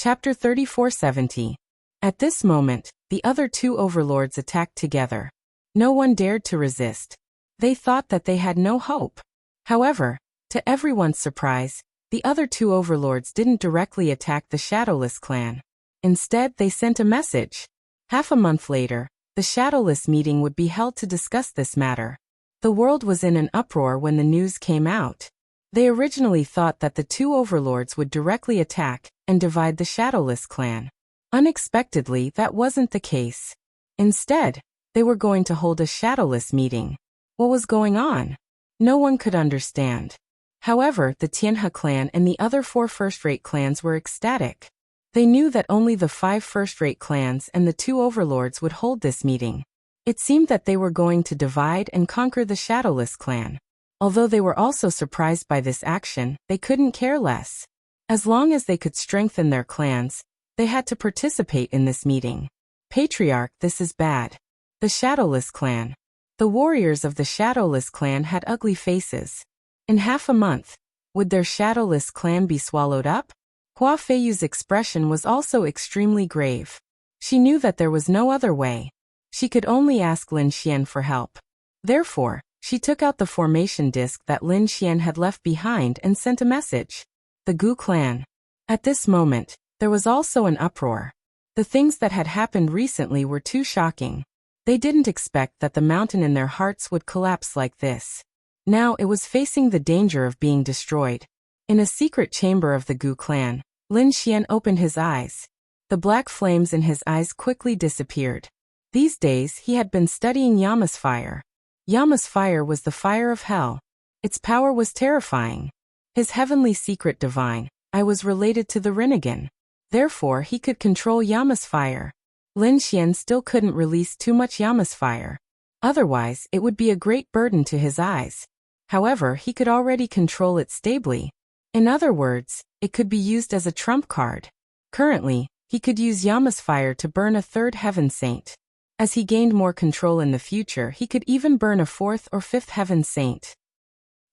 Chapter 3470. At this moment, the other two overlords attacked together. No one dared to resist. They thought that they had no hope. However, to everyone's surprise, the other two overlords didn't directly attack the Shadowless clan. Instead, they sent a message. Half a month later, the Shadowless meeting would be held to discuss this matter. The world was in an uproar when the news came out. They originally thought that the two overlords would directly attack and divide the Shadowless clan. Unexpectedly, that wasn't the case. Instead, they were going to hold a Shadowless meeting. What was going on? No one could understand. However, the Tianhe clan and the other 4 first-rate clans were ecstatic. They knew that only the 5 first-rate clans and the 2 overlords would hold this meeting. It seemed that they were going to divide and conquer the Shadowless clan. Although they were also surprised by this action, they couldn't care less. As long as they could strengthen their clans, they had to participate in this meeting. Patriarch, this is bad. The Shadowless clan. The warriors of the Shadowless clan had ugly faces. In half a month, would their Shadowless clan be swallowed up? Hua Feiyu's expression was also extremely grave. She knew that there was no other way. She could only ask Lin Xian for help. Therefore, she took out the formation disc that Lin Xian had left behind and sent a message. The Gu clan. At this moment, there was also an uproar. The things that had happened recently were too shocking. They didn't expect that the mountain in their hearts would collapse like this. Now it was facing the danger of being destroyed. In a secret chamber of the Gu clan, Lin Xian opened his eyes. The black flames in his eyes quickly disappeared. These days he had been studying Yama's fire. Yama's fire was the fire of hell. Its power was terrifying. His heavenly secret divine, I was related to the Rinnegan. Therefore he could control Yama's fire. Lin Xian still couldn't release too much Yama's fire. Otherwise, it would be a great burden to his eyes. However, he could already control it stably. In other words, it could be used as a trump card. Currently, he could use Yama's fire to burn a 3rd heaven saint. As he gained more control in the future, he could even burn a 4th or 5th heaven saint.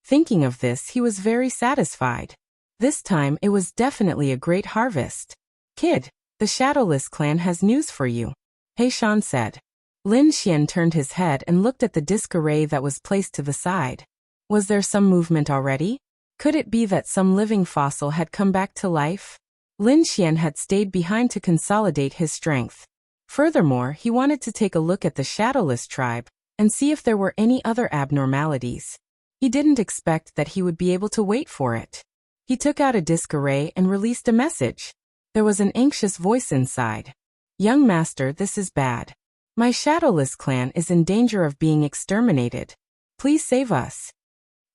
Thinking of this, he was very satisfied. This time, it was definitely a great harvest. Kid, the Shadowless clan has news for you, He Shan said. Lin Xian turned his head and looked at the disc array that was placed to the side. Was there some movement already? Could it be that some living fossil had come back to life? Lin Xian had stayed behind to consolidate his strength. Furthermore, he wanted to take a look at the Shadowless tribe and see if there were any other abnormalities. He didn't expect that he would be able to wait for it. He took out a disc array and released a message. There was an anxious voice inside. Young master, this is bad. My Shadowless clan is in danger of being exterminated. Please save us.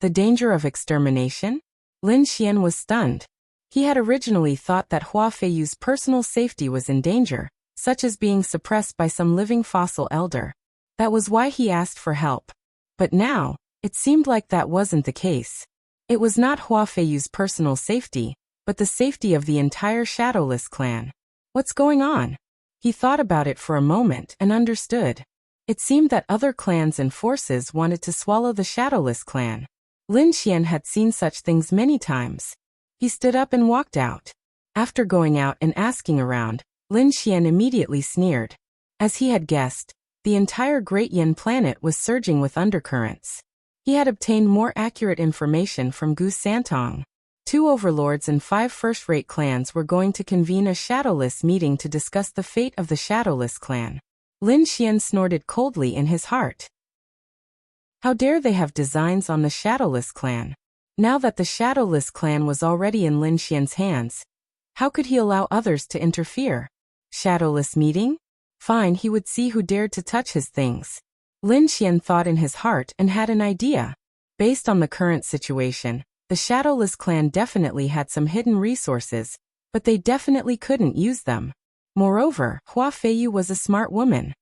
The danger of extermination? Lin Xian was stunned. He had originally thought that Hua Feiyu's personal safety was in danger, such as being suppressed by some living fossil elder. That was why he asked for help. But now, it seemed like that wasn't the case. It was not Hua Feiyu's personal safety, but the safety of the entire Shadowless clan. What's going on? He thought about it for a moment and understood. It seemed that other clans and forces wanted to swallow the Shadowless clan. Lin Xian had seen such things many times. He stood up and walked out. After going out and asking around, Lin Xian immediately sneered. As he had guessed, the entire Great Yin planet was surging with undercurrents. He had obtained more accurate information from Gu Santong. 2 overlords and 5 first-rate clans were going to convene a Shadowless meeting to discuss the fate of the Shadowless clan. Lin Xian snorted coldly in his heart. How dare they have designs on the Shadowless clan? Now that the Shadowless clan was already in Lin Xian's hands, how could he allow others to interfere? Shadowless meeting? Fine, he would see who dared to touch his things. Lin Xian thought in his heart and had an idea. Based on the current situation, the Shadowless clan definitely had some hidden resources, but they definitely couldn't use them. Moreover, Hua Feiyu was a smart woman.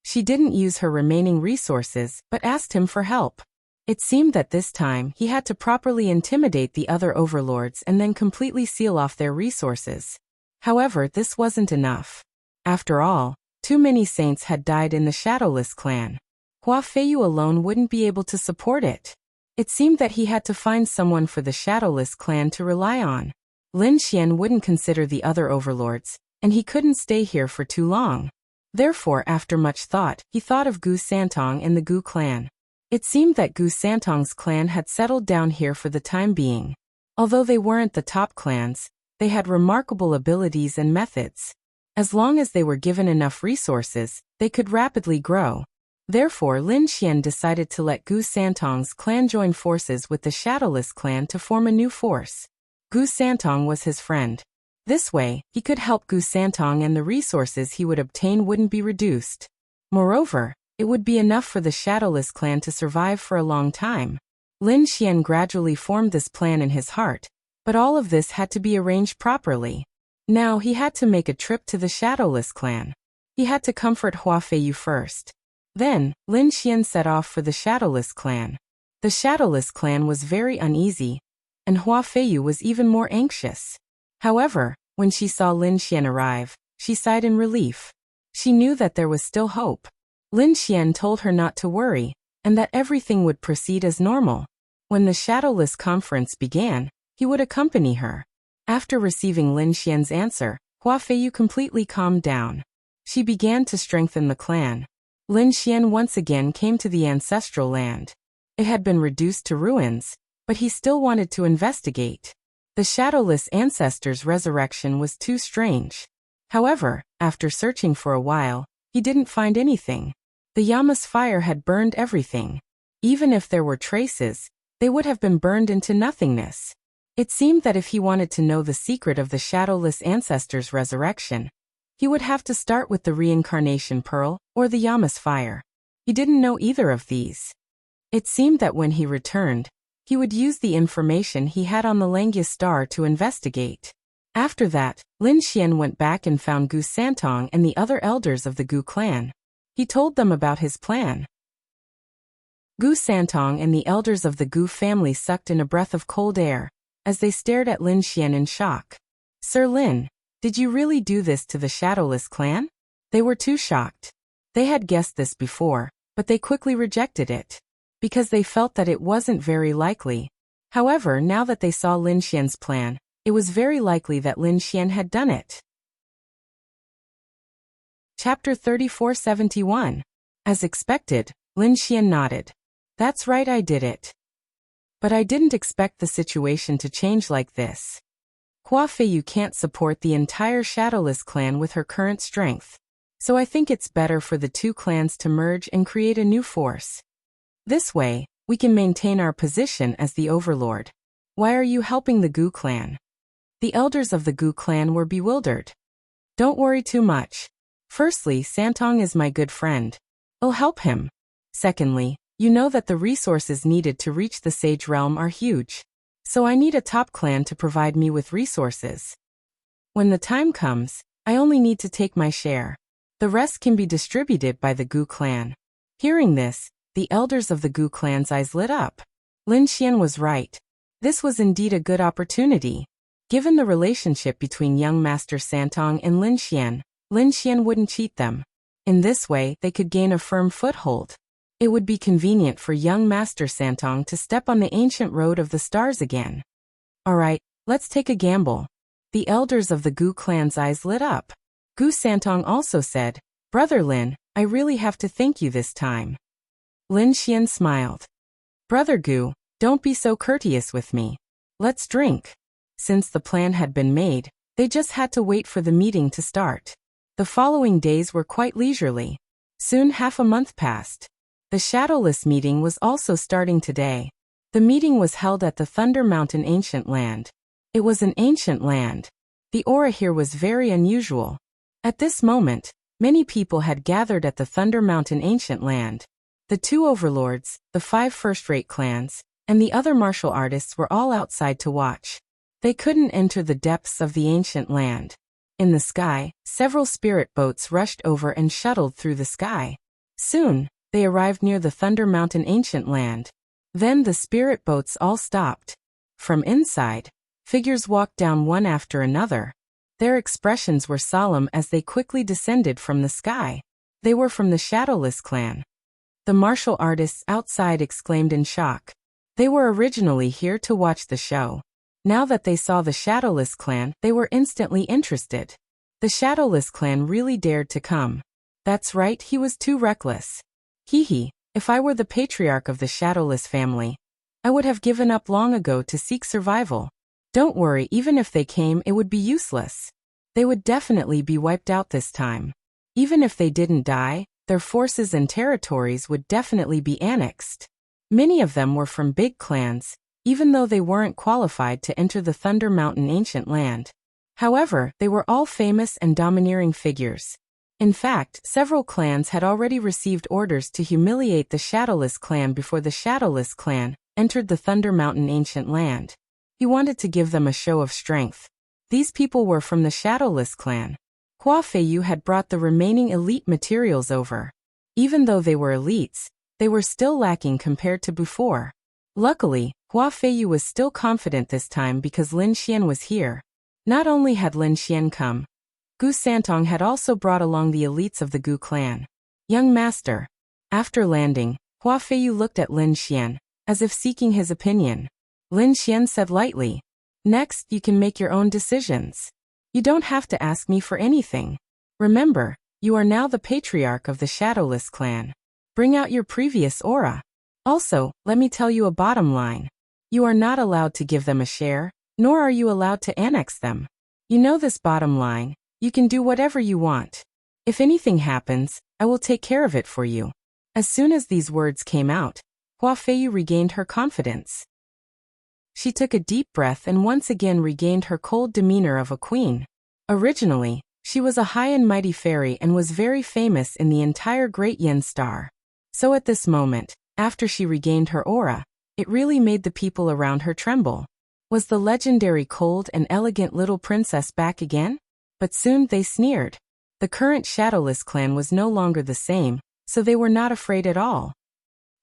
She didn't use her remaining resources, but asked him for help. It seemed that this time he had to properly intimidate the other overlords and then completely seal off their resources. However, this wasn't enough. After all, too many saints had died in the Shadowless clan. Hua Feiyu alone wouldn't be able to support it. It seemed that he had to find someone for the Shadowless clan to rely on. Lin Xian wouldn't consider the other overlords, and he couldn't stay here for too long. Therefore, after much thought, he thought of Gu Santong and the Gu clan. It seemed that Gu Santong's clan had settled down here for the time being. Although they weren't the top clans, they had remarkable abilities and methods. As long as they were given enough resources, they could rapidly grow. Therefore, Lin Xian decided to let Gu Santong's clan join forces with the Shadowless clan to form a new force. Gu Santong was his friend. This way, he could help Gu Santong and the resources he would obtain wouldn't be reduced. Moreover, it would be enough for the Shadowless clan to survive for a long time. Lin Xian gradually formed this plan in his heart, but all of this had to be arranged properly. Now he had to make a trip to the Shadowless clan. He had to comfort Hua Feiyu first. Then, Lin Xian set off for the Shadowless clan. The Shadowless clan was very uneasy, and Hua Feiyu was even more anxious. However, when she saw Lin Xian arrive, she sighed in relief. She knew that there was still hope. Lin Xian told her not to worry, and that everything would proceed as normal. When the Shadowless conference began, he would accompany her. After receiving Lin Xian's answer, Hua Feiyu completely calmed down. She began to strengthen the clan. Lin Xian once again came to the ancestral land. It had been reduced to ruins, but he still wanted to investigate. The Shadowless ancestors' resurrection was too strange. However, after searching for a while, he didn't find anything. The Yama's fire had burned everything. Even if there were traces, they would have been burned into nothingness. It seemed that if he wanted to know the secret of the Shadowless ancestors' resurrection, he would have to start with the reincarnation pearl or the Yama's fire. He didn't know either of these. It seemed that when he returned, he would use the information he had on the Langya star to investigate. After that, Lin Xian went back and found Gu Santong and the other elders of the Gu clan. He told them about his plan. Gu Santong and the elders of the Gu family sucked in a breath of cold air, as they stared at Lin Xian in shock. Sir Lin, did you really do this to the Shadowless clan? They were too shocked. They had guessed this before, but they quickly rejected it, because they felt that it wasn't very likely. However, now that they saw Lin Xian's plan, it was very likely that Lin Xian had done it. Chapter 3471. As expected, Lin Xian nodded. That's right, I did it. But I didn't expect the situation to change like this. Hua Feiyu can't support the entire Shadowless clan with her current strength. So I think it's better for the two clans to merge and create a new force. This way, we can maintain our position as the overlord. Why are you helping the Gu clan? The elders of the Gu clan were bewildered. Don't worry too much. Firstly, Santong is my good friend. I'll help him. Secondly, you know that the resources needed to reach the Sage Realm are huge. So I need a top clan to provide me with resources. When the time comes, I only need to take my share. The rest can be distributed by the Gu clan. Hearing this, the elders of the Gu clan's eyes lit up. Lin Xian was right. This was indeed a good opportunity. Given the relationship between young Master Santong and Lin Xian wouldn't cheat them. In this way, they could gain a firm foothold. It would be convenient for young Master Santong to step on the ancient road of the stars again. Alright, let's take a gamble. The elders of the Gu clan's eyes lit up. Gu Santong also said, Brother Lin, I really have to thank you this time. Lin Xian smiled. Brother Gu, don't be so courteous with me. Let's drink. Since the plan had been made, they just had to wait for the meeting to start. The following days were quite leisurely. Soon half a month passed. The Shadowless meeting was also starting today. The meeting was held at the Thunder Mountain Ancient Land. It was an ancient land. The aura here was very unusual. At this moment, many people had gathered at the Thunder Mountain Ancient Land. The two overlords, the 5 first-rate clans, and the other martial artists were all outside to watch. They couldn't enter the depths of the ancient land. In the sky, several spirit boats rushed over and shuttled through the sky. Soon, they arrived near the Thunder Mountain Ancient Land. Then the spirit boats all stopped. From inside, figures walked down one after another. Their expressions were solemn as they quickly descended from the sky. They were from the Shadowless clan. The martial artists outside exclaimed in shock. They were originally here to watch the show. Now that they saw the Shadowless clan, they were instantly interested. The Shadowless clan really dared to come. That's right, he was too reckless. Hee, if I were the patriarch of the Shadowless family, I would have given up long ago to seek survival. Don't worry, even if they came, it would be useless. They would definitely be wiped out this time. Even if they didn't die, their forces and territories would definitely be annexed. Many of them were from big clans, even though they weren't qualified to enter the Thunder Mountain ancient land. However, they were all famous and domineering figures. In fact, several clans had already received orders to humiliate the Shadowless clan before the Shadowless clan entered the Thunder Mountain ancient land. He wanted to give them a show of strength. These people were from the Shadowless clan. Hua Feiyu had brought the remaining elite materials over. Even though they were elites, they were still lacking compared to before. Luckily, Hua Feiyu was still confident this time because Lin Xian was here. Not only had Lin Xian come, Gu Santong had also brought along the elites of the Gu clan. Young master. After landing, Hua Feiyu looked at Lin Xian, as if seeking his opinion. Lin Xian said lightly, "Next, you can make your own decisions. You don't have to ask me for anything. Remember, you are now the patriarch of the Shadowless clan. Bring out your previous aura. Also, let me tell you a bottom line. You are not allowed to give them a share, nor are you allowed to annex them. You know this bottom line. You can do whatever you want. If anything happens, I will take care of it for you." As soon as these words came out, Hua Feiyu regained her confidence. She took a deep breath and once again regained her cold demeanor of a queen. Originally, she was a high and mighty fairy and was very famous in the entire Great Yen Star. So at this moment, after she regained her aura, it really made the people around her tremble. Was the legendary cold and elegant little princess back again? But soon they sneered. The current Shadowless clan was no longer the same, so they were not afraid at all.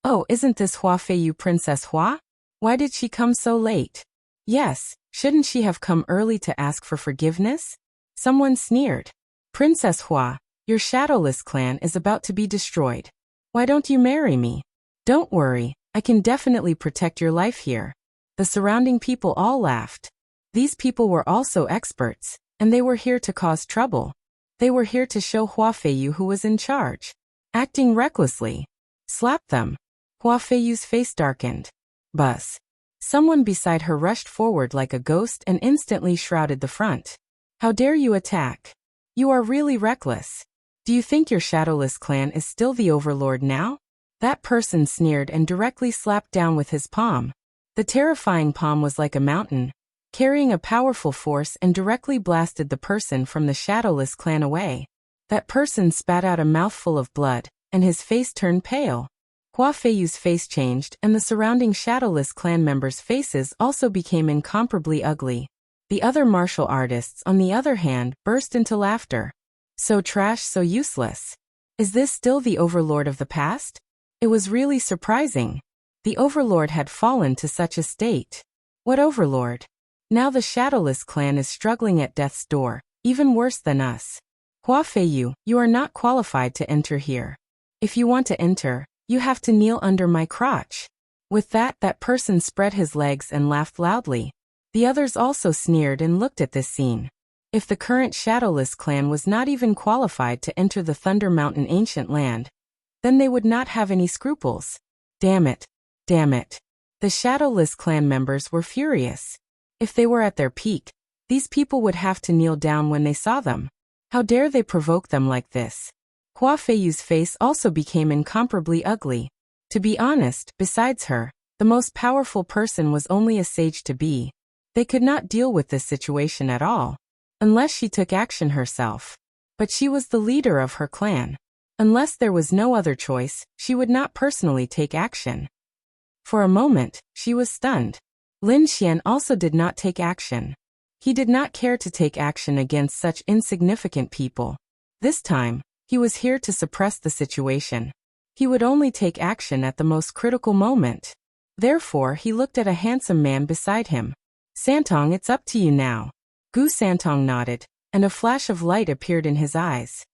"Oh, isn't this Hua Feiyu Princess Hua? Why did she come so late?" "Yes, shouldn't she have come early to ask for forgiveness?" Someone sneered. "Princess Hua, your Shadowless clan is about to be destroyed. Why don't you marry me?" "Don't worry, I can definitely protect your life here." The surrounding people all laughed. These people were also experts, and they were here to cause trouble. They were here to show Hua Feiyu who was in charge. Acting recklessly. Slap them. Hua Feiyu's face darkened. Buzz. Someone beside her rushed forward like a ghost and instantly shrouded the front. "How dare you attack? You are really reckless. Do you think your Shadowless clan is still the overlord now?" That person sneered and directly slapped down with his palm. The terrifying palm was like a mountain, carrying a powerful force and directly blasted the person from the Shadowless clan away. That person spat out a mouthful of blood, and his face turned pale. Hua Feiyu's face changed and the surrounding Shadowless clan members' faces also became incomparably ugly. The other martial artists, on the other hand, burst into laughter. So trash, so useless. Is this still the overlord of the past? It was really surprising. The overlord had fallen to such a state. What overlord? Now the Shadowless clan is struggling at death's door, even worse than us. Hua Feiyu, you are not qualified to enter here. If you want to enter, you have to kneel under my crotch. With that person spread his legs and laughed loudly. The others also sneered and looked at this scene. If the current Shadowless clan was not even qualified to enter the Thunder Mountain ancient land, then they would not have any scruples. Damn it. Damn it. The Shadowless clan members were furious. If they were at their peak, these people would have to kneel down when they saw them. How dare they provoke them like this? Hua Feiyu's face also became incomparably ugly. To be honest, besides her, the most powerful person was only a sage to be. They could not deal with this situation at all, unless she took action herself. But she was the leader of her clan. Unless there was no other choice, she would not personally take action. For a moment, she was stunned. Lin Xian also did not take action. He did not care to take action against such insignificant people. This time, he was here to suppress the situation. He would only take action at the most critical moment. Therefore, he looked at a handsome man beside him. "Santong, it's up to you now." Gu Santong nodded, and a flash of light appeared in his eyes.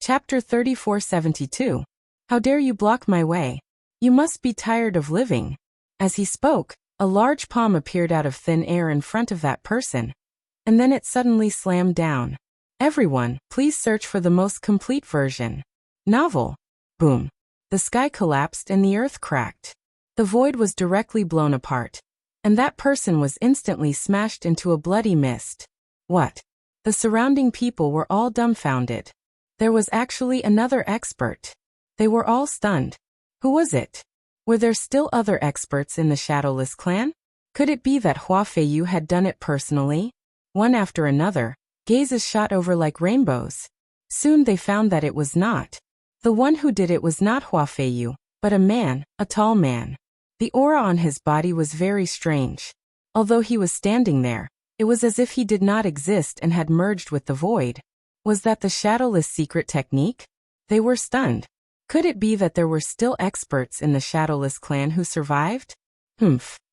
Chapter 3472. How dare you block my way? You must be tired of living. As he spoke, A large palm appeared out of thin air in front of that person, and then it suddenly slammed down. Everyone, please search for the most complete version. Novel. Boom. The sky collapsed and the earth cracked. The void was directly blown apart, and that person was instantly smashed into a bloody mist. What? The surrounding people were all dumbfounded. There was actually another expert. They were all stunned. Who was it? Were there still other experts in the Shadowless clan? Could it be that Hua Feiyu had done it personally? One after another, gazes shot over like rainbows. Soon they found that it was not. The one who did it was not Hua Feiyu, but a man, a tall man. The aura on his body was very strange. Although he was standing there, it was as if he did not exist and had merged with the void. Was that the Shadowless secret technique? They were stunned. Could it be that there were still experts in the Shadowless clan who survived?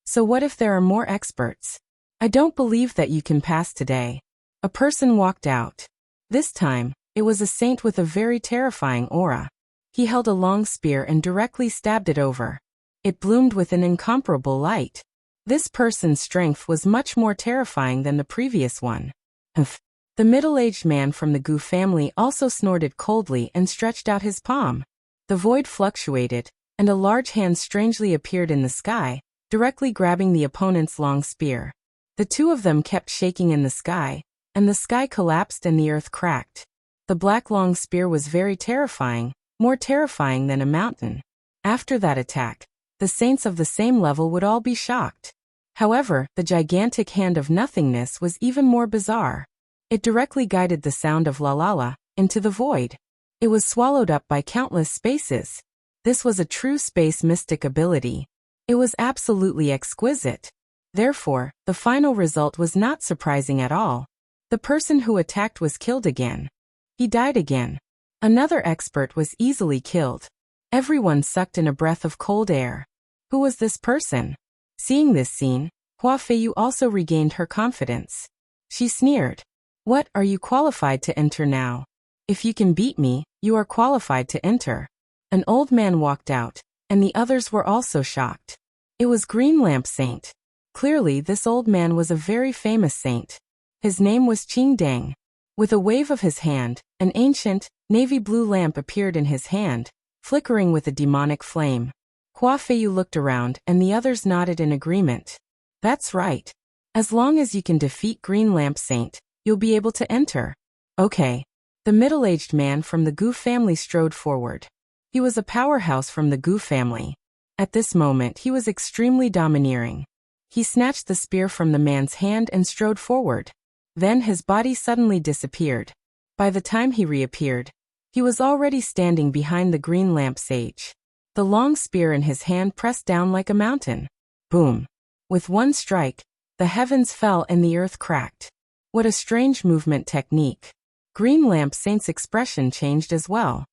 So what if there are more experts? I don't believe that you can pass today. A person walked out. This time, it was a saint with a very terrifying aura. He held a long spear and directly stabbed it over. It bloomed with an incomparable light. This person's strength was much more terrifying than the previous one. The middle-aged man from the Gu family also snorted coldly and stretched out his palm. The void fluctuated, and a large hand strangely appeared in the sky, directly grabbing the opponent's long spear. The two of them kept shaking in the sky, and the sky collapsed and the earth cracked. The black long spear was very terrifying, more terrifying than a mountain. After that attack, the saints of the same level would all be shocked. However, the gigantic hand of nothingness was even more bizarre. It directly guided the sound of la la la into the void. It was swallowed up by countless spaces. This was a true space mystic ability. It was absolutely exquisite. Therefore, the final result was not surprising at all. The person who attacked was killed again. He died again. Another expert was easily killed. Everyone sucked in a breath of cold air. Who was this person? Seeing this scene, Hua Feiyu also regained her confidence. She sneered. What, are you qualified to enter now? If you can beat me, you are qualified to enter. An old man walked out, and the others were also shocked. It was Green Lamp Saint. Clearly this old man was a very famous saint. His name was Qing Dang. With a wave of his hand, an ancient, navy blue lamp appeared in his hand, flickering with a demonic flame. Hua Feiyu looked around and the others nodded in agreement. That's right. As long as you can defeat Green Lamp Saint, you'll be able to enter. Okay. The middle-aged man from the Gu family strode forward. He was a powerhouse from the Gu family. At this moment he was extremely domineering. He snatched the spear from the man's hand and strode forward. Then his body suddenly disappeared. By the time he reappeared, he was already standing behind the Green Lamp Sage. The long spear in his hand pressed down like a mountain. Boom. With one strike, the heavens fell and the earth cracked. What a strange movement technique. Green Lamp Saint's expression changed as well.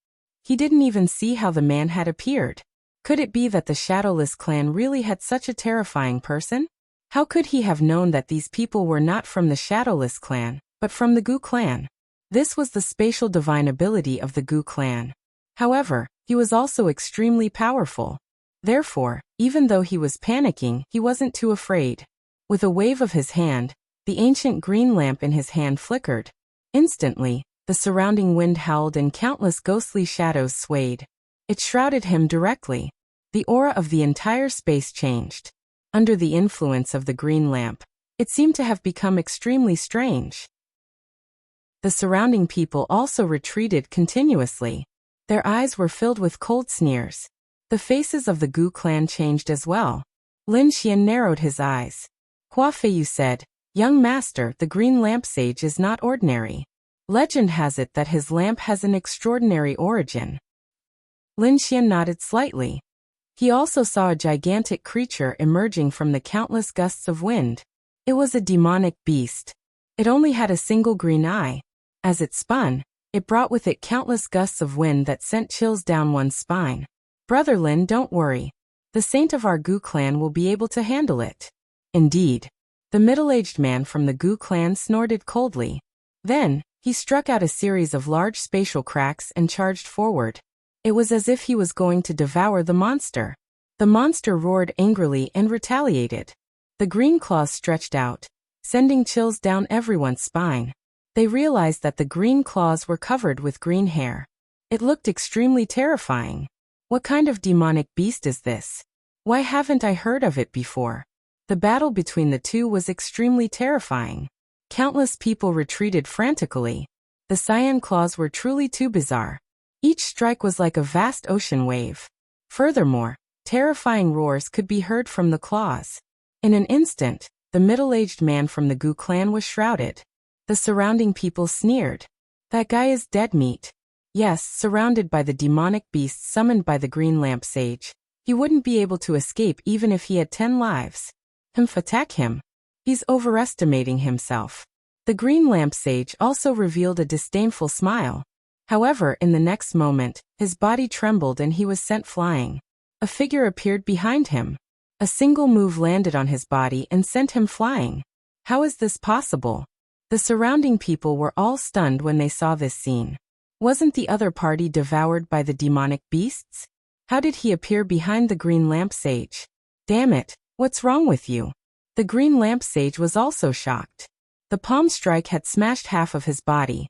He didn't even see how the man had appeared. Could it be that the Shadowless clan really had such a terrifying person? How could he have known that these people were not from the Shadowless clan, but from the Gu clan? This was the spatial divine ability of the Gu clan. However, he was also extremely powerful. Therefore, even though he was panicking, he wasn't too afraid. With a wave of his hand, the ancient green lamp in his hand flickered. Instantly, the surrounding wind howled and countless ghostly shadows swayed. It shrouded him directly. The aura of the entire space changed. Under the influence of the green lamp, it seemed to have become extremely strange. The surrounding people also retreated continuously. Their eyes were filled with cold sneers. The faces of the Gu clan changed as well. Lin Xian narrowed his eyes. Hua Feiyu said, "Young master, the green lamp sage is not ordinary. Legend has it that his lamp has an extraordinary origin." Lin Xian nodded slightly. He also saw a gigantic creature emerging from the countless gusts of wind. It was a demonic beast. It only had a single green eye. As it spun, it brought with it countless gusts of wind that sent chills down one's spine. "Brother Lin, don't worry. The saint of our Gu clan will be able to handle it." Indeed. The middle-aged man from the Gu clan snorted coldly. Then, he struck out a series of large spatial cracks and charged forward. It was as if he was going to devour the monster. The monster roared angrily and retaliated. The green claws stretched out, sending chills down everyone's spine. They realized that the green claws were covered with green hair. It looked extremely terrifying. What kind of demonic beast is this? Why haven't I heard of it before? The battle between the two was extremely terrifying. Countless people retreated frantically. The cyan claws were truly too bizarre. Each strike was like a vast ocean wave. Furthermore, terrifying roars could be heard from the claws. In an instant, the middle-aged man from the Gu clan was shrouded. The surrounding people sneered. That guy is dead meat. Yes, surrounded by the demonic beasts summoned by the Green Lamp Sage. He wouldn't be able to escape even if he had 10 lives. Attack him. He's overestimating himself. The Green Lamp Sage also revealed a disdainful smile. However, in the next moment, his body trembled and he was sent flying. A figure appeared behind him. A single move landed on his body and sent him flying. How is this possible? The surrounding people were all stunned when they saw this scene. Wasn't the other party devoured by the demonic beasts? How did he appear behind the Green Lamp Sage? Damn it, what's wrong with you? The Green Lamp Sage was also shocked. The palm strike had smashed half of his body.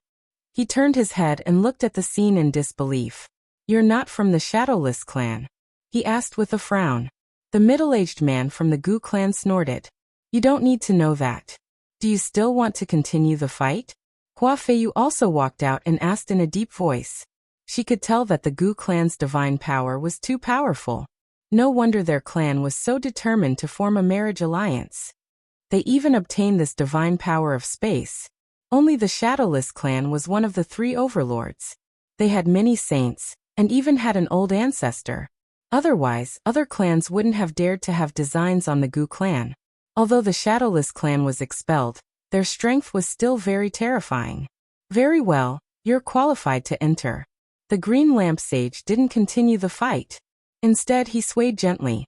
He turned his head and looked at the scene in disbelief. You're not from the Shadowless clan? He asked with a frown. The middle-aged man from the Gu clan snorted. You don't need to know that. Do you still want to continue the fight? Hua Feiyu also walked out and asked in a deep voice. She could tell that the Gu clan's divine power was too powerful. No wonder their clan was so determined to form a marriage alliance. They even obtained this divine power of space. Only the Shadowless clan was one of the 3 overlords. They had many saints, and even had an old ancestor. Otherwise, other clans wouldn't have dared to have designs on the Gu clan. Although the Shadowless clan was expelled, their strength was still very terrifying. Very well, you're qualified to enter. The Green Lamp Sage didn't continue the fight. Instead, he swayed gently.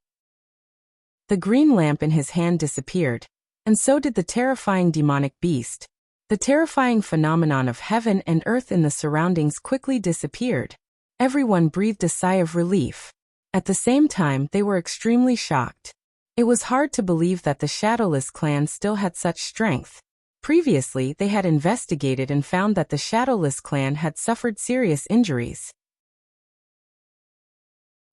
The green lamp in his hand disappeared, and so did the terrifying demonic beast. The terrifying phenomenon of heaven and earth in the surroundings quickly disappeared. Everyone breathed a sigh of relief. At the same time, they were extremely shocked. It was hard to believe that the Shadowless clan still had such strength. Previously, they had investigated and found that the Shadowless clan had suffered serious injuries.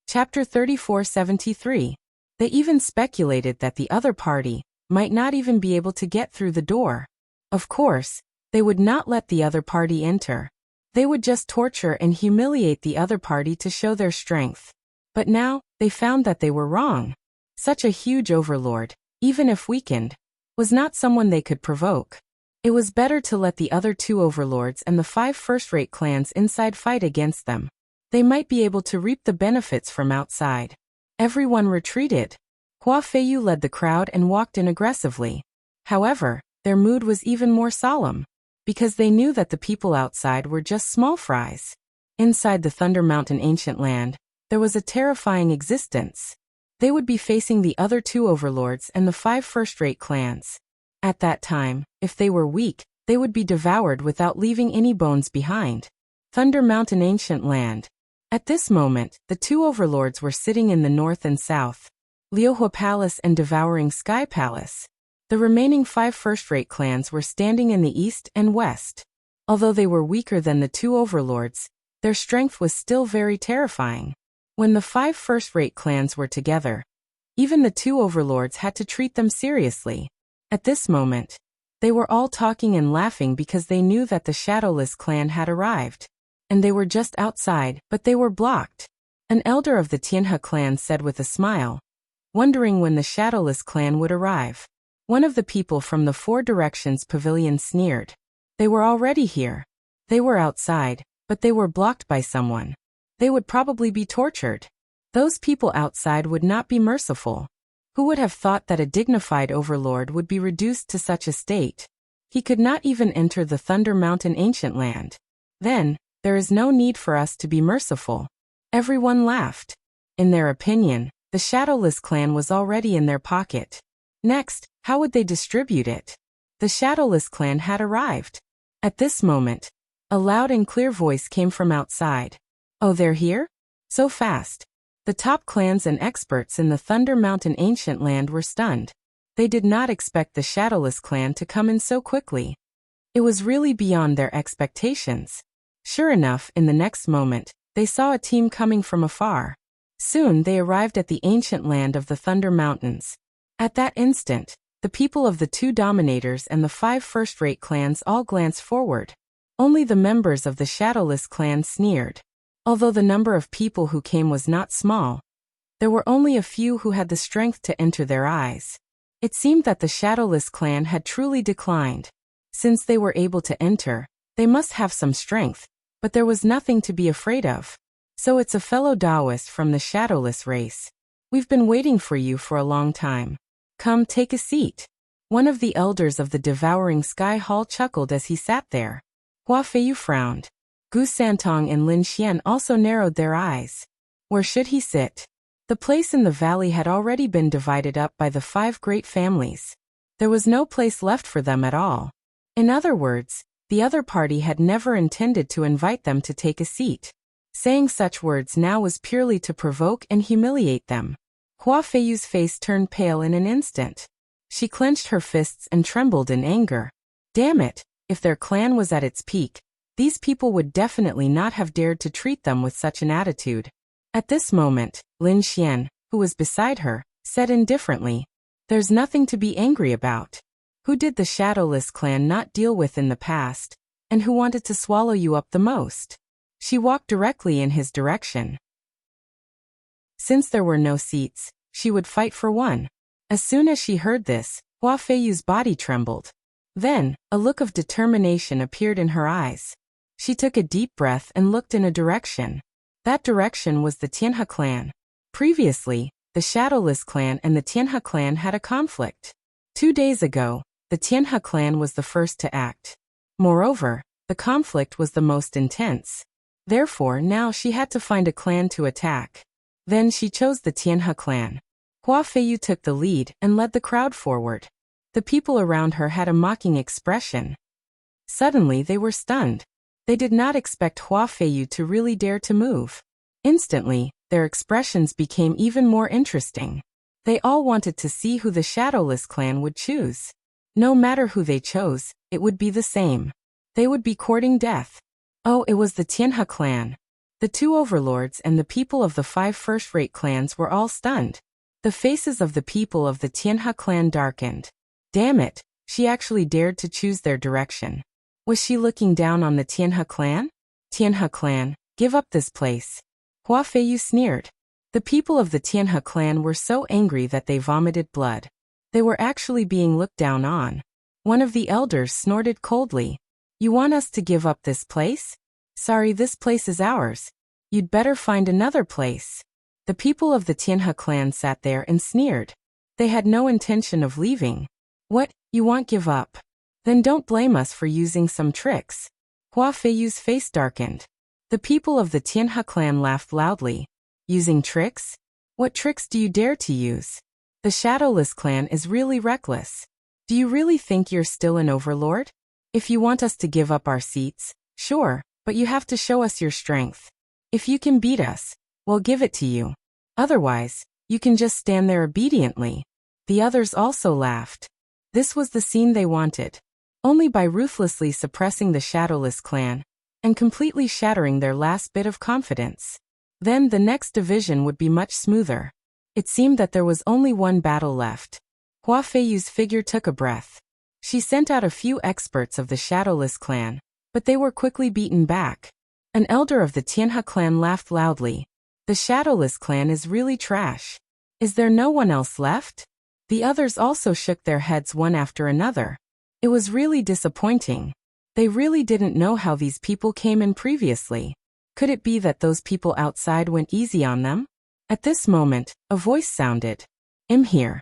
Chapter 3473. They even speculated that the other party might not even be able to get through the door. Of course, they would not let the other party enter. They would just torture and humiliate the other party to show their strength. But now, they found that they were wrong. Such a huge overlord, even if weakened, was not someone they could provoke. It was better to let the other 2 overlords and the 5 first-rate clans inside fight against them. They might be able to reap the benefits from outside. Everyone retreated. Hua Feiyu led the crowd and walked in aggressively. However, their mood was even more solemn, because they knew that the people outside were just small fries. Inside the Thunder Mountain ancient land, there was a terrifying existence. They would be facing the other 2 overlords and the 5 first-rate clans. At that time, if they were weak, they would be devoured without leaving any bones behind. Thunder Mountain ancient land. At this moment, the 2 overlords were sitting in the north and south. Liuhua Palace and Devouring Sky Palace. The remaining 5 first-rate clans were standing in the east and west. Although they were weaker than the 2 overlords, their strength was still very terrifying. When the 5 first-rate clans were together, even the 2 overlords had to treat them seriously. At this moment, they were all talking and laughing because they knew that the Shadowless clan had arrived. And they were just outside, but they were blocked. An elder of the Tianhe clan said with a smile, wondering when the Shadowless clan would arrive. One of the people from the 4 Directions pavilion sneered. They were already here. They were outside, but they were blocked by someone. They would probably be tortured. Those people outside would not be merciful. Who would have thought that a dignified overlord would be reduced to such a state? He could not even enter the Thunder Mountain ancient land. Then, there is no need for us to be merciful. Everyone laughed. In their opinion, the Shadowless clan was already in their pocket. Next, how would they distribute it? The Shadowless clan had arrived. At this moment, a loud and clear voice came from outside. Oh, they're here? So fast. The top clans and experts in the Thunder Mountain ancient land were stunned. They did not expect the Shadowless clan to come in so quickly. It was really beyond their expectations. Sure enough, in the next moment, they saw a team coming from afar. Soon they arrived at the ancient land of the Thunder Mountains. At that instant, the people of the 2 dominators and the 5 first-rate clans all glanced forward. Only the members of the Shadowless clan sneered. Although the number of people who came was not small, there were only a few who had the strength to enter their eyes. It seemed that the Shadowless clan had truly declined. Since they were able to enter, they must have some strength, but there was nothing to be afraid of. So it's a fellow Taoist from the Shadowless race. We've been waiting for you for a long time. Come, take a seat. One of the elders of the Devouring Sky Hall chuckled as he sat there. Hua Feiyu frowned. Gu Santong and Lin Xian also narrowed their eyes. Where should he sit? The place in the valley had already been divided up by the 5 great families. There was no place left for them at all. In other words, the other party had never intended to invite them to take a seat. Saying such words now was purely to provoke and humiliate them. Hua Feiyu's face turned pale in an instant. She clenched her fists and trembled in anger. Damn it, if their clan was at its peak, these people would definitely not have dared to treat them with such an attitude. At this moment, Lin Xian, who was beside her, said indifferently, "There's nothing to be angry about. Who did the Shadowless clan not deal with in the past, and who wanted to swallow you up the most?" She walked directly in his direction. Since there were no seats, she would fight for one. As soon as she heard this, Hua Feiyu's body trembled. Then, a look of determination appeared in her eyes. She took a deep breath and looked in a direction. That direction was the Tianhe clan. Previously, the Shadowless clan and the Tianhe clan had a conflict. 2 days ago, the Tianhe clan was the first to act. Moreover, the conflict was the most intense. Therefore, now she had to find a clan to attack. Then she chose the Tianhe clan. Hua Feiyu took the lead and led the crowd forward. The people around her had a mocking expression. Suddenly they were stunned. They did not expect Hua Feiyu to really dare to move. Instantly, their expressions became even more interesting. They all wanted to see who the Shadowless clan would choose. No matter who they chose, it would be the same. They would be courting death. Oh, it was the Tianhe clan. The 2 overlords and the people of the 5 first-rate clans were all stunned. The faces of the people of the Tianhe clan darkened. Damn it, she actually dared to choose their direction. Was she looking down on the Tianhe clan? Tianhe clan, give up this place. Hua Feiyu sneered. The people of the Tianhe clan were so angry that they vomited blood. They were actually being looked down on. One of the elders snorted coldly. You want us to give up this place? Sorry, this place is ours. You'd better find another place. The people of the Tianhe clan sat there and sneered. They had no intention of leaving. What, you won't give up? Then don't blame us for using some tricks. Hua Feiyu's face darkened. The people of the Tianhe clan laughed loudly. Using tricks? What tricks do you dare to use? The Shadowless clan is really reckless. Do you really think you're still an overlord? If you want us to give up our seats, sure, but you have to show us your strength. If you can beat us, we'll give it to you. Otherwise, you can just stand there obediently. The others also laughed. This was the scene they wanted. Only by ruthlessly suppressing the Shadowless clan and completely shattering their last bit of confidence. Then the next division would be much smoother. It seemed that there was only one battle left. Hua Feiyu's figure took a breath. She sent out a few experts of the Shadowless clan, but they were quickly beaten back. An elder of the Tianhe clan laughed loudly. The Shadowless clan is really trash. Is there no one else left? The others also shook their heads one after another. It was really disappointing. They really didn't know how these people came in previously. Could it be that those people outside went easy on them? At this moment, a voice sounded. I'm here.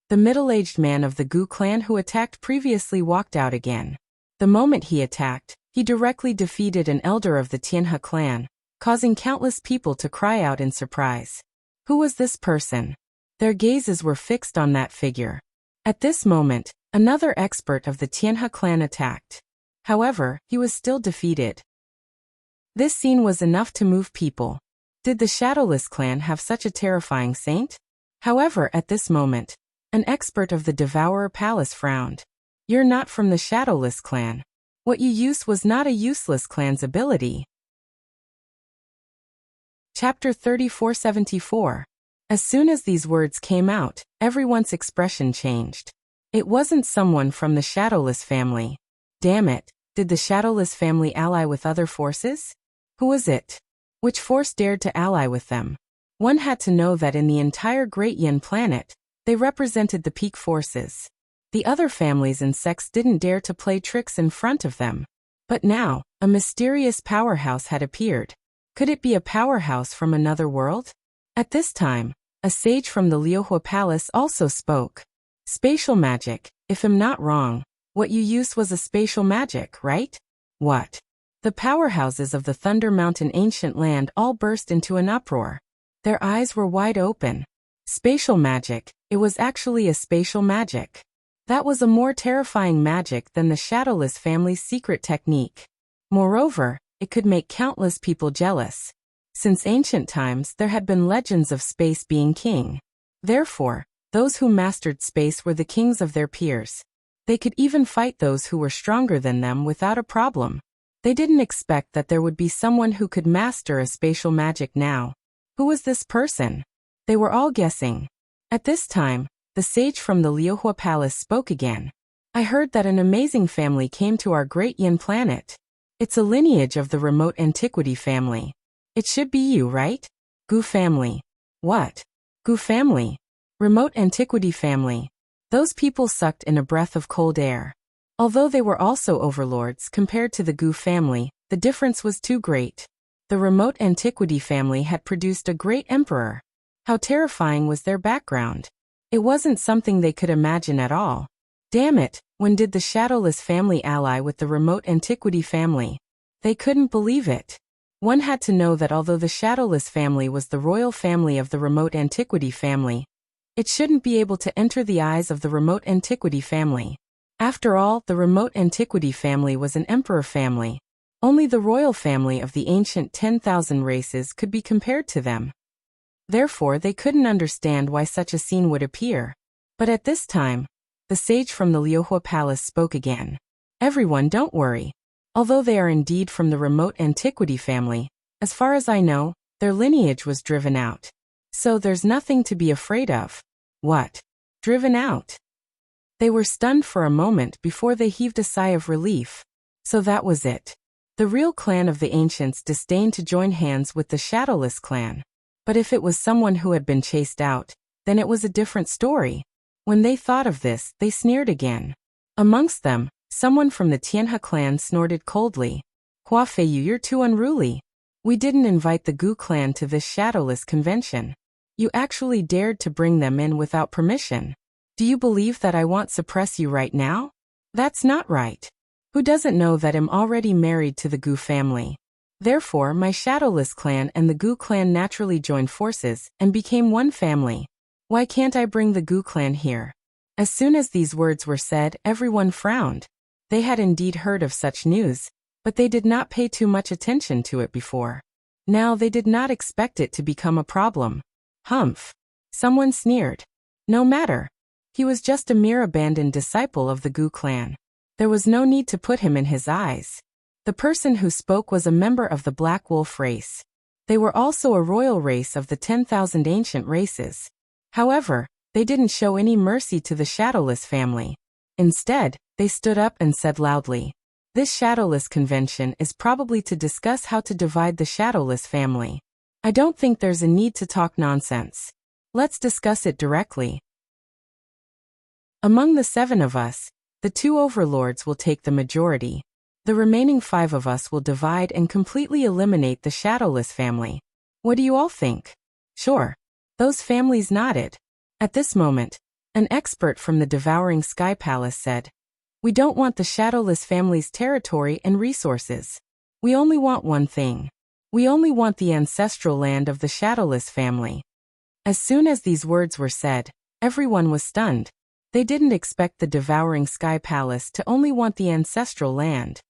The middle-aged man of the Gu clan who attacked previously walked out again. The moment he attacked, he directly defeated an elder of the Tianhe clan, causing countless people to cry out in surprise. Who was this person? Their gazes were fixed on that figure. At this moment, another expert of the Tianhe clan attacked. However, he was still defeated. This scene was enough to move people. Did the Shadowless clan have such a terrifying saint? However, at this moment, An expert of the Devourer Palace frowned. You're not from the Shadowless clan. What you used was not a useless clan's ability. Chapter 3474. As soon as these words came out, everyone's expression changed. It wasn't someone from the Shadowless family. Damn it, did the Shadowless family ally with other forces? Who was it? Which force dared to ally with them? One had to know that in the entire Great Yin planet, they represented the peak forces. The other families and sects didn't dare to play tricks in front of them. But now, a mysterious powerhouse had appeared. Could it be a powerhouse from another world? At this time, a sage from the Liuhua Palace also spoke. Spatial magic, if I'm not wrong. What you used was a spatial magic, right? What? The powerhouses of the Thunder Mountain ancient land all burst into an uproar. Their eyes were wide open. Spatial magic, it was actually a spatial magic. That was a more terrifying magic than the Shadowless family's secret technique. Moreover, it could make countless people jealous. Since ancient times, there had been legends of space being king. Therefore, those who mastered space were the kings of their peers. They could even fight those who were stronger than them without a problem. They didn't expect that there would be someone who could master a spatial magic now. Who was this person? They were all guessing. At this time, the sage from the Liuhua Palace spoke again. I heard that an amazing family came to our Great Yin planet. It's a lineage of the remote antiquity family. It should be you, right? Gu family. What? Gu family? Remote antiquity family. Those people sucked in a breath of cold air. Although they were also overlords compared to the Gu family, the difference was too great. The remote antiquity family had produced a great emperor. How terrifying was their background? It wasn't something they could imagine at all. Damn it, when did the Shadowless family ally with the remote antiquity family? They couldn't believe it. One had to know that although the Shadowless family was the royal family of the remote antiquity family, it shouldn't be able to enter the eyes of the remote antiquity family. After all, the remote antiquity family was an emperor family. Only the royal family of the ancient 10,000 races could be compared to them. Therefore, they couldn't understand why such a scene would appear. But at this time, the sage from the Liuhua Palace spoke again. Everyone, don't worry. Although they are indeed from the remote antiquity family, as far as I know, their lineage was driven out. So there's nothing to be afraid of. What? Driven out? They were stunned for a moment before they heaved a sigh of relief. So that was it. The real clan of the ancients disdained to join hands with the Shadowless clan. But if it was someone who had been chased out, then it was a different story. When they thought of this, they sneered again. Amongst them, someone from the Tianhe clan snorted coldly. Hua Feiyu, you're too unruly. We didn't invite the Gu clan to this Shadowless convention. You actually dared to bring them in without permission. Do you believe that I want to suppress you right now? That's not right. Who doesn't know that I'm already married to the Gu family? Therefore, my Shadowless clan and the Gu clan naturally joined forces and became one family. Why can't I bring the Gu clan here? As soon as these words were said, everyone frowned. They had indeed heard of such news, but they did not pay too much attention to it before. Now they did not expect it to become a problem. Humph. Someone sneered. No matter. He was just a mere abandoned disciple of the Gu clan. There was no need to put him in his eyes. The person who spoke was a member of the Black Wolf race. They were also a royal race of the 10,000 ancient races. However, they didn't show any mercy to the Shadowless family. Instead, they stood up and said loudly, "This Shadowless convention is probably to discuss how to divide the Shadowless family. I don't think there's a need to talk nonsense. Let's discuss it directly. Among the 7 of us, the 2 overlords will take the majority. The remaining 5 of us will divide and completely eliminate the Shadowless family. What do you all think?" Sure. Those families nodded. At this moment, an expert from the Devouring Sky Palace said, "We don't want the Shadowless family's territory and resources. We only want one thing. We only want the ancestral land of the Shadowless family." As soon as these words were said, everyone was stunned. They didn't expect the Devouring Sky Palace to only want the ancestral land.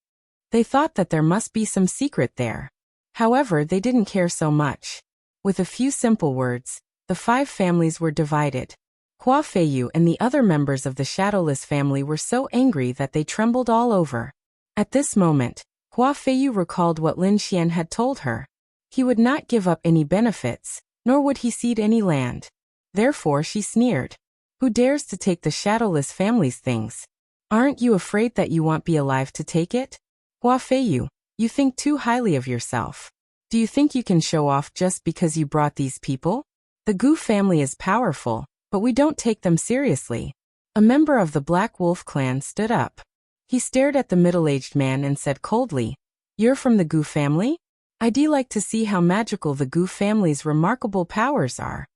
They thought that there must be some secret there. However, they didn't care so much. With a few simple words, the 5 families were divided. Hua Feiyu and the other members of the Shadowless family were so angry that they trembled all over. At this moment, Hua Feiyu recalled what Lin Xian had told her. He would not give up any benefits, nor would he cede any land. Therefore she sneered. Who dares to take the Shadowless family's things? Aren't you afraid that you won't be alive to take it? Hua Feiyu, you think too highly of yourself. Do you think you can show off just because you brought these people? The Gu family is powerful, but we don't take them seriously. A member of the Black Wolf clan stood up. He stared at the middle-aged man and said coldly, "You're from the Gu family? I'd like to see how magical the Gu family's remarkable powers are."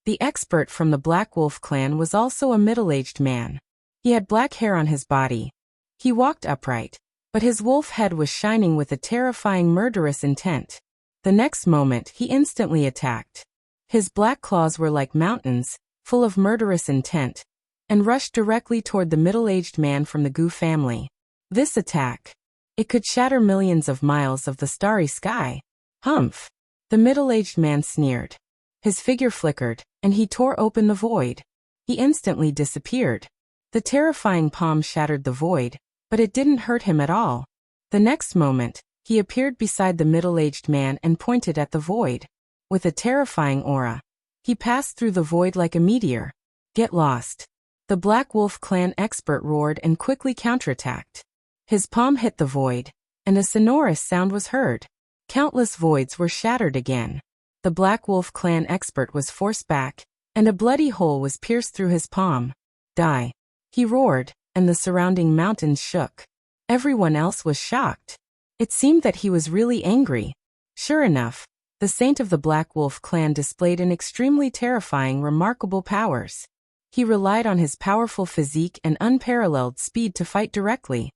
The expert from the Black Wolf clan was also a middle-aged man. He had black hair on his body. He walked upright, but his wolf head was shining with a terrifying murderous intent. The next moment he instantly attacked. His black claws were like mountains, full of murderous intent, and rushed directly toward the middle-aged man from the Gu family. This attack, it could shatter millions of miles of the starry sky. Humph! The middle-aged man sneered. His figure flickered, and he tore open the void. He instantly disappeared. The terrifying palm shattered the void, but it didn't hurt him at all. The next moment, he appeared beside the middle-aged man and pointed at the void. With a terrifying aura, he passed through the void like a meteor. Get lost! The Black Wolf clan expert roared and quickly counterattacked. His palm hit the void, and a sonorous sound was heard. Countless voids were shattered again. The Black Wolf clan expert was forced back, and a bloody hole was pierced through his palm. Die! He roared, and the surrounding mountains shook. Everyone else was shocked. It seemed that he was really angry. Sure enough, the saint of the Black Wolf clan displayed an extremely terrifying, remarkable powers. He relied on his powerful physique and unparalleled speed to fight directly.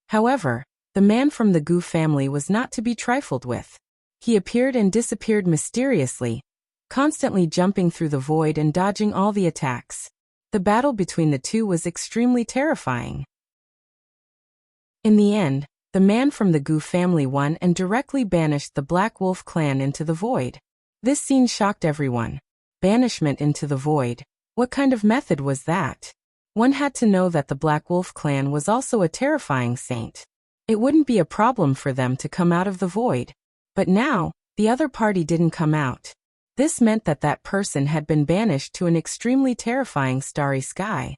However, the man from the Gu family was not to be trifled with. He appeared and disappeared mysteriously, constantly jumping through the void and dodging all the attacks. The battle between the two was extremely terrifying. In the end, the man from the Gu family won and directly banished the Black Wolf clan into the void. This scene shocked everyone. Banishment into the void. What kind of method was that? One had to know that the Black Wolf clan was also a terrifying saint. It wouldn't be a problem for them to come out of the void. But now, the other party didn't come out. This meant that that person had been banished to an extremely terrifying starry sky.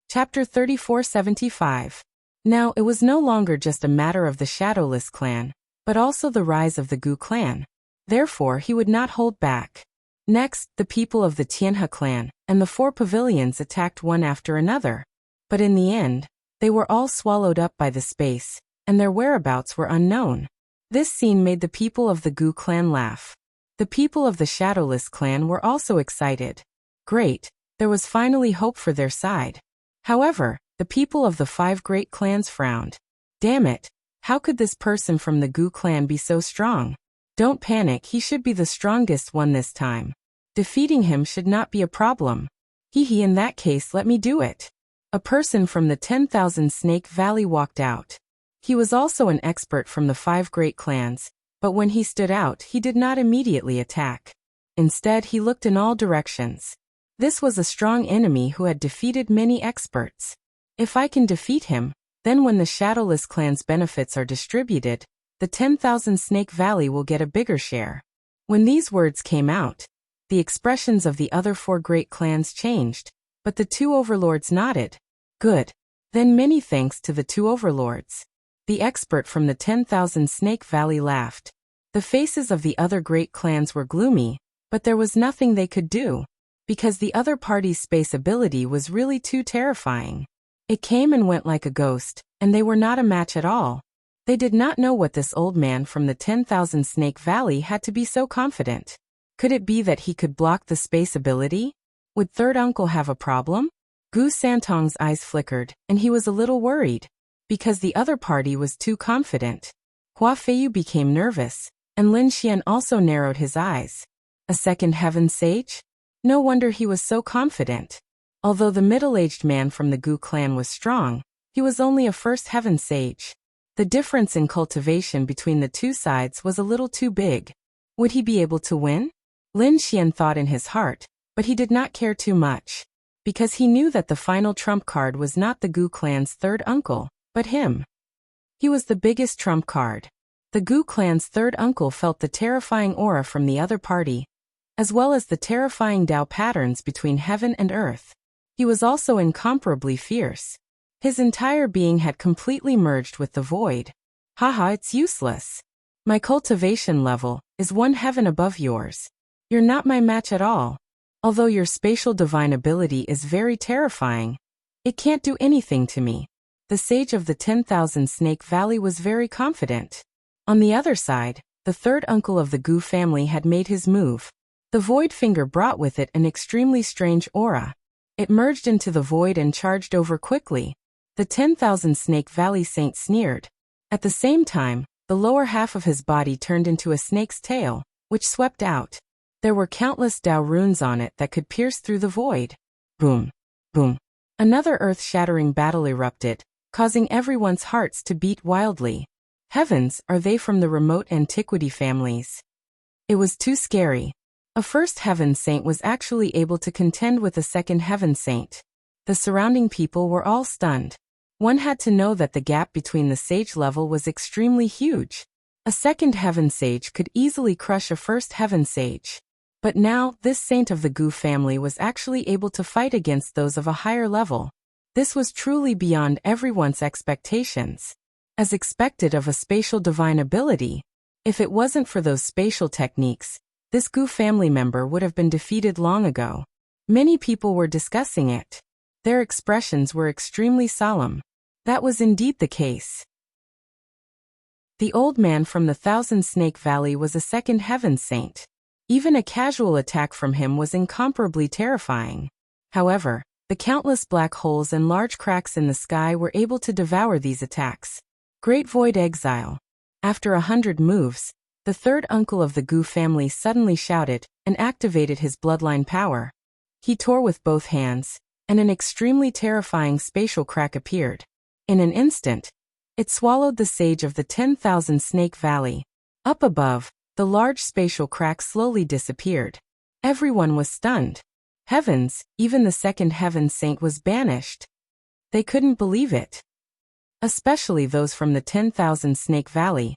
Chapter 3475. Now it was no longer just a matter of the Shadowless clan, but also the rise of the Gu clan. Therefore he would not hold back. Next, the people of the Tianhe clan and the 4 pavilions attacked one after another. But in the end, they were all swallowed up by the space, and their whereabouts were unknown. This scene made the people of the Gu clan laugh. The people of the Shadowless clan were also excited. Great, there was finally hope for their side. However, the people of the 5 great clans frowned. Damn it, how could this person from the Gu clan be so strong? Don't panic, he should be the strongest one this time. Defeating him should not be a problem. In that case let me do it. A person from the 10,000 Snake Valley walked out. He was also an expert from the 5 great clans, but when he stood out he did not immediately attack. Instead he looked in all directions. This was a strong enemy who had defeated many experts. If I can defeat him, then when the Shadowless clan's benefits are distributed, the 10,000 Snake Valley will get a bigger share. When these words came out, the expressions of the other 4 great clans changed, but the 2 overlords nodded. Good. Then many thanks to the 2 overlords. The expert from the 10,000 Snake Valley laughed. The faces of the other great clans were gloomy, but there was nothing they could do, because the other party's space ability was really too terrifying. It came and went like a ghost, and they were not a match at all. They did not know what this old man from the 10,000 Snake Valley had to be so confident. Could it be that he could block the space ability? Would third uncle have a problem? Gu Santong's eyes flickered, and he was a little worried, because the other party was too confident. Hua Feiyu became nervous, and Lin Xian also narrowed his eyes. A second heaven sage? No wonder he was so confident. Although the middle-aged man from the Gu clan was strong, he was only a first heaven sage. The difference in cultivation between the two sides was a little too big. Would he be able to win? Lin Xian thought in his heart, But he did not care too much, because he knew that the final trump card was not the Gu clan's third uncle, but him. He was the biggest trump card. The Gu clan's third uncle felt the terrifying aura from the other party, as well as the terrifying Tao patterns between heaven and earth. He was also incomparably fierce. His entire being had completely merged with the void. Haha, it's useless. My cultivation level is one heaven above yours. You're not my match at all. Although your spatial divine ability is very terrifying, it can't do anything to me. The sage of the 10,000 Snake Valley was very confident. On the other side, the third uncle of the Gu family had made his move. The void finger brought with it an extremely strange aura. It merged into the void and charged over quickly. The 10,000 Snake Valley saint sneered. At the same time, the lower half of his body turned into a snake's tail, which swept out. There were countless Tao runes on it that could pierce through the void. Boom. Boom. Another earth-shattering battle erupted, causing everyone's hearts to beat wildly. Heavens, are they from the remote antiquity families? It was too scary. A first heaven saint was actually able to contend with a second heaven saint. The surrounding people were all stunned. One had to know that the gap between the sage level was extremely huge. A second heaven sage could easily crush a first heaven sage. But now, this saint of the Gu family was actually able to fight against those of a higher level. This was truly beyond everyone's expectations. As expected of a spatial divine ability, if it wasn't for those spatial techniques, this Gu family member would have been defeated long ago. Many people were discussing it. Their expressions were extremely solemn. That was indeed the case. The old man from the Thousand Snake Valley was a second heaven saint. Even a casual attack from him was incomparably terrifying. However, the countless black holes and large cracks in the sky were able to devour these attacks. Great Void Exile. After 100 moves, the third uncle of the Gu family suddenly shouted and activated his bloodline power. He tore with both hands, and an extremely terrifying spatial crack appeared. In an instant, it swallowed the sage of the 10,000 Snake Valley. Up above, the large spatial crack slowly disappeared. Everyone was stunned. Heavens, even the second heaven saint was banished. They couldn't believe it. Especially those from the 10,000 Snake Valley,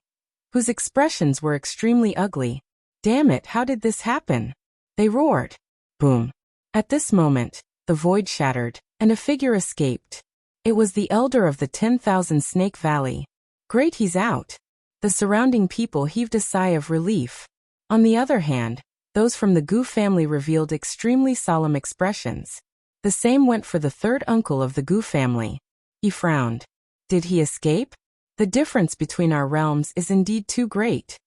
whose expressions were extremely ugly. Damn it, how did this happen? They roared. Boom. At this moment, the void shattered, and a figure escaped. It was the elder of the 10,000 Snake Valley. Great, he's out. The surrounding people heaved a sigh of relief. On the other hand, those from the Gu family revealed extremely solemn expressions. The same went for the third uncle of the Gu family. He frowned. Did he escape? The difference between our realms is indeed too great.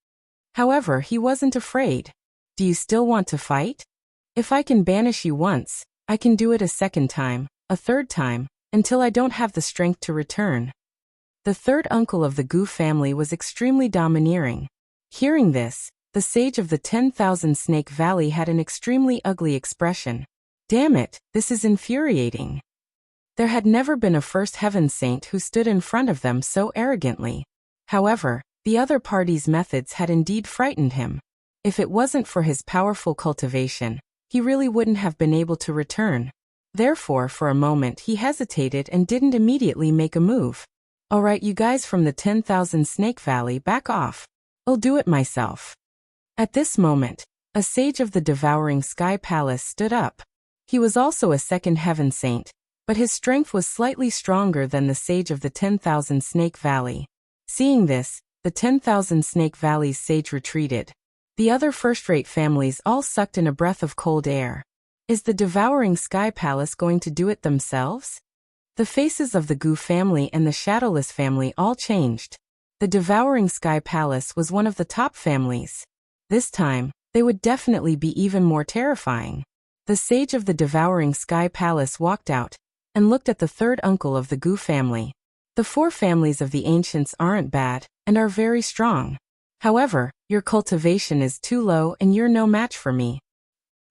However, he wasn't afraid. Do you still want to fight? If I can banish you once, I can do it a second time, a third time, until I don't have the strength to return. The third uncle of the Gu family was extremely domineering. Hearing this, the sage of the 10,000 Snake Valley had an extremely ugly expression. Damn it, this is infuriating. There had never been a first heaven saint who stood in front of them so arrogantly. However, the other party's methods had indeed frightened him. If it wasn't for his powerful cultivation, he really wouldn't have been able to return. Therefore, for a moment he hesitated and didn't immediately make a move. Alright, you guys from the 10,000 Snake Valley, back off. I'll do it myself. At this moment, a sage of the Devouring Sky Palace stood up. He was also a second heaven saint, but his strength was slightly stronger than the sage of the 10,000 Snake Valley. Seeing this, the 10,000 Snake Valley's sage retreated. The other first-rate families all sucked in a breath of cold air. Is the Devouring Sky Palace going to do it themselves? The faces of the Gu family and the Shadowless family all changed. The Devouring Sky Palace was one of the top families. This time, they would definitely be even more terrifying. The sage of the Devouring Sky Palace walked out and looked at the third uncle of the Gu family. The four families of the ancients aren't bad and are very strong. However, your cultivation is too low and you're no match for me.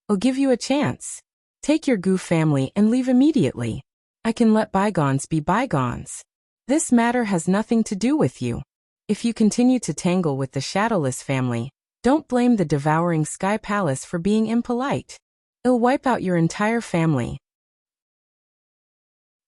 I'll give you a chance. Take your Gu family and leave immediately. I can let bygones be bygones. This matter has nothing to do with you. If you continue to tangle with the Shadowless family, don't blame the Devouring Sky Palace for being impolite. It'll wipe out your entire family.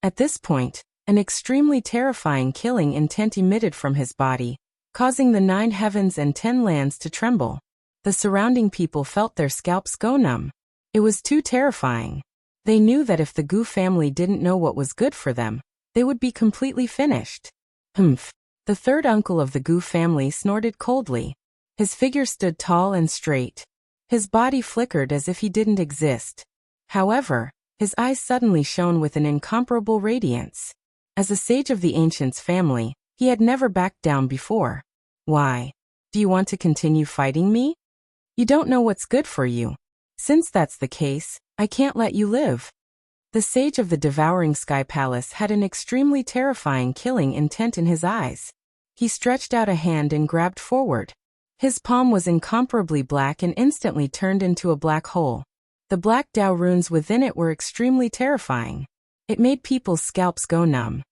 At this point, an extremely terrifying killing intent emitted from his body, causing the 9 heavens and 10 lands to tremble. The surrounding people felt their scalps go numb. It was too terrifying. They knew that if the Gu family didn't know what was good for them, they would be completely finished. Humph. The third uncle of the Gu family snorted coldly. His figure stood tall and straight. His body flickered as if he didn't exist. However, his eyes suddenly shone with an incomparable radiance. As a sage of the ancients family, he had never backed down before. Why? Do you want to continue fighting me? You don't know what's good for you. Since that's the case, I can't let you live. The sage of the devouring sky palace had an extremely terrifying killing intent in his eyes. He stretched out a hand and grabbed forward. His palm was incomparably black and instantly turned into a black hole. The black Dao runes within it were extremely terrifying. It made people's scalps go numb.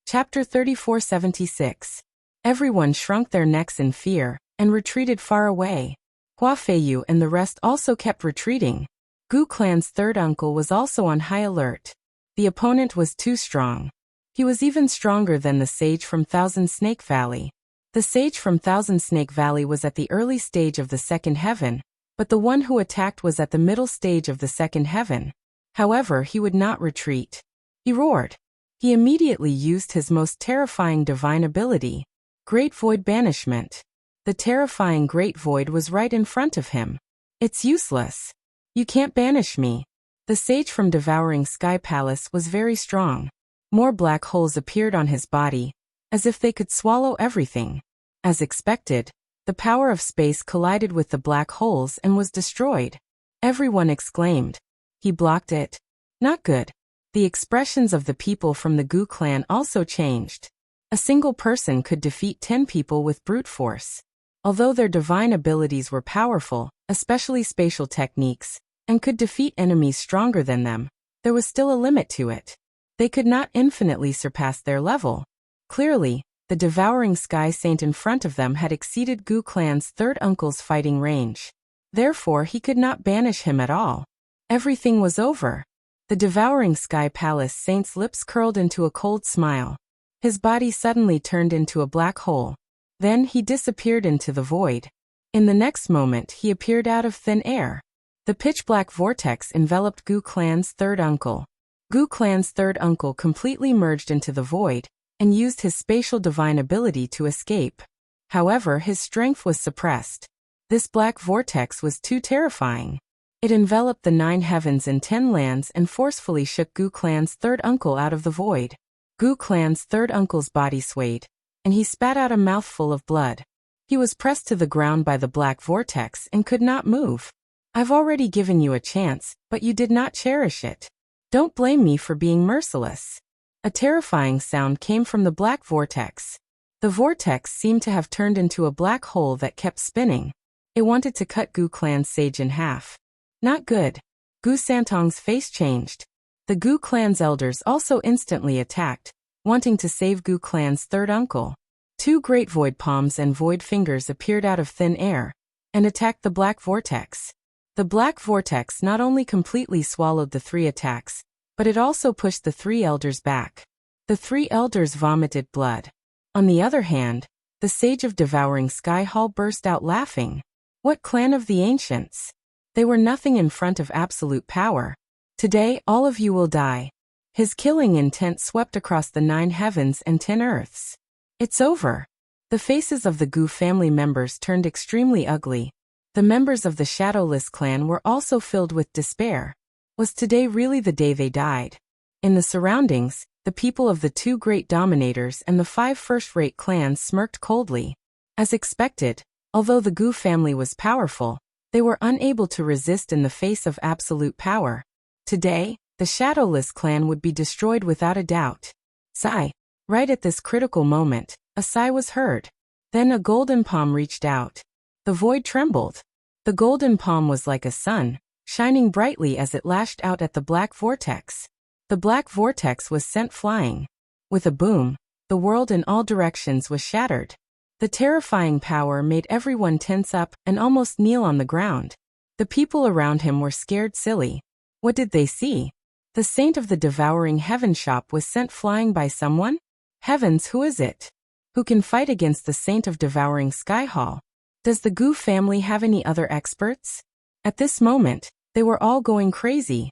Chapter 3476. Everyone shrunk their necks in fear and retreated far away. Hua Feiyu and the rest also kept retreating. Gu clan's third uncle was also on high alert. The opponent was too strong. He was even stronger than the sage from Thousand Snake Valley. The sage from Thousand Snake Valley was at the early stage of the second heaven, but the one who attacked was at the middle stage of the second heaven. However, he would not retreat. He roared. He immediately used his most terrifying divine ability, Great Void Banishment. The terrifying Great Void was right in front of him. It's useless. You can't banish me. The sage from Devouring Sky Palace was very strong. More black holes appeared on his body, as if they could swallow everything. As expected, the power of space collided with the black holes and was destroyed. Everyone exclaimed. He blocked it. Not good. The expressions of the people from the Gu clan also changed. A single person could defeat 10 people with brute force. Although their divine abilities were powerful, especially spatial techniques, and could defeat enemies stronger than them, there was still a limit to it. They could not infinitely surpass their level. Clearly, the devouring sky saint in front of them had exceeded Gu clan's third uncle's fighting range. Therefore, he could not banish him at all. Everything was over. The devouring sky palace saint's lips curled into a cold smile. His body suddenly turned into a black hole. Then he disappeared into the void. In the next moment, he appeared out of thin air. The pitch-black vortex enveloped Gu clan's third uncle. Gu clan's third uncle completely merged into the void and used his spatial divine ability to escape. However, his strength was suppressed. This black vortex was too terrifying. It enveloped the 9 heavens and 10 lands and forcefully shook Gu clan's third uncle out of the void. Gu clan's third uncle's body swayed, and he spat out a mouthful of blood. He was pressed to the ground by the black vortex and could not move. I've already given you a chance, but you did not cherish it. Don't blame me for being merciless. A terrifying sound came from the black vortex. The vortex seemed to have turned into a black hole that kept spinning. It wanted to cut Gu clan's sage in half. Not good. Gu Santong's face changed. The Gu clan's elders also instantly attacked, wanting to save Gu clan's third uncle. 2 great void palms and void fingers appeared out of thin air and attacked the black vortex. The black vortex not only completely swallowed the 3 attacks, but it also pushed the 3 elders back. The 3 elders vomited blood. On the other hand, the sage of Devouring Sky Hall burst out laughing. What clan of the ancients? They were nothing in front of absolute power. Today, all of you will die. His killing intent swept across the 9 heavens and 10 earths. It's over. The faces of the Gu family members turned extremely ugly. The members of the Shadowless clan were also filled with despair. Was today really the day they died? In the surroundings, the people of the 2 great dominators and the 5 first-rate clans smirked coldly. As expected, although the Gu family was powerful, they were unable to resist in the face of absolute power. Today, the Shadowless clan would be destroyed without a doubt. Sigh. Right at this critical moment, a sigh was heard. Then a golden palm reached out. The void trembled. The golden palm was like a sun, shining brightly as it lashed out at the black vortex. The black vortex was sent flying. With a boom, the world in all directions was shattered. The terrifying power made everyone tense up and almost kneel on the ground. The people around him were scared silly. What did they see? The saint of the devouring heaven shop was sent flying by someone? Heavens, who is it? Who can fight against the saint of devouring sky hall? Does the Gu family have any other experts? At this moment, they were all going crazy.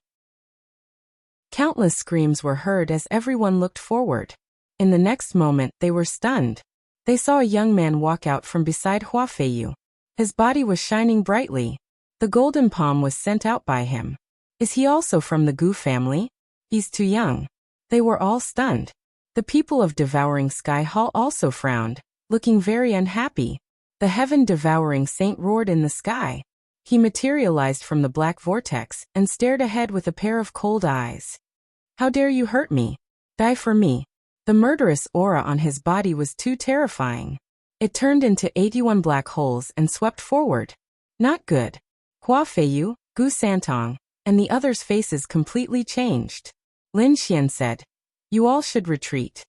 Countless screams were heard as everyone looked forward. In the next moment, they were stunned. They saw a young man walk out from beside Hua Feiyu. His body was shining brightly. The golden palm was sent out by him. Is he also from the Gu family? He's too young. They were all stunned. The people of Devouring Sky Hall also frowned, looking very unhappy. The heaven-devouring saint roared in the sky. He materialized from the black vortex and stared ahead with a pair of cold eyes. How dare you hurt me? Die for me. The murderous aura on his body was too terrifying. It turned into 81 black holes and swept forward. Not good. Hua Feiyu, Gu Santong, and the others' faces completely changed. Lin Xian said, "You all should retreat."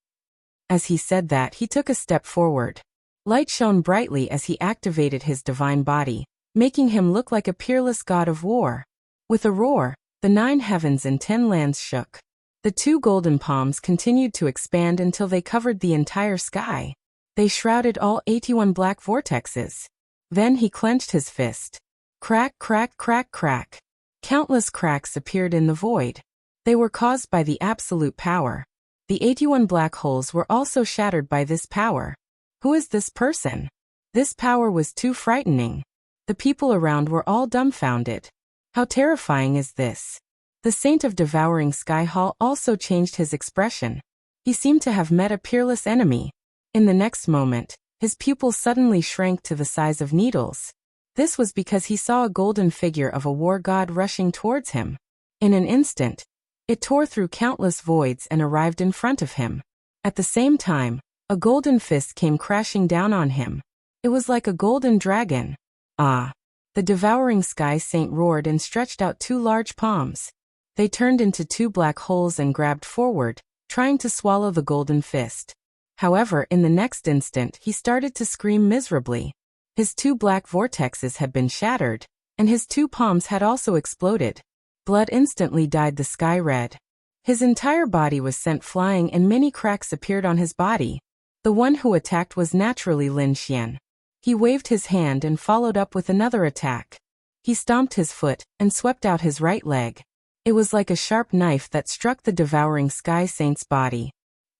As he said that, he took a step forward. Light shone brightly as he activated his divine body, making him look like a peerless god of war. With a roar, the 9 heavens and 10 lands shook. The 2 golden palms continued to expand until they covered the entire sky. They shrouded all 81 black vortexes. Then he clenched his fist. Crack, crack, crack, crack. Countless cracks appeared in the void. They were caused by the absolute power. The 81 black holes were also shattered by this power. Who is this person? This power was too frightening. The people around were all dumbfounded. How terrifying is this? The saint of Devouring Sky Hall also changed his expression. He seemed to have met a peerless enemy. In the next moment, his pupils suddenly shrank to the size of needles. This was because he saw a golden figure of a war god rushing towards him. In an instant, it tore through countless voids and arrived in front of him. At the same time, a golden fist came crashing down on him. It was like a golden dragon. Ah! The devouring sky saint roared and stretched out 2 large palms. They turned into 2 black holes and grabbed forward, trying to swallow the golden fist. However, in the next instant, he started to scream miserably. His 2 black vortexes had been shattered, and his 2 palms had also exploded. Blood instantly dyed the sky red. His entire body was sent flying and many cracks appeared on his body. The one who attacked was naturally Lin Xian. He waved his hand and followed up with another attack. He stomped his foot and swept out his right leg. It was like a sharp knife that struck the devouring sky saint's body.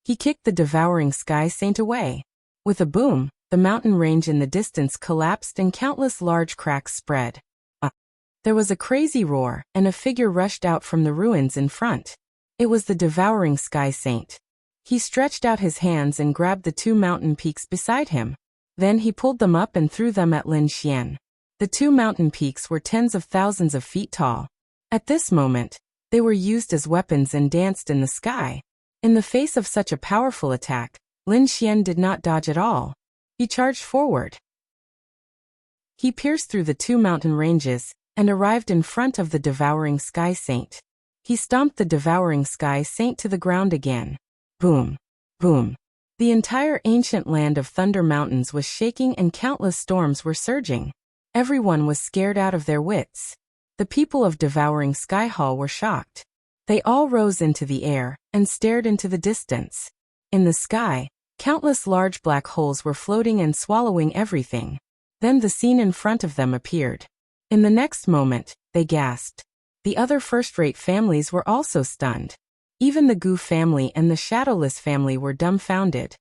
He kicked the devouring sky saint away. With a boom, the mountain range in the distance collapsed and countless large cracks spread. There was a crazy roar, and a figure rushed out from the ruins in front. It was the devouring sky saint. He stretched out his hands and grabbed the 2 mountain peaks beside him. Then he pulled them up and threw them at Lin Xian. The 2 mountain peaks were tens of thousands of feet tall. At this moment, they were used as weapons and danced in the sky. In the face of such a powerful attack, Lin Xian did not dodge at all. He charged forward. He pierced through the 2 mountain ranges and arrived in front of the devouring sky saint. He stomped the devouring sky saint to the ground again. Boom! Boom! The entire ancient land of Thunder Mountains was shaking and countless storms were surging. Everyone was scared out of their wits. The people of Devouring Sky Hall were shocked. They all rose into the air and stared into the distance. In the sky, countless large black holes were floating and swallowing everything. Then the scene in front of them appeared. In the next moment, they gasped. The other first-rate families were also stunned. Even the Gu family and the Shadowless family were dumbfounded.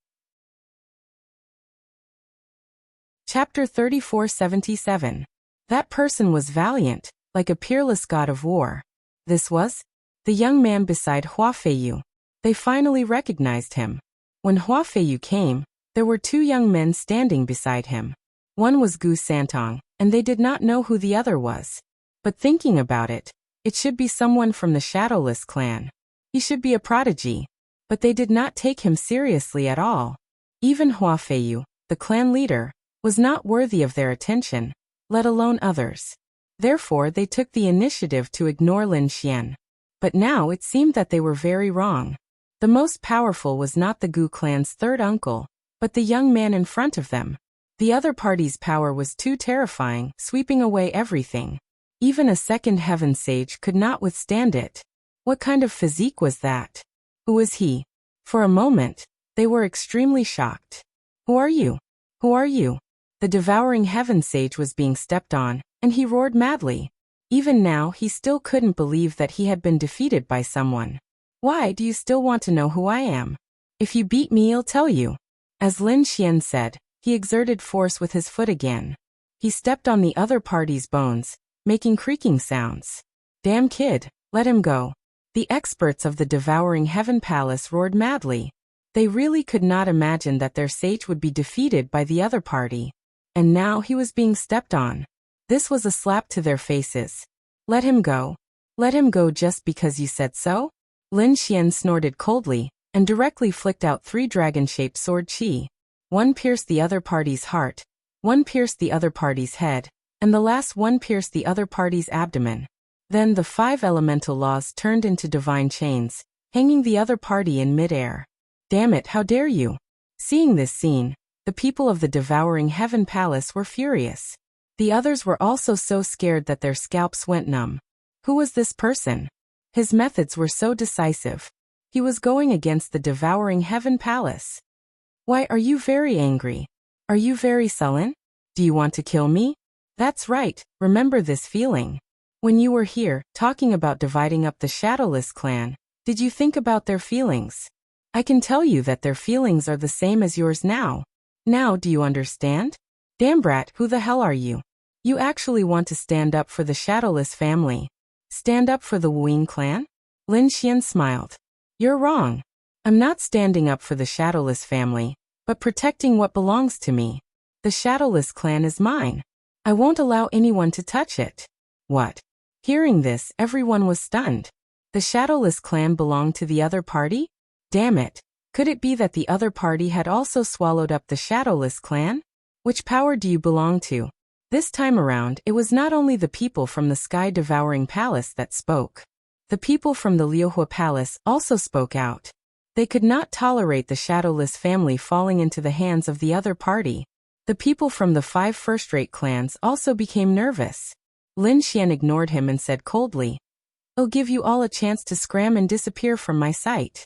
Chapter 3477. That person was valiant, like a peerless god of war. This was the young man beside Hua Feiyu. They finally recognized him. When Hua Feiyu came, there were 2 young men standing beside him. One was Gu Santong, and they did not know who the other was. But thinking about it, it should be someone from the Shadowless clan. He should be a prodigy. But they did not take him seriously at all. Even Hua Feiyu, the clan leader, was not worthy of their attention, let alone others. Therefore they took the initiative to ignore Lin Xian. But now it seemed that they were very wrong. The most powerful was not the Gu clan's 3rd uncle, but the young man in front of them. The other party's power was too terrifying, sweeping away everything. Even a second heaven sage could not withstand it. What kind of physique was that? Who was he? For a moment, they were extremely shocked. Who are you? Who are you? The devouring heaven sage was being stepped on, and he roared madly. Even now, he still couldn't believe that he had been defeated by someone. Why do you still want to know who I am? If you beat me, I'll tell you. As Lin Xian said, he exerted force with his foot again. He stepped on the other party's bones, making creaking sounds. Damn kid, let him go. The experts of the devouring heaven palace roared madly. They really could not imagine that their sage would be defeated by the other party. And now he was being stepped on. This was a slap to their faces. Let him go. Let him go just because you said so? Lin Xian snorted coldly, and directly flicked out 3 dragon-shaped sword chi. One pierced the other party's heart, one pierced the other party's head, and the last one pierced the other party's abdomen. Then the 5 elemental laws turned into divine chains, hanging the other party in mid-air. Damn it, how dare you! Seeing this scene, the people of the devouring heaven palace were furious. The others were also so scared that their scalps went numb. Who was this person? His methods were so decisive. He was going against the devouring heaven palace. Why are you very angry? Are you very sullen? Do you want to kill me? That's right, remember this feeling. When you were here, talking about dividing up the Shadowless clan, did you think about their feelings? I can tell you that their feelings are the same as yours now. Now do you understand? Damn brat, who the hell are you? You actually want to stand up for the Shadowless family? Stand up for the Wuxia clan? Lin Xian smiled. You're wrong. I'm not standing up for the Shadowless family, but protecting what belongs to me. The Shadowless clan is mine. I won't allow anyone to touch it. What? Hearing this, everyone was stunned. The Shadowless clan belonged to the other party? Damn it. Could it be that the other party had also swallowed up the Shadowless clan? Which power do you belong to? This time around, it was not only the people from the Sky-Devouring Palace that spoke. The people from the Liuhua Palace also spoke out. They could not tolerate the Shadowless family falling into the hands of the other party. The people from the 5 first-rate clans also became nervous. Lin Xian ignored him and said coldly, I'll give you all a chance to scram and disappear from my sight.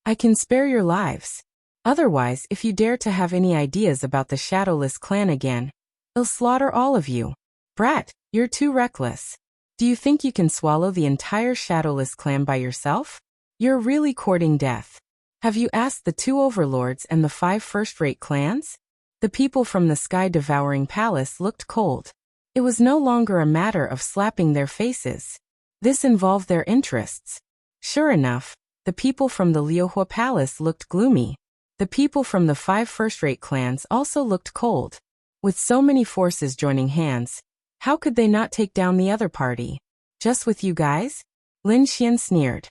I can spare your lives. Otherwise, if you dare to have any ideas about the Shadowless clan again, I'll slaughter all of you. Brat, you're too reckless. Do you think you can swallow the entire Shadowless clan by yourself? You're really courting death. Have you asked the 2 overlords and the 5 first-rate clans? The people from the Sky-Devouring Palace looked cold. It was no longer a matter of slapping their faces. This involved their interests. Sure enough, the people from the Liuhua Palace looked gloomy. The people from the 5 first-rate clans also looked cold. With so many forces joining hands, how could they not take down the other party? Just with you guys? Lin Xian sneered.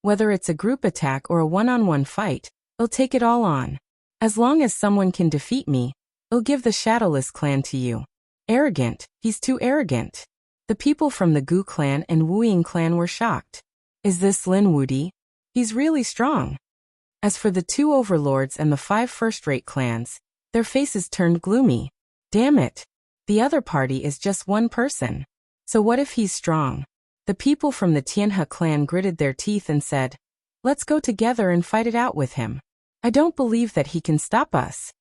Whether it's a group attack or a one-on-one fight, I'll take it all on. As long as someone can defeat me, I'll give the Shadowless clan to you. Arrogant, he's too arrogant. The people from the Gu clan and Wuxia clan were shocked. Is this Lin Wudi? He's really strong. As for the 2 overlords and the 5 first-rate clans, their faces turned gloomy. Damn it. The other party is just one person. So what if he's strong? The people from the Tianhe clan gritted their teeth and said, Let's go together and fight it out with him. I don't believe that he can stop us.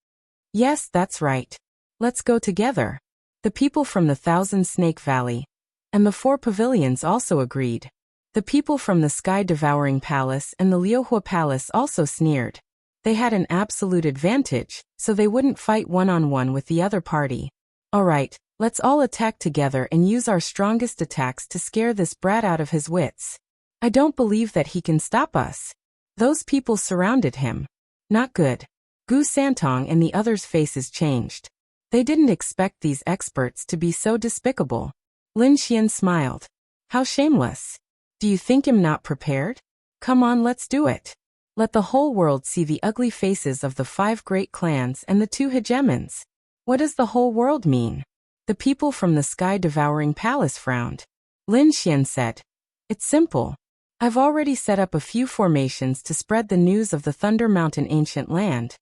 Yes, that's right. Let's go together. The people from the Thousand Snake Valley and the 4 pavilions also agreed. The people from the Sky-Devouring Palace and the Liuhua Palace also sneered. They had an absolute advantage, so they wouldn't fight one-on-one with the other party. Alright, let's all attack together and use our strongest attacks to scare this brat out of his wits. I don't believe that he can stop us. Those people surrounded him. Not good. Gu Santong and the others' faces changed. They didn't expect these experts to be so despicable. Lin Xian smiled. How shameless. Do you think I'm not prepared? Come on, let's do it. Let the whole world see the ugly faces of the 5 great clans and the 2 hegemons. What does the whole world mean? The people from the Sky-Devouring Palace frowned. Lin Xian said, It's simple. I've already set up a few formations to spread the news of the Thunder Mountain ancient land.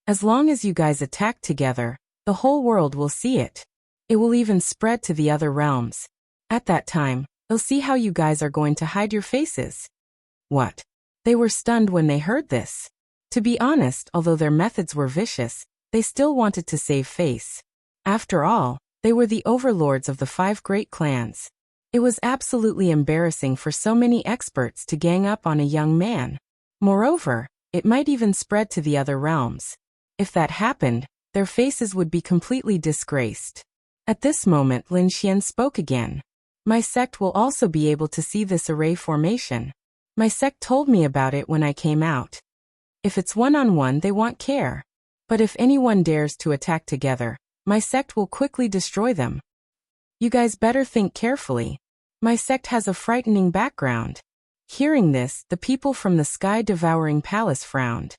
As long as you guys attack together, the whole world will see it. It will even spread to the other realms. At that time, they'll see how you guys are going to hide your faces. What? They were stunned when they heard this. To be honest, although their methods were vicious, they still wanted to save face. After all, they were the overlords of the 5 great clans. It was absolutely embarrassing for so many experts to gang up on a young man. Moreover, it might even spread to the other realms. If that happened, their faces would be completely disgraced. At this moment, Lin Xian spoke again. My sect will also be able to see this array formation. My sect told me about it when I came out. If it's one-on-one, they won't care. But if anyone dares to attack together, my sect will quickly destroy them. You guys better think carefully. My sect has a frightening background. Hearing this, the people from the sky-devouring palace frowned.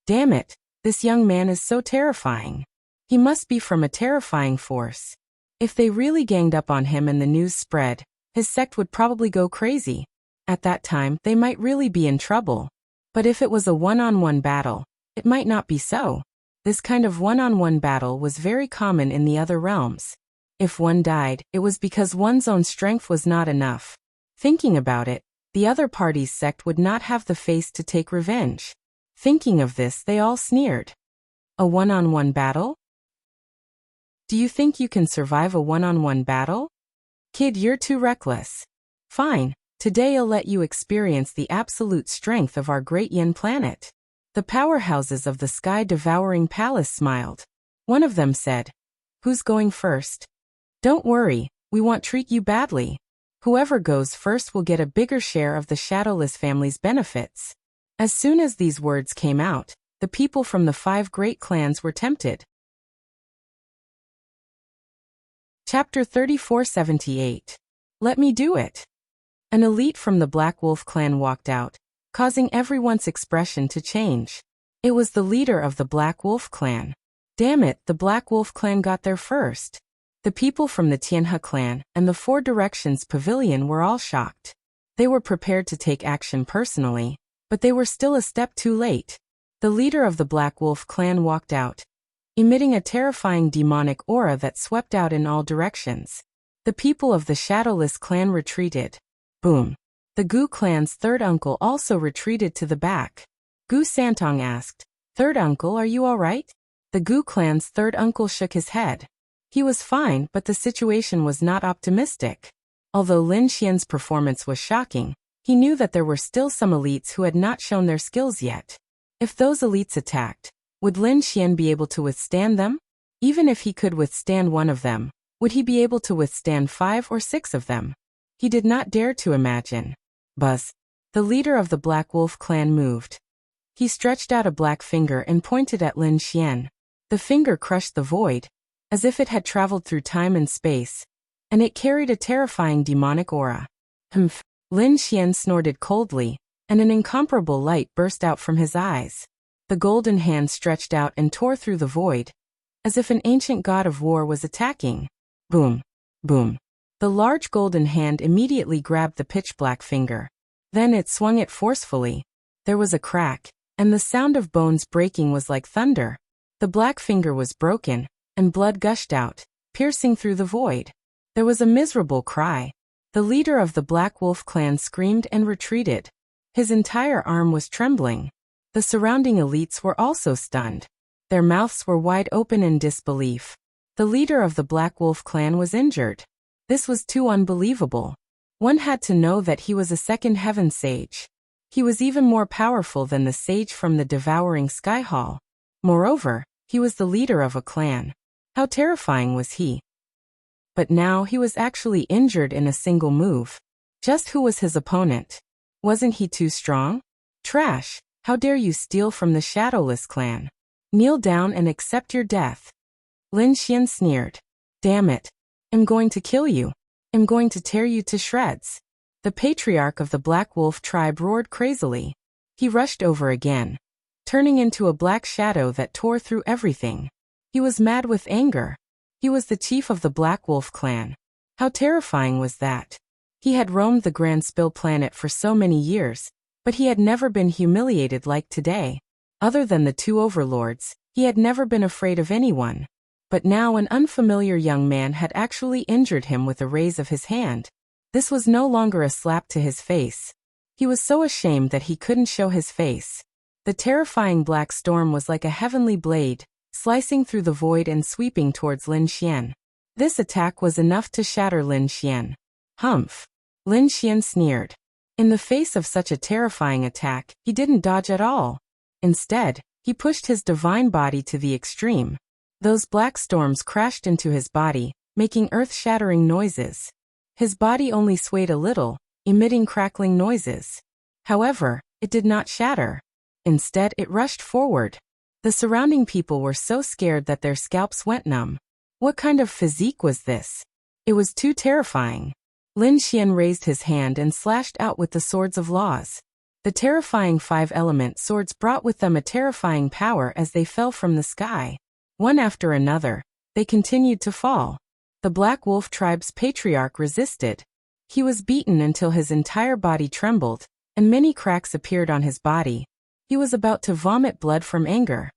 Damn it, this young man is so terrifying. He must be from a terrifying force. If they really ganged up on him and the news spread, his sect would probably go crazy. At that time, they might really be in trouble. But if it was a one-on-one battle, it might not be so. This kind of one-on-one battle was very common in the other realms. If one died, it was because one's own strength was not enough. Thinking about it, the other party's sect would not have the face to take revenge. Thinking of this, they all sneered. A one-on-one battle? Do you think you can survive a one-on-one battle? Kid, you're too reckless. Fine, today I'll let you experience the absolute strength of our great Yin planet. The powerhouses of the sky-devouring palace smiled. One of them said, "Who's going first?" "Don't worry, we won't treat you badly. Whoever goes first will get a bigger share of the Shadowless family's benefits." As soon as these words came out, the people from the 5 great clans were tempted. Chapter 3478. Let me do it. An elite from the Black Wolf clan walked out, causing everyone's expression to change. It was the leader of the Black Wolf clan. Damn it, the Black Wolf clan got there first. The people from the Tianhe clan and the 4 Directions Pavilion were all shocked. They were prepared to take action personally, but they were still a step too late. The leader of the Black Wolf clan walked out, emitting a terrifying demonic aura that swept out in all directions. The people of the Shadowless clan retreated. Boom. The Gu clan's 3rd uncle also retreated to the back. Gu Santong asked, "Third uncle, are you all right?" The Gu clan's 3rd uncle shook his head. He was fine, but the situation was not optimistic. Although Lin Xian's performance was shocking, he knew that there were still some elites who had not shown their skills yet. If those elites attacked, would Lin Xian be able to withstand them? Even if he could withstand one of them, would he be able to withstand 5 or 6 of them? He did not dare to imagine. Buzz. The leader of the Black Wolf clan moved. He stretched out a black finger and pointed at Lin Xian. The finger crushed the void, as if it had traveled through time and space, and it carried a terrifying demonic aura. Humph. Lin Xian snorted coldly, and an incomparable light burst out from his eyes. The golden hand stretched out and tore through the void, as if an ancient god of war was attacking. Boom. Boom. The large golden hand immediately grabbed the pitch-black finger. Then it swung it forcefully. There was a crack, and the sound of bones breaking was like thunder. The black finger was broken, and blood gushed out, piercing through the void. There was a miserable cry. The leader of the Black Wolf clan screamed and retreated. His entire arm was trembling. The surrounding elites were also stunned. Their mouths were wide open in disbelief. The leader of the Black Wolf clan was injured. This was too unbelievable. One had to know that he was a second heaven sage. He was even more powerful than the sage from the devouring sky hall. Moreover, he was the leader of a clan. How terrifying was he? But now he was actually injured in a single move. Just who was his opponent? Wasn't he too strong? Trash! How dare you steal from the Shadowless clan? Kneel down and accept your death. Lin Xian sneered. Damn it. I'm going to kill you. I'm going to tear you to shreds. The patriarch of the Black Wolf tribe roared crazily. He rushed over again, turning into a black shadow that tore through everything. He was mad with anger. He was the chief of the Black Wolf clan. How terrifying was that? He had roamed the Grand Spill planet for so many years, but he had never been humiliated like today. Other than the 2 overlords, He had never been afraid of anyone. But now an unfamiliar young man had actually injured him with a raise of his hand. This was no longer a slap to his face. He was so ashamed that he couldn't show his face. The terrifying black storm was like a heavenly blade, slicing through the void and sweeping towards Lin Xian. This attack was enough to shatter Lin Xian. Humph! Lin Xian sneered. In the face of such a terrifying attack, he didn't dodge at all. Instead, he pushed his divine body to the extreme. Those black storms crashed into his body, making earth-shattering noises. His body only swayed a little, emitting crackling noises. However, it did not shatter. Instead, it rushed forward. The surrounding people were so scared that their scalps went numb. What kind of physique was this? It was too terrifying. Lin Xian raised his hand and slashed out with the swords of laws. The terrifying five-element swords brought with them a terrifying power as they fell from the sky. One after another, they continued to fall. The Black Wolf tribe's patriarch resisted. He was beaten until his entire body trembled, and many cracks appeared on his body. He was about to vomit blood from anger.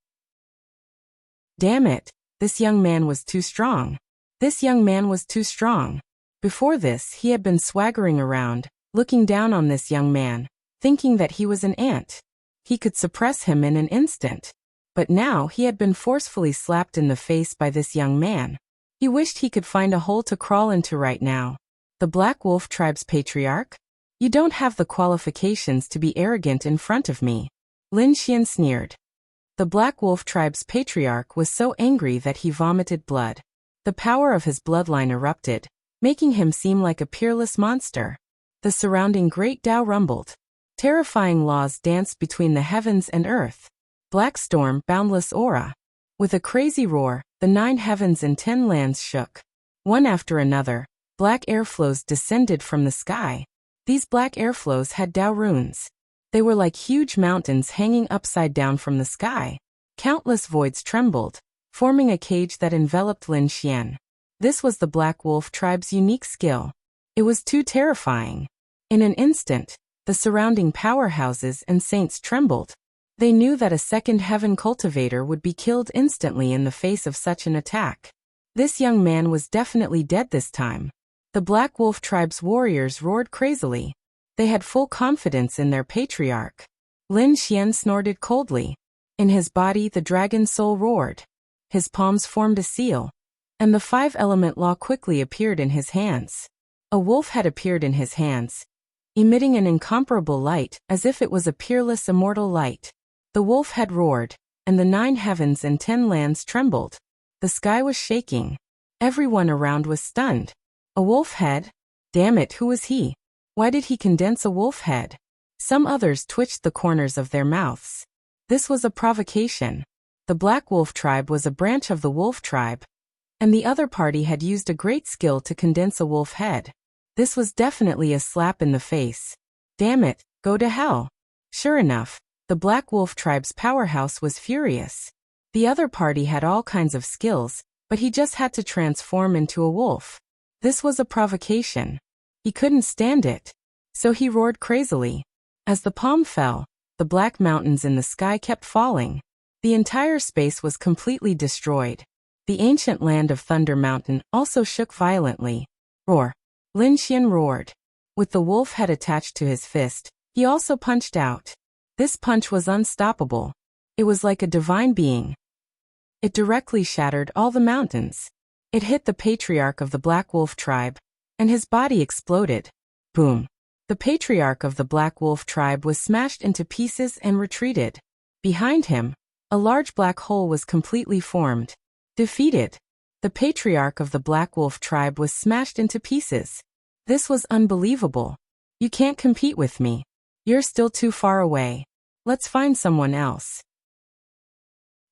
Damn it, this young man was too strong. This young man was too strong. Before this, he had been swaggering around, looking down on this young man, thinking that he was an ant. He could suppress him in an instant. But now he had been forcefully slapped in the face by this young man. He wished he could find a hole to crawl into right now. The Black Wolf tribe's patriarch? You don't have the qualifications to be arrogant in front of me. Lin Xian sneered. The Black Wolf tribe's patriarch was so angry that he vomited blood. The power of his bloodline erupted, making him seem like a peerless monster. The surrounding great Tao rumbled. Terrifying laws danced between the heavens and earth. Black storm, boundless aura. With a crazy roar, the 9 heavens and 10 lands shook. One after another, black airflows descended from the sky. These black airflows had Tao runes. They were like huge mountains hanging upside down from the sky. Countless voids trembled, forming a cage that enveloped Lin Xian. This was the Black Wolf tribe's unique skill. It was too terrifying. In an instant, the surrounding powerhouses and saints trembled. They knew that a second heaven cultivator would be killed instantly in the face of such an attack. This young man was definitely dead this time. The Black Wolf tribe's warriors roared crazily. They had full confidence in their patriarch. Lin Xian snorted coldly. In his body the dragon soul roared. His palms formed a seal. And the 5-element law quickly appeared in his hands. A wolf had appeared in his hands, emitting an incomparable light as if it was a peerless immortal light. The wolf had roared, and the 9 heavens and 10 lands trembled. The sky was shaking. Everyone around was stunned. A wolf head? Damn it, who was he? Why did he condense a wolf head? Some others twitched the corners of their mouths. This was a provocation. The Black Wolf tribe was a branch of the wolf tribe, and the other party had used a great skill to condense a wolf head. This was definitely a slap in the face. Damn it, go to hell. Sure enough, the Black Wolf tribe's powerhouse was furious. The other party had all kinds of skills, but he just had to transform into a wolf. This was a provocation. He couldn't stand it. So he roared crazily. As the palm fell, the black mountains in the sky kept falling. The entire space was completely destroyed. The ancient land of Thunder Mountain also shook violently. Roar! Lin Xian roared. With the wolf head attached to his fist, he also punched out. This punch was unstoppable. It was like a divine being. It directly shattered all the mountains. It hit the patriarch of the Black Wolf tribe, and his body exploded. Boom! The patriarch of the Black Wolf tribe was smashed into pieces and retreated. Behind him, a large black hole was completely formed. Defeated. The patriarch of the Black Wolf tribe was smashed into pieces. This was unbelievable. You can't compete with me. You're still too far away. Let's find someone else.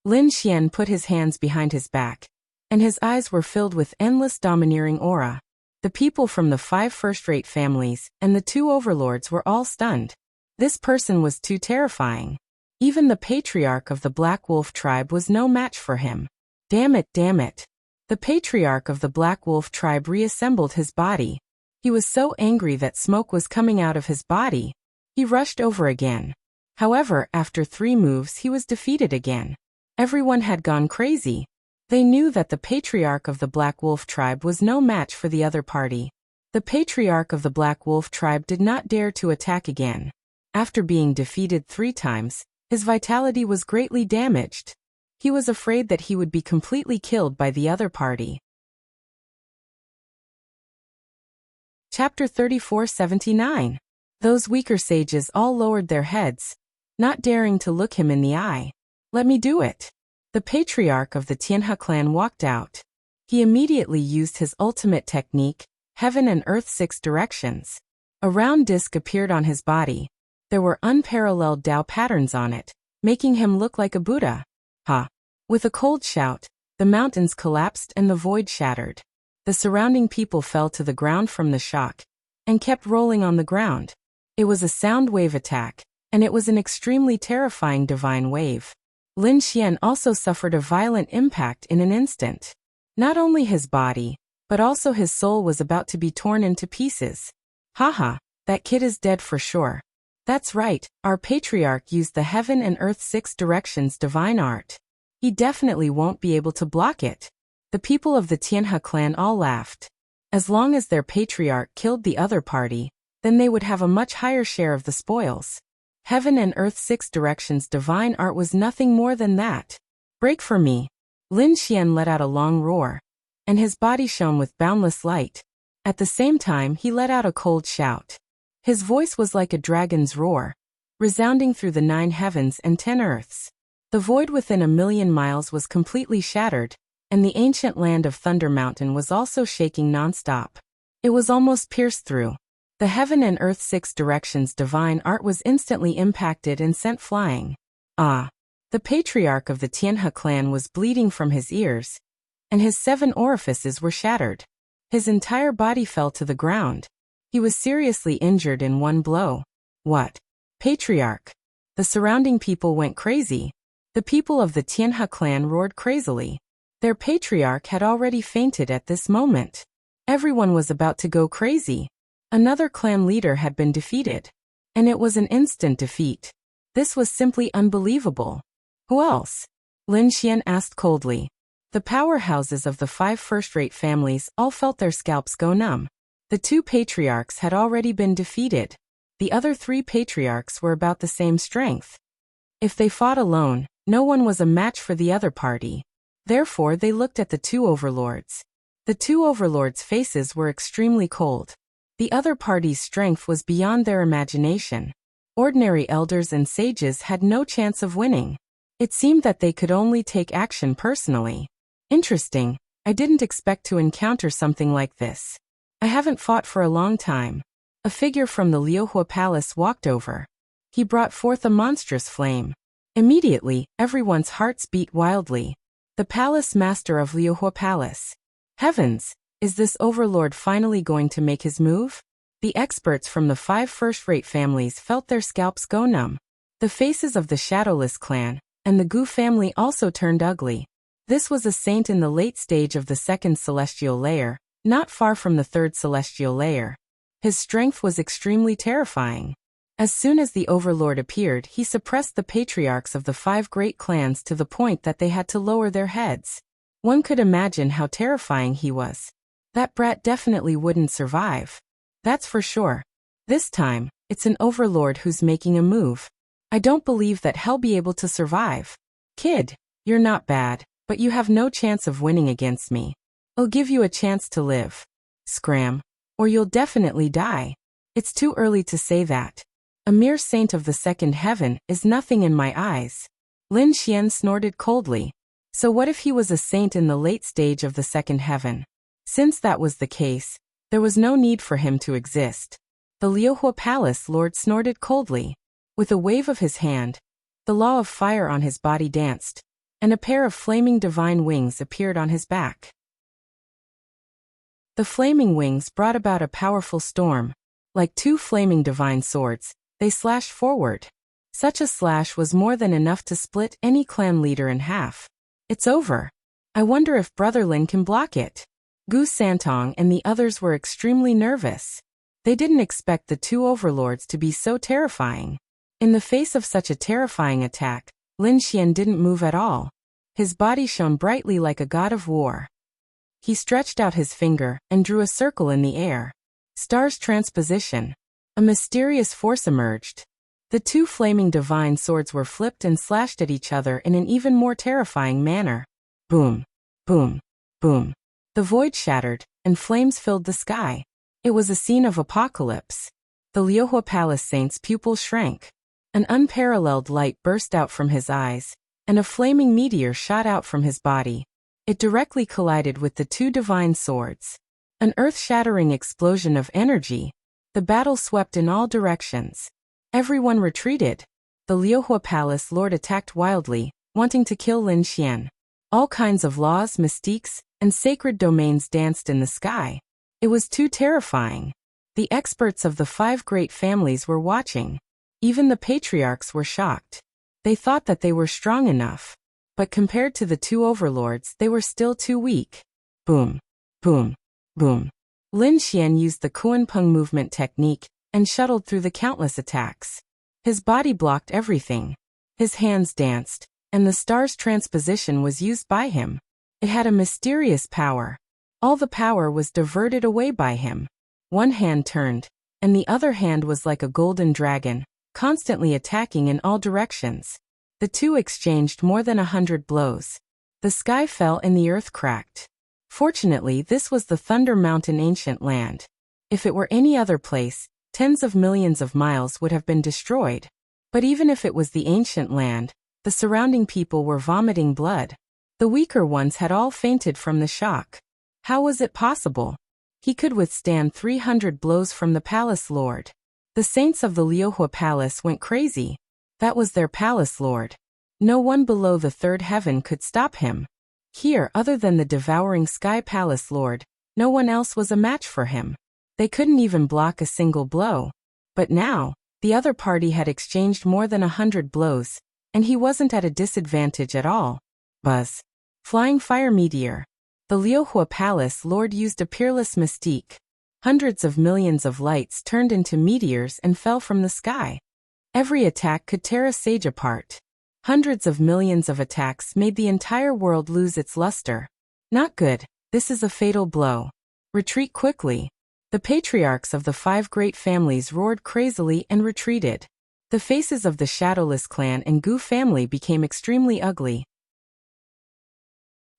Lin Xian put his hands behind his back, and his eyes were filled with endless domineering aura. The people from the 5 first-rate families and the 2 overlords were all stunned. This person was too terrifying. Even the patriarch of the Black Wolf tribe was no match for him. Damn it, damn it. The patriarch of the Black Wolf tribe reassembled his body. He was so angry that smoke was coming out of his body. He rushed over again. However, after 3 moves he was defeated again. Everyone had gone crazy. They knew that the patriarch of the Black Wolf tribe was no match for the other party. The patriarch of the Black Wolf tribe did not dare to attack again. After being defeated 3 times, his vitality was greatly damaged. He was afraid that he would be completely killed by the other party. Chapter 3479. Those weaker sages all lowered their heads, not daring to look him in the eye. Let me do it. The patriarch of the Tianhe clan walked out. He immediately used his ultimate technique, Heaven and Earth 6 Directions. A round disc appeared on his body. There were unparalleled Tao patterns on it, making him look like a Buddha. Ha! With a cold shout, the mountains collapsed and the void shattered. The surrounding people fell to the ground from the shock, and kept rolling on the ground. It was a sound wave attack, and it was an extremely terrifying divine wave. Lin Xian also suffered a violent impact in an instant. Not only his body, but also his soul was about to be torn into pieces. Haha, that kid is dead for sure. That's right, our patriarch used the Heaven and Earth 6 Directions divine art. He definitely won't be able to block it. The people of the Tianhe clan all laughed. As long as their patriarch killed the other party, then they would have a much higher share of the spoils. Heaven and Earth 6 Directions divine art was nothing more than that. Break for me. Lin Xian let out a long roar, and his body shone with boundless light. At the same time he let out a cold shout. His voice was like a dragon's roar, resounding through the 9 heavens and 10 earths. The void within 1,000,000 miles was completely shattered, and the ancient land of Thunder Mountain was also shaking non-stop. It was almost pierced through. The Heaven and Earth 6 Directions divine art was instantly impacted and sent flying. Ah! The patriarch of the Tianhe clan was bleeding from his ears, and his 7 orifices were shattered. His entire body fell to the ground. He was seriously injured in one blow. What? Patriarch! The surrounding people went crazy. The people of the Tianhe clan roared crazily. Their patriarch had already fainted at this moment. Everyone was about to go crazy. Another clan leader had been defeated. And it was an instant defeat. This was simply unbelievable. Who else? Lin Xian asked coldly. The powerhouses of the 5 first-rate families all felt their scalps go numb. The 2 patriarchs had already been defeated. The other 3 patriarchs were about the same strength. If they fought alone, no one was a match for the other party. Therefore they looked at the 2 overlords. The 2 overlords' faces were extremely cold. The other party's strength was beyond their imagination. Ordinary elders and sages had no chance of winning. It seemed that they could only take action personally. Interesting, I didn't expect to encounter something like this. I haven't fought for a long time. A figure from the Liuhua Palace walked over. He brought forth a monstrous flame. Immediately, everyone's hearts beat wildly. The palace master of Liuhua Palace. Heavens, is this overlord finally going to make his move? The experts from the 5 first-rate families felt their scalps go numb. The faces of the Shadowless clan and the Gu family also turned ugly. This was a saint in the late stage of the 2nd celestial layer, not far from the 3rd celestial layer. His strength was extremely terrifying. As soon as the overlord appeared, he suppressed the patriarchs of the 5 great clans to the point that they had to lower their heads. One could imagine how terrifying he was. That brat definitely wouldn't survive. That's for sure. This time, it's an overlord who's making a move. I don't believe that he'll be able to survive. Kid, you're not bad, but you have no chance of winning against me. I'll give you a chance to live. Scram. Or you'll definitely die. It's too early to say that. A mere saint of the 2nd heaven is nothing in my eyes. Lin Xian snorted coldly. So what if he was a saint in the late stage of the 2nd heaven? Since that was the case, there was no need for him to exist. The Liuhua Palace lord snorted coldly. With a wave of his hand, the law of fire on his body danced, and a pair of flaming divine wings appeared on his back. The flaming wings brought about a powerful storm. Like 2 flaming divine swords, they slashed forward. Such a slash was more than enough to split any clan leader in half. It's over. I wonder if Brother Lin can block it. Gu Santong and the others were extremely nervous. They didn't expect the 2 overlords to be so terrifying. In the face of such a terrifying attack, Lin Xian didn't move at all. His body shone brightly like a god of war. He stretched out his finger and drew a circle in the air. Stars transposition. A mysterious force emerged. The two flaming divine swords were flipped and slashed at each other in an even more terrifying manner. Boom, boom, boom. The void shattered, and flames filled the sky. It was a scene of apocalypse. The Liuhua Palace Saint's pupils shrank. An unparalleled light burst out from his eyes, and a flaming meteor shot out from his body. It directly collided with the two divine swords. An earth-shattering explosion of energy. The battle swept in all directions. Everyone retreated. The Liuhua Palace Lord attacked wildly, wanting to kill Lin Xian. All kinds of laws, mystiques, and sacred domains danced in the sky. It was too terrifying. The experts of the 5 great families were watching. Even the patriarchs were shocked. They thought that they were strong enough. But compared to the 2 overlords, they were still too weak. Boom, boom, boom. Lin Xian used the Kuan-Peng movement technique and shuttled through the countless attacks. His body blocked everything. His hands danced, and the star's transposition was used by him. It had a mysterious power. All the power was diverted away by him. One hand turned, and the other hand was like a golden dragon, constantly attacking in all directions. The two exchanged more than 100 blows. The sky fell and the earth cracked. Fortunately, this was the Thunder Mountain ancient land. If it were any other place, tens of millions of miles would have been destroyed. But even if it was the ancient land, the surrounding people were vomiting blood. The weaker ones had all fainted from the shock. How was it possible? He could withstand 300 blows from the palace lord. The saints of the Liuhua Palace went crazy. That was their palace lord. No one below the 3rd heaven could stop him. Here, other than the devouring sky palace lord, no one else was a match for him. They couldn't even block a single blow. But now, the other party had exchanged more than 100 blows, and he wasn't at a disadvantage at all. Buzz. Flying fire meteor. The Liuhua Palace Lord used a peerless mystique. Hundreds of millions of lights turned into meteors and fell from the sky. Every attack could tear a sage apart. Hundreds of millions of attacks made the entire world lose its luster. Not good. This is a fatal blow. Retreat quickly. The patriarchs of the 5 great families roared crazily and retreated. The faces of the Shadowless clan and Gu family became extremely ugly.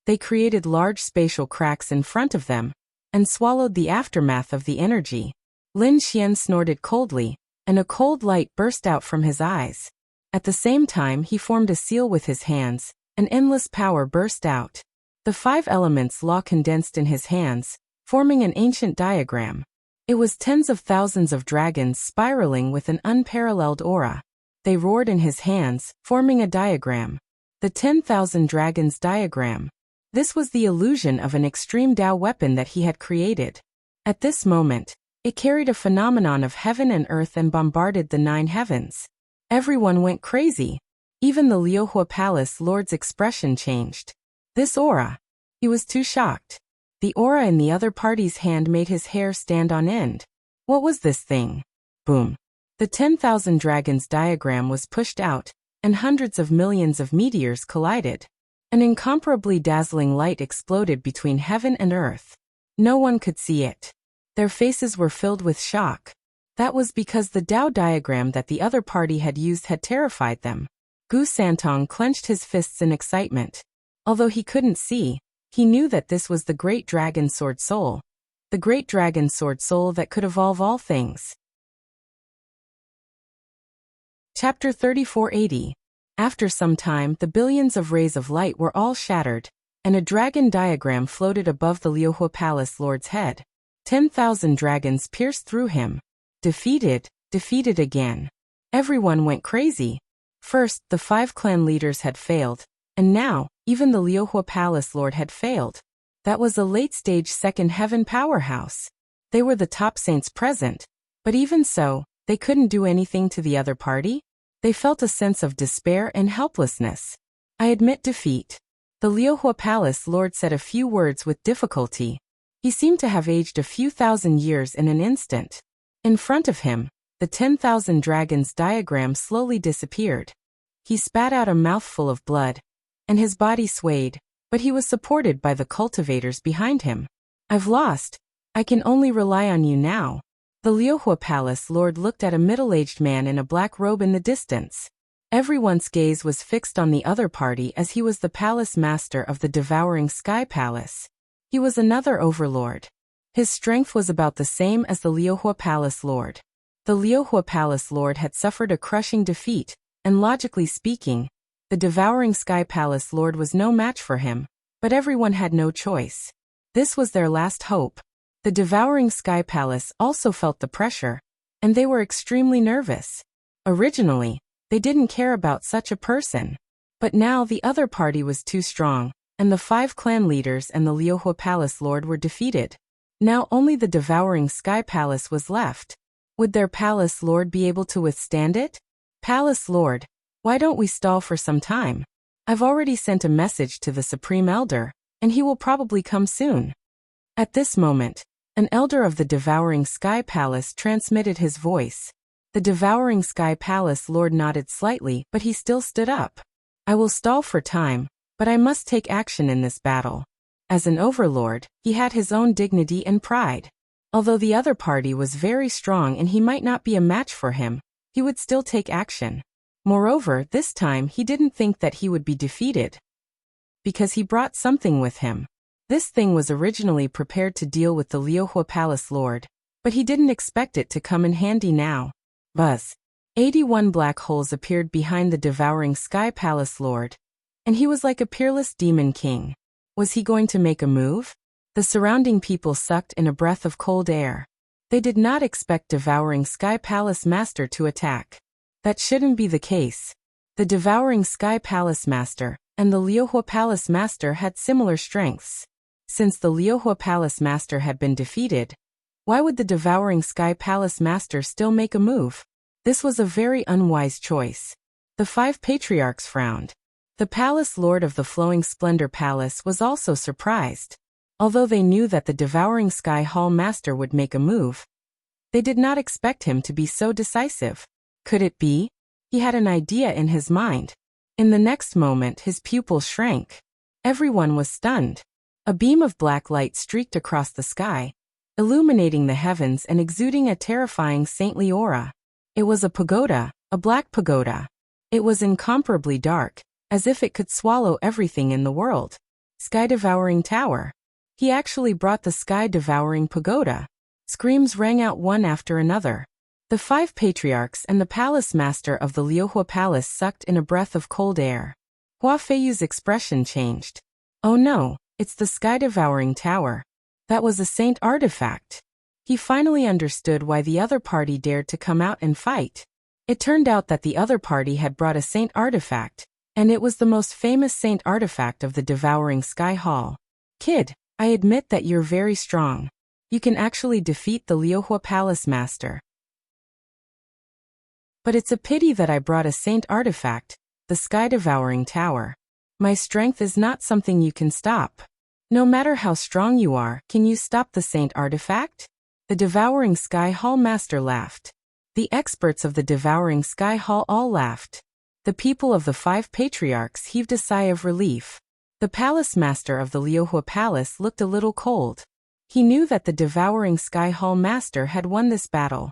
They created large spatial cracks in front of them, and swallowed the aftermath of the energy. Lin Xian snorted coldly, and a cold light burst out from his eyes. At the same time he formed a seal with his hands, and endless power burst out. The 5 elements law condensed in his hands, forming an ancient diagram. It was tens of thousands of dragons spiraling with an unparalleled aura. They roared in his hands, forming a diagram. The 10,000 dragons diagram. This was the illusion of an extreme Dao weapon that he had created. At this moment, it carried a phenomenon of heaven and earth and bombarded the 9 heavens. Everyone went crazy. Even the Liuhua Palace Lord's expression changed. This aura. He was too shocked. The aura in the other party's hand made his hair stand on end. What was this thing? Boom. The 10,000 dragons diagram was pushed out, and hundreds of millions of meteors collided. An incomparably dazzling light exploded between heaven and earth. No one could see it. Their faces were filled with shock. That was because the Dao diagram that the other party had used had terrified them. Gu Santong clenched his fists in excitement. Although he couldn't see, he knew that this was the Great Dragon Sword Soul. The Great Dragon Sword Soul that could evolve all things. Chapter 3480. After some time, the billions of rays of light were all shattered, and a dragon diagram floated above the Liuhua Palace Lord's head. 10,000 dragons pierced through him. Defeated again. Everyone went crazy. First, the 5 clan leaders had failed, and now, even the Liuhua Palace Lord had failed. That was a late-stage 2nd heaven powerhouse. They were the top saints present, but even so, they couldn't do anything to the other party. They felt a sense of despair and helplessness. I admit defeat. The Liuhua Palace Lord said a few words with difficulty. He seemed to have aged a few thousand years in an instant. In front of him, the 10,000 dragons diagram slowly disappeared. He spat out a mouthful of blood, and his body swayed, but he was supported by the cultivators behind him. I've lost. I can only rely on you now. The Liuhua Palace Lord looked at a middle-aged man in a black robe in the distance. Everyone's gaze was fixed on the other party as he was the palace master of the Devouring Sky Palace. He was another overlord. His strength was about the same as the Liuhua Palace Lord. The Liuhua Palace Lord had suffered a crushing defeat, and logically speaking, the Devouring Sky Palace Lord was no match for him, but everyone had no choice. This was their last hope. The Devouring Sky Palace also felt the pressure, and they were extremely nervous. Originally, they didn't care about such a person. But now the other party was too strong, and the 5 clan leaders and the Liuhua Palace Lord were defeated. Now only the Devouring Sky Palace was left. Would their Palace Lord be able to withstand it? Palace Lord, why don't we stall for some time? I've already sent a message to the Supreme Elder, and he will probably come soon. At this moment, an elder of the Devouring Sky Palace transmitted his voice. The Devouring Sky Palace Lord nodded slightly, but he still stood up. I will stall for time, but I must take action in this battle. As an overlord, he had his own dignity and pride. Although the other party was very strong and he might not be a match for him, he would still take action. Moreover, this time he didn't think that he would be defeated, because he brought something with him. This thing was originally prepared to deal with the Liuhua Palace Lord, but he didn't expect it to come in handy now. Buzz. 81 black holes appeared behind the Devouring Sky Palace Lord, and he was like a peerless demon king. Was he going to make a move? The surrounding people sucked in a breath of cold air. They did not expect Devouring Sky Palace Master to attack. That shouldn't be the case. The Devouring Sky Palace Master and the Liuhua Palace Master had similar strengths. Since the Liuhua Palace Master had been defeated, why would the Devouring Sky Palace Master still make a move? This was a very unwise choice. The 5 patriarchs frowned. The Palace Lord of the Flowing Splendor Palace was also surprised. Although they knew that the Devouring Sky Hall Master would make a move, they did not expect him to be so decisive. Could it be? He had an idea in his mind. In the next moment his pupils shrank. Everyone was stunned. A beam of black light streaked across the sky, illuminating the heavens and exuding a terrifying saintly aura. It was a pagoda, a black pagoda. It was incomparably dark, as if it could swallow everything in the world. Sky-devouring tower. He actually brought the sky-devouring pagoda. Screams rang out one after another. The 5 patriarchs and the palace master of the Liuhua Palace sucked in a breath of cold air. Hua Feiyu's expression changed. Oh no, it's the sky-devouring tower. That was a saint artifact. He finally understood why the other party dared to come out and fight. It turned out that the other party had brought a saint artifact, and it was the most famous saint artifact of the Devouring Sky Hall. Kid, I admit that you're very strong. You can actually defeat the Liuhua Palace Master. But it's a pity that I brought a saint artifact, the sky-devouring tower. My strength is not something you can stop. No matter how strong you are, can you stop the saint artifact? The Devouring Sky Hall Master laughed. The experts of the Devouring Sky Hall all laughed. The people of the 5 patriarchs heaved a sigh of relief. The palace master of the Liuhua Palace looked a little cold. He knew that the Devouring Sky Hall Master had won this battle.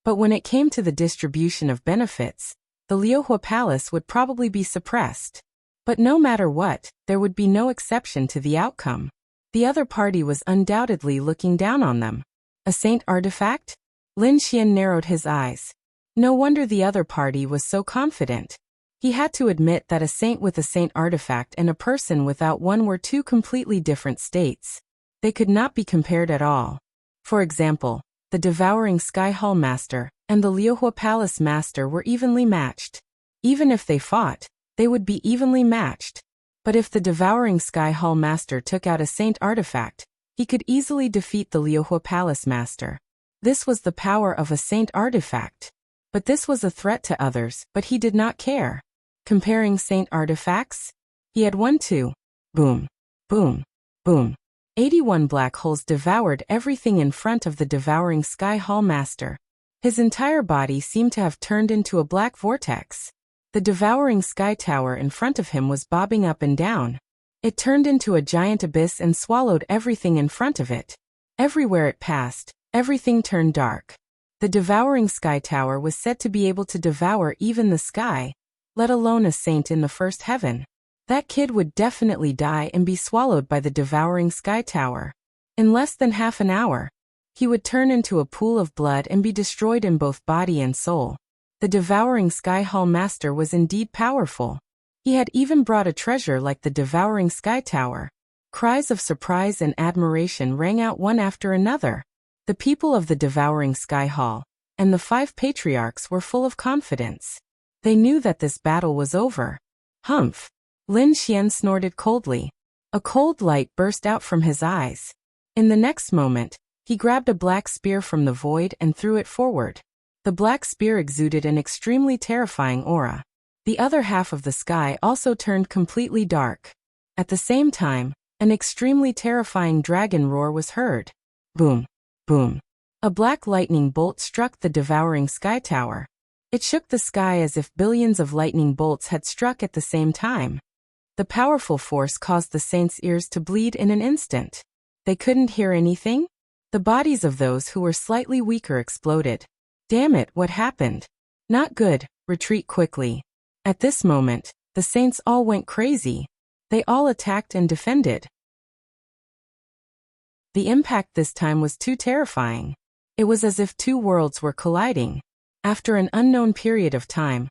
But when it came to the distribution of benefits, the Liuhua Palace would probably be suppressed. But no matter what, there would be no exception to the outcome. The other party was undoubtedly looking down on them. A saint artifact? Lin Xian narrowed his eyes. No wonder the other party was so confident. He had to admit that a saint with a saint artifact and a person without one were 2 completely different states. They could not be compared at all. For example, the Devouring Sky Hall Master and the Liuhua Palace Master were evenly matched. Even if they fought, they would be evenly matched. But if the Devouring Sky Hall Master took out a saint artifact, he could easily defeat the Liuhua Palace Master. This was the power of a saint artifact. But this was a threat to others, but he did not care. Comparing saint artifacts? He had one too. Boom. Boom. Boom. 81 black holes devoured everything in front of the Devouring Sky Hall Master. His entire body seemed to have turned into a black vortex. The devouring sky tower in front of him was bobbing up and down. It turned into a giant abyss and swallowed everything in front of it. Everywhere it passed, everything turned dark. The devouring sky tower was said to be able to devour even the sky, let alone a saint in the first heaven. That kid would definitely die and be swallowed by the devouring sky tower. In less than half an hour, he would turn into a pool of blood and be destroyed in both body and soul. The devouring sky hall master was indeed powerful. He had even brought a treasure like the devouring sky tower. Cries of surprise and admiration rang out one after another. The people of the devouring sky hall and the 5 patriarchs were full of confidence. They knew that this battle was over. Humph! Lin Xian snorted coldly. A cold light burst out from his eyes. In the next moment, he grabbed a black spear from the void and threw it forward. The black spear exuded an extremely terrifying aura. The other half of the sky also turned completely dark. At the same time, an extremely terrifying dragon roar was heard. Boom! Boom! A black lightning bolt struck the devouring sky tower. It shook the sky as if billions of lightning bolts had struck at the same time. The powerful force caused the saints' ears to bleed in an instant. They couldn't hear anything? The bodies of those who were slightly weaker exploded. Damn it, what happened? Not good, retreat quickly. At this moment, the saints all went crazy. They all attacked and defended. The impact this time was too terrifying. It was as if 2 worlds were colliding. After an unknown period of time,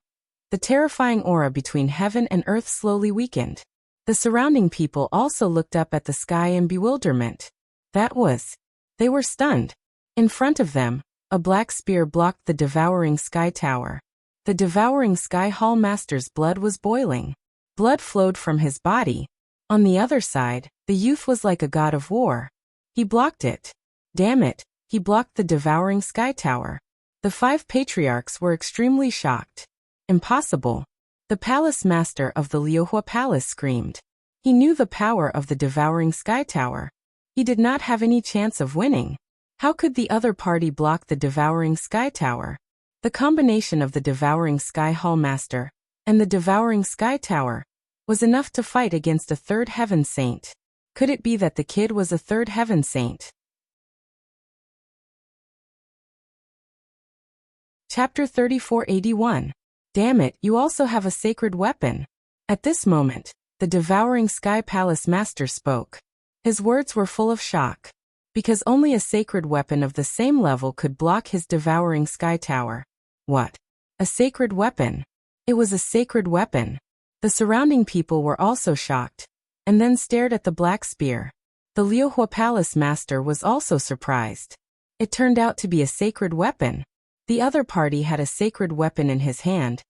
the terrifying aura between heaven and earth slowly weakened. The surrounding people also looked up at the sky in bewilderment. They were stunned. In front of them, a black spear blocked the devouring sky tower. The devouring sky hall master's blood was boiling. Blood flowed from his body. On the other side, the youth was like a god of war. He blocked it. Damn it, he blocked the devouring sky tower. The 5 patriarchs were extremely shocked. Impossible. The palace master of the Liuhua Palace screamed. He knew the power of the devouring sky tower. He did not have any chance of winning. How could the other party block the devouring sky tower? The combination of the devouring sky hall master and the devouring sky tower was enough to fight against a 3rd heaven saint. Could it be that the kid was a 3rd heaven saint? Chapter 3481. Damn it, you also have a sacred weapon. At this moment, the devouring sky palace master spoke. His words were full of shock. Because only a sacred weapon of the same level could block his devouring sky tower. What? A sacred weapon? It was a sacred weapon. The surrounding people were also shocked, and then stared at the black spear. The Liuhua Palace master was also surprised. It turned out to be a sacred weapon. The other party had a sacred weapon in his hand,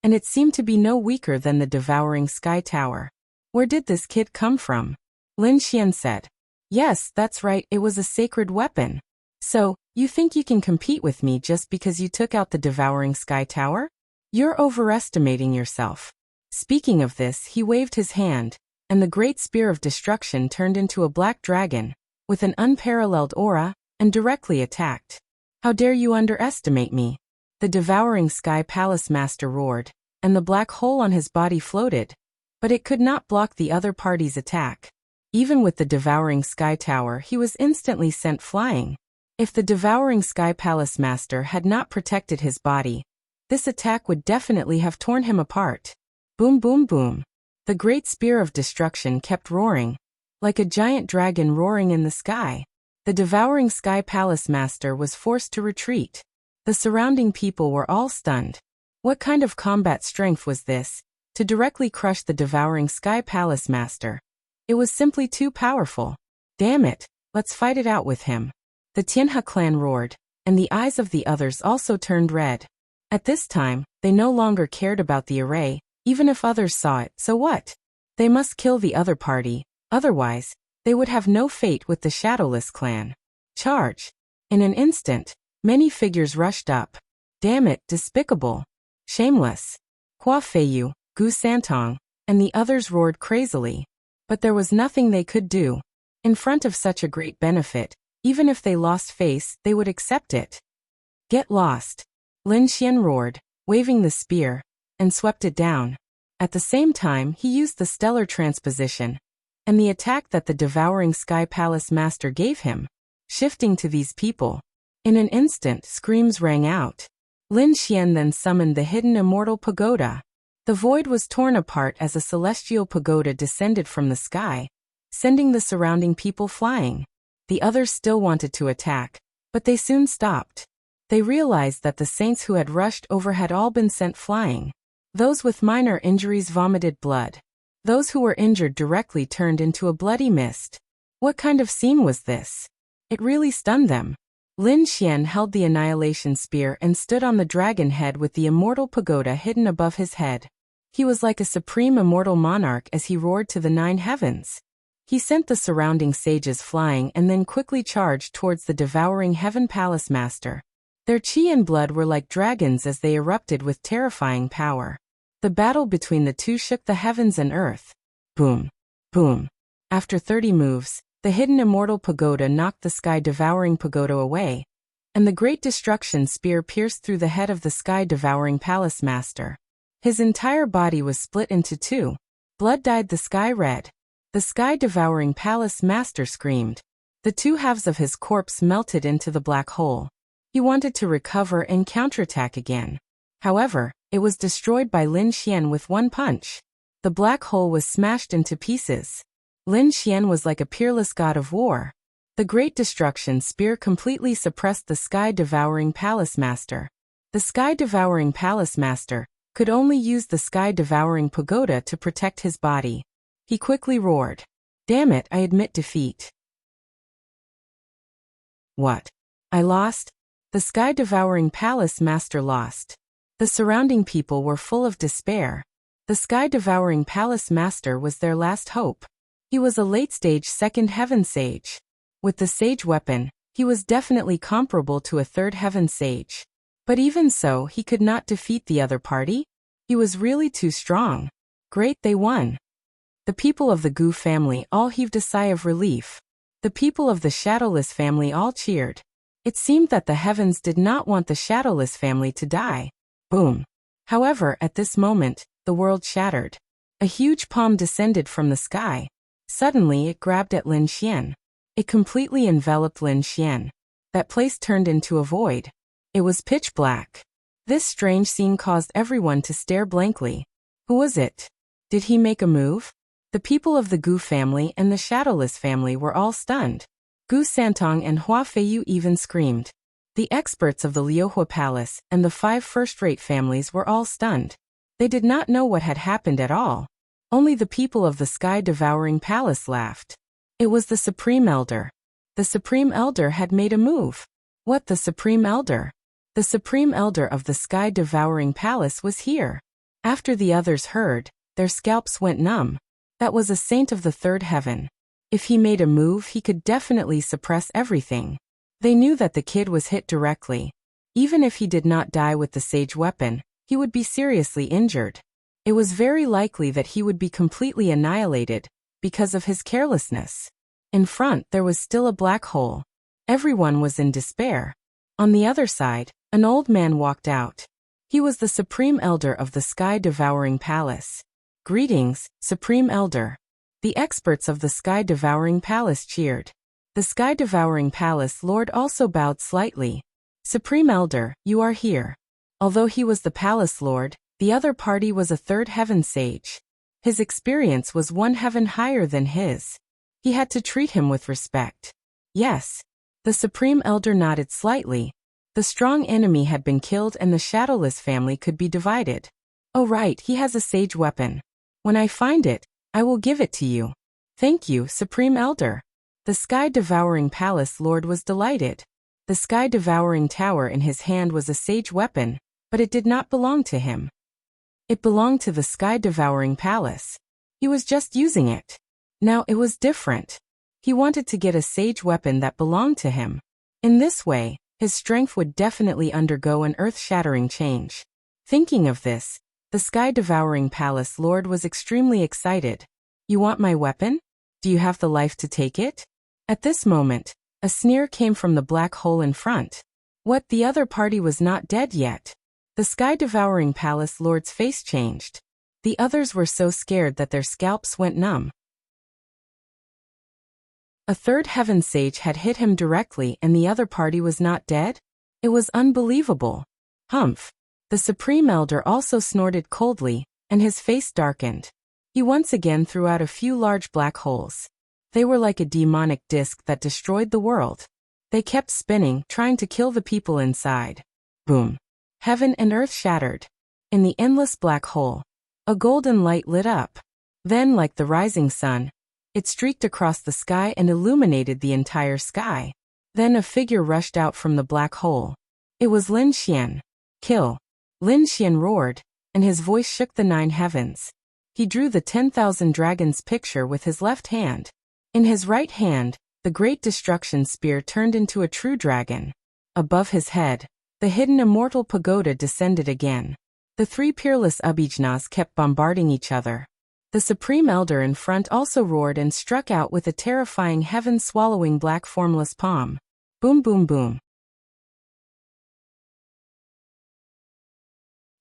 and it seemed to be no weaker than the devouring sky tower. Where did this kid come from? Lin Xian said. Yes, that's right, it was a sacred weapon. So, you think you can compete with me just because you took out the devouring sky tower? You're overestimating yourself. Speaking of this, he waved his hand, and the great spear of destruction turned into a black dragon, with an unparalleled aura, and directly attacked. How dare you underestimate me? The devouring sky palace master roared, and the black hole on his body floated, but it could not block the other party's attack. Even with the devouring sky tower, he was instantly sent flying. If the devouring sky palace master had not protected his body, this attack would definitely have torn him apart. Boom boom boom. The great spear of destruction kept roaring, like a giant dragon roaring in the sky. The devouring sky palace master was forced to retreat. The surrounding people were all stunned. What kind of combat strength was this, to directly crush the devouring sky palace master? It was simply too powerful. Damn it, let's fight it out with him. The Tianhe clan roared, and the eyes of the others also turned red. At this time, they no longer cared about the array, even if others saw it, so what? They must kill the other party, otherwise, they would have no fate with the Shadowless clan. Charge! In an instant, many figures rushed up. Damn it, despicable! Shameless! Hua Feiyu, Gu Santong, and the others roared crazily. But there was nothing they could do. In front of such a great benefit, even if they lost face, they would accept it. Get lost! Lin Xian roared, waving the spear, and swept it down. At the same time, he used the stellar transposition and the attack that the devouring Sky Palace Master gave him, shifting to these people. In an instant, screams rang out. Lin Xian then summoned the hidden immortal pagoda. The void was torn apart as a celestial pagoda descended from the sky, sending the surrounding people flying. The others still wanted to attack, but they soon stopped. They realized that the saints who had rushed over had all been sent flying. Those with minor injuries vomited blood. Those who were injured directly turned into a bloody mist. What kind of scene was this? It really stunned them. Lin Xian held the annihilation spear and stood on the dragon head with the immortal pagoda hidden above his head. He was like a supreme immortal monarch as he roared to the 9 heavens. He sent the surrounding sages flying and then quickly charged towards the devouring Heaven Palace Master. Their chi and blood were like dragons as they erupted with terrifying power. The battle between the two shook the heavens and earth. Boom. Boom. After 30 moves, the hidden immortal pagoda knocked the sky-devouring pagoda away, and the great destruction spear pierced through the head of the sky-devouring palace master. His entire body was split into 2. Blood dyed the sky red. The sky-devouring palace master screamed. The 2 halves of his corpse melted into the black hole. He wanted to recover and counterattack again. However, it was destroyed by Lin Xian with 1 punch. The black hole was smashed into pieces. Lin Xian was like a peerless god of war. The great destruction spear completely suppressed the sky-devouring palace master. The sky-devouring palace master could only use the sky-devouring pagoda to protect his body. He quickly roared. Damn it, I admit defeat. What? I lost? The sky-devouring palace master lost. The surrounding people were full of despair. The sky-devouring palace master was their last hope. He was a late-stage second heaven sage. With the sage weapon, he was definitely comparable to a third heaven sage. But even so, he could not defeat the other party. He was really too strong. Great, they won. The people of the Gu family all heaved a sigh of relief. The people of the Shadowless family all cheered. It seemed that the heavens did not want the Shadowless family to die. Boom. However, at this moment, the world shattered. A huge palm descended from the sky. Suddenly it grabbed at Lin Xian. It completely enveloped Lin Xian. That place turned into a void. It was pitch black. This strange scene caused everyone to stare blankly. Who was it? Did he make a move? The people of the Gu family and the Shadowless family were all stunned. Gu Santong and Hua Feiyu even screamed. The experts of the Liuhua Palace and the 5 first-rate families were all stunned. They did not know what had happened at all. Only the people of the sky-devouring palace laughed. It was the Supreme Elder. The Supreme Elder had made a move. What, the Supreme Elder? The Supreme Elder of the sky-devouring palace was here. After the others heard, their scalps went numb. That was a saint of the 3rd heaven. If he made a move, he could definitely suppress everything. They knew that the kid was hit directly. Even if he did not die with the sage weapon, he would be seriously injured. It was very likely that he would be completely annihilated because of his carelessness. In front, there was still a black hole. Everyone was in despair. On the other side, an old man walked out. He was the Supreme Elder of the Sky-Devouring Palace. Greetings, Supreme Elder. The experts of the Sky-Devouring Palace cheered. The Sky-Devouring Palace Lord also bowed slightly. Supreme Elder, you are here. Although he was the Palace Lord, the other party was a 3rd heaven sage. His experience was 1 heaven higher than his. He had to treat him with respect. Yes. The Supreme Elder nodded slightly. The strong enemy had been killed and the Shadowless family could be divided. Oh right, he has a sage weapon. When I find it, I will give it to you. Thank you, Supreme Elder. The Sky-Devouring Palace Lord was delighted. The Sky-Devouring Tower in his hand was a sage weapon, but it did not belong to him. It belonged to the Sky-Devouring Palace. He was just using it. Now it was different. He wanted to get a sage weapon that belonged to him. In this way, his strength would definitely undergo an earth-shattering change. Thinking of this, the Sky-Devouring Palace Lord was extremely excited. You want my weapon? Do you have the life to take it? At this moment, a sneer came from the black hole in front. What, the other party was not dead yet? The sky-devouring palace lord's face changed. The others were so scared that their scalps went numb. A third heaven sage had hit him directly and the other party was not dead? It was unbelievable. Humph. The Supreme Elder also snorted coldly, and his face darkened. He once again threw out a few large black holes. They were like a demonic disc that destroyed the world. They kept spinning, trying to kill the people inside. Boom. Heaven and earth shattered. In the endless black hole, a golden light lit up. Then, like the rising sun, it streaked across the sky and illuminated the entire sky. Then a figure rushed out from the black hole. It was Lin Xian. Kill. Lin Xian roared, and his voice shook the 9 heavens. He drew the 10,000 dragons picture with his left hand. In his right hand, the great destruction spear turned into a true dragon. Above his head, the hidden immortal pagoda descended again. The 3 peerless Abhijnas kept bombarding each other. The Supreme Elder in front also roared and struck out with a terrifying heaven-swallowing black formless palm. Boom boom boom.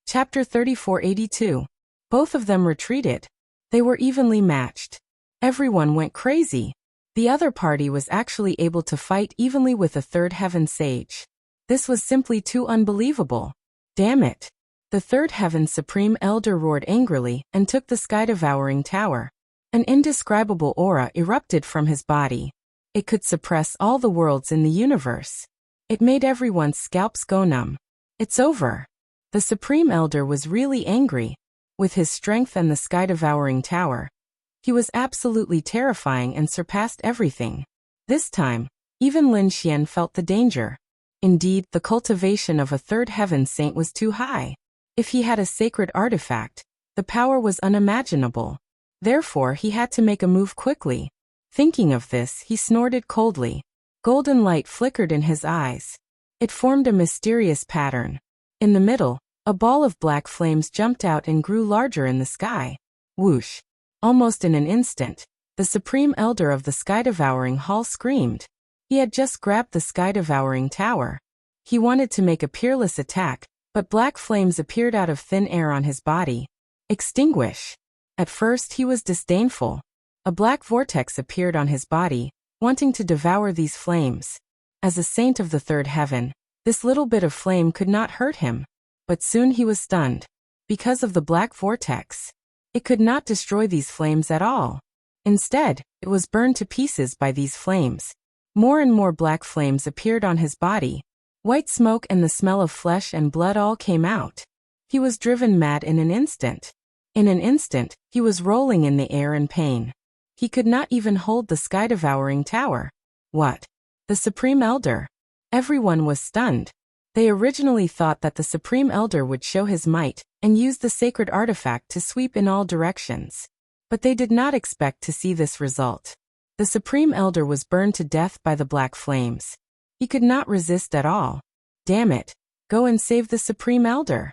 Chapter 3482. Both of them retreated. They were evenly matched. Everyone went crazy. The other party was actually able to fight evenly with a third heaven sage. This was simply too unbelievable. Damn it. The third heaven Supreme Elder roared angrily and took the sky-devouring tower. An indescribable aura erupted from his body. It could suppress all the worlds in the universe. It made everyone's scalps go numb. It's over. The Supreme Elder was really angry. With his strength and the sky-devouring tower, he was absolutely terrifying and surpassed everything. This time, even Lin Xian felt the danger. Indeed, the cultivation of a third heaven saint was too high. If he had a sacred artifact, the power was unimaginable. Therefore, he had to make a move quickly. Thinking of this, he snorted coldly. Golden light flickered in his eyes. It formed a mysterious pattern. In the middle, a ball of black flames jumped out and grew larger in the sky. Whoosh! Almost in an instant, the Supreme Elder of the Sky-Devouring Hall screamed. He had just grabbed the Sky-Devouring Tower. He wanted to make a peerless attack, but black flames appeared out of thin air on his body. Extinguish! At first he was disdainful. A black vortex appeared on his body, wanting to devour these flames. As a saint of the third heaven, this little bit of flame could not hurt him. But soon he was stunned. Because of the black vortex, it could not destroy these flames at all. Instead, it was burned to pieces by these flames. More and more black flames appeared on his body. White smoke and the smell of flesh and blood all came out. He was driven mad in an instant. In an instant, he was rolling in the air in pain. He could not even hold the sky-devouring tower. What? The Supreme Elder? Everyone was stunned. They originally thought that the Supreme Elder would show his might and use the sacred artifact to sweep in all directions. But they did not expect to see this result. The Supreme Elder was burned to death by the black flames. He could not resist at all. Damn it! Go and save the Supreme Elder.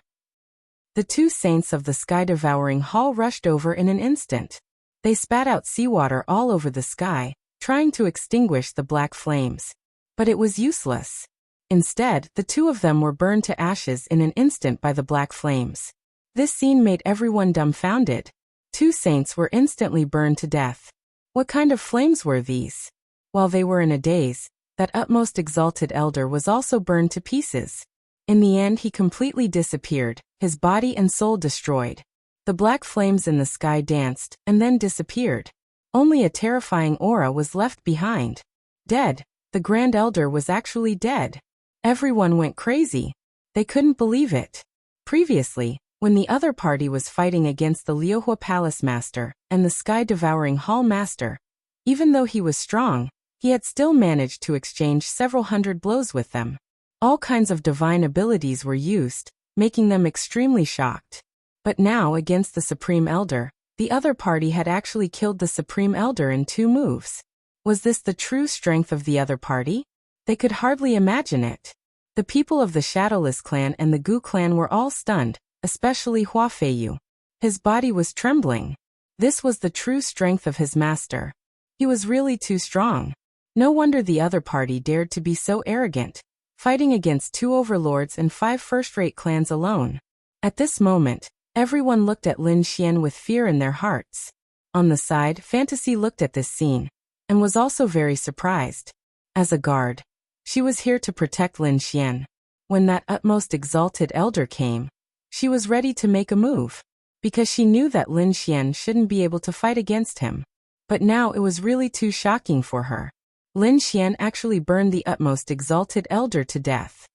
The 2 saints of the Sky-Devouring Hall rushed over in an instant. They spat out seawater all over the sky, trying to extinguish the black flames. But it was useless. Instead, the 2 of them were burned to ashes in an instant by the black flames. This scene made everyone dumbfounded. 2 saints were instantly burned to death. What kind of flames were these? While they were in a daze, that utmost exalted elder was also burned to pieces. In the end, he completely disappeared, his body and soul destroyed. The black flames in the sky danced and then disappeared. Only a terrifying aura was left behind. Dead. The Grand Elder was actually dead. Everyone went crazy. They couldn't believe it. Previously, when the other party was fighting against the Liuhua Palace Master and the Sky-Devouring Hall Master, even though he was strong, he had still managed to exchange several hundred blows with them. All kinds of divine abilities were used, making them extremely shocked. But now, against the Supreme Elder, the other party had actually killed the Supreme Elder in 2 moves. Was this the true strength of the other party? They could hardly imagine it. The people of the Shadowless clan and the Gu clan were all stunned, especially Hua Feiyu. His body was trembling. This was the true strength of his master. He was really too strong. No wonder the other party dared to be so arrogant. fighting against 2 overlords and 5 first-rate clans alone. At this moment, everyone looked at Lin Xian with fear in their hearts. On the side, Fantasy looked at this scene and was also very surprised. As a guard, she was here to protect Lin Xian. When that utmost exalted elder came, she was ready to make a move, because she knew that Lin Xian shouldn't be able to fight against him. But now it was really too shocking for her. Lin Xian actually burned the utmost exalted elder to death.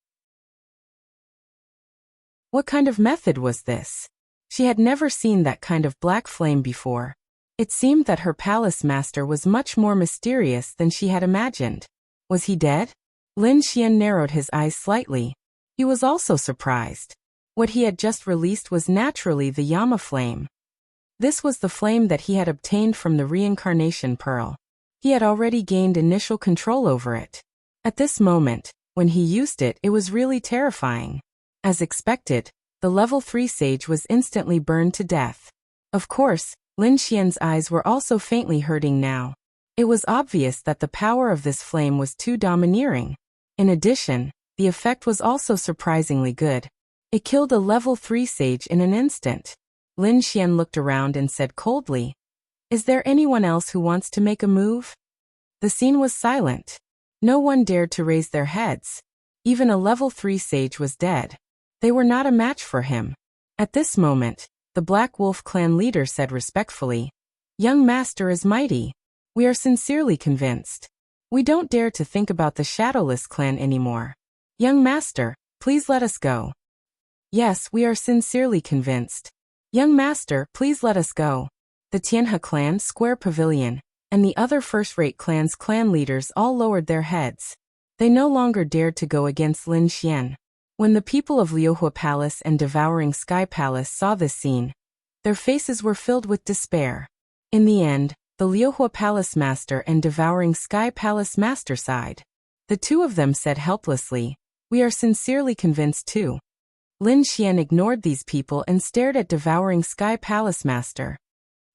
What kind of method was this? She had never seen that kind of black flame before. It seemed that her palace master was much more mysterious than she had imagined. Was he dead? Lin Xian narrowed his eyes slightly. He was also surprised. What he had just released was naturally the Yama flame. This was the flame that he had obtained from the reincarnation pearl. He had already gained initial control over it. At this moment, when he used it, it was really terrifying. As expected, the level 3 sage was instantly burned to death. Of course, Lin Xian's eyes were also faintly hurting now. It was obvious that the power of this flame was too domineering. In addition, the effect was also surprisingly good. It killed a level 3 sage in an instant. Lin Xian looked around and said coldly, "Is there anyone else who wants to make a move?" The scene was silent. No one dared to raise their heads. Even a level 3 sage was dead. They were not a match for him. At this moment, the Black Wolf clan leader said respectfully, "Young master is mighty. We are sincerely convinced. We don't dare to think about the Shadowless clan anymore. Young master, please let us go." "Yes, we are sincerely convinced. Young master, please let us go." The Tianhe clan Square Pavilion and the other first-rate clans' clan leaders all lowered their heads. They no longer dared to go against Lin Xian. When the people of Liuhua Palace and Devouring Sky Palace saw this scene, their faces were filled with despair. In the end, the Liuhua Palace Master and Devouring Sky Palace Master sighed. The two of them said helplessly, "We are sincerely convinced too." Lin Xian ignored these people and stared at Devouring Sky Palace Master.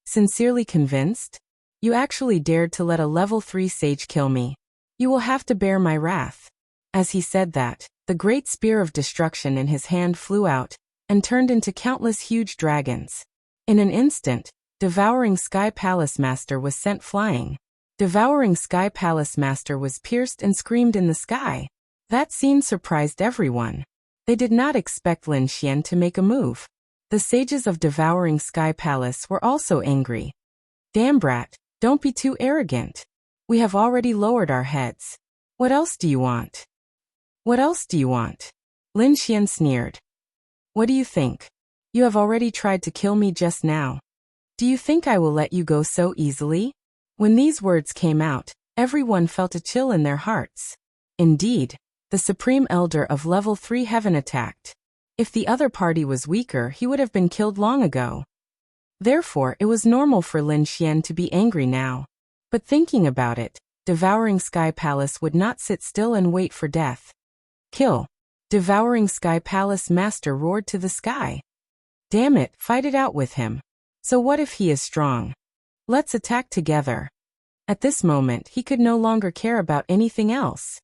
"Sincerely convinced? You actually dared to let a level 3 sage kill me. You will have to bear my wrath." As he said that, the great spear of destruction in his hand flew out and turned into countless huge dragons. In an instant, Devouring Sky Palace Master was sent flying. Devouring Sky Palace Master was pierced and screamed in the sky. That scene surprised everyone. They did not expect Lin Xian to make a move. The sages of Devouring Sky Palace were also angry. "Damn brat, don't be too arrogant. We have already lowered our heads. What else do you want? What else do you want?" Lin Xian sneered. "What do you think? You have already tried to kill me just now. Do you think I will let you go so easily?" When these words came out, everyone felt a chill in their hearts. Indeed, the Supreme Elder of Level 3 Heaven attacked. If the other party was weaker, he would have been killed long ago. Therefore, it was normal for Lin Xian to be angry now. But thinking about it, Devouring Sky Palace would not sit still and wait for death. "Kill!" Devouring Sky Palace Master roared to the sky. "Damn it, fight it out with him. So what if he is strong? Let's attack together." At this moment, he could no longer care about anything else.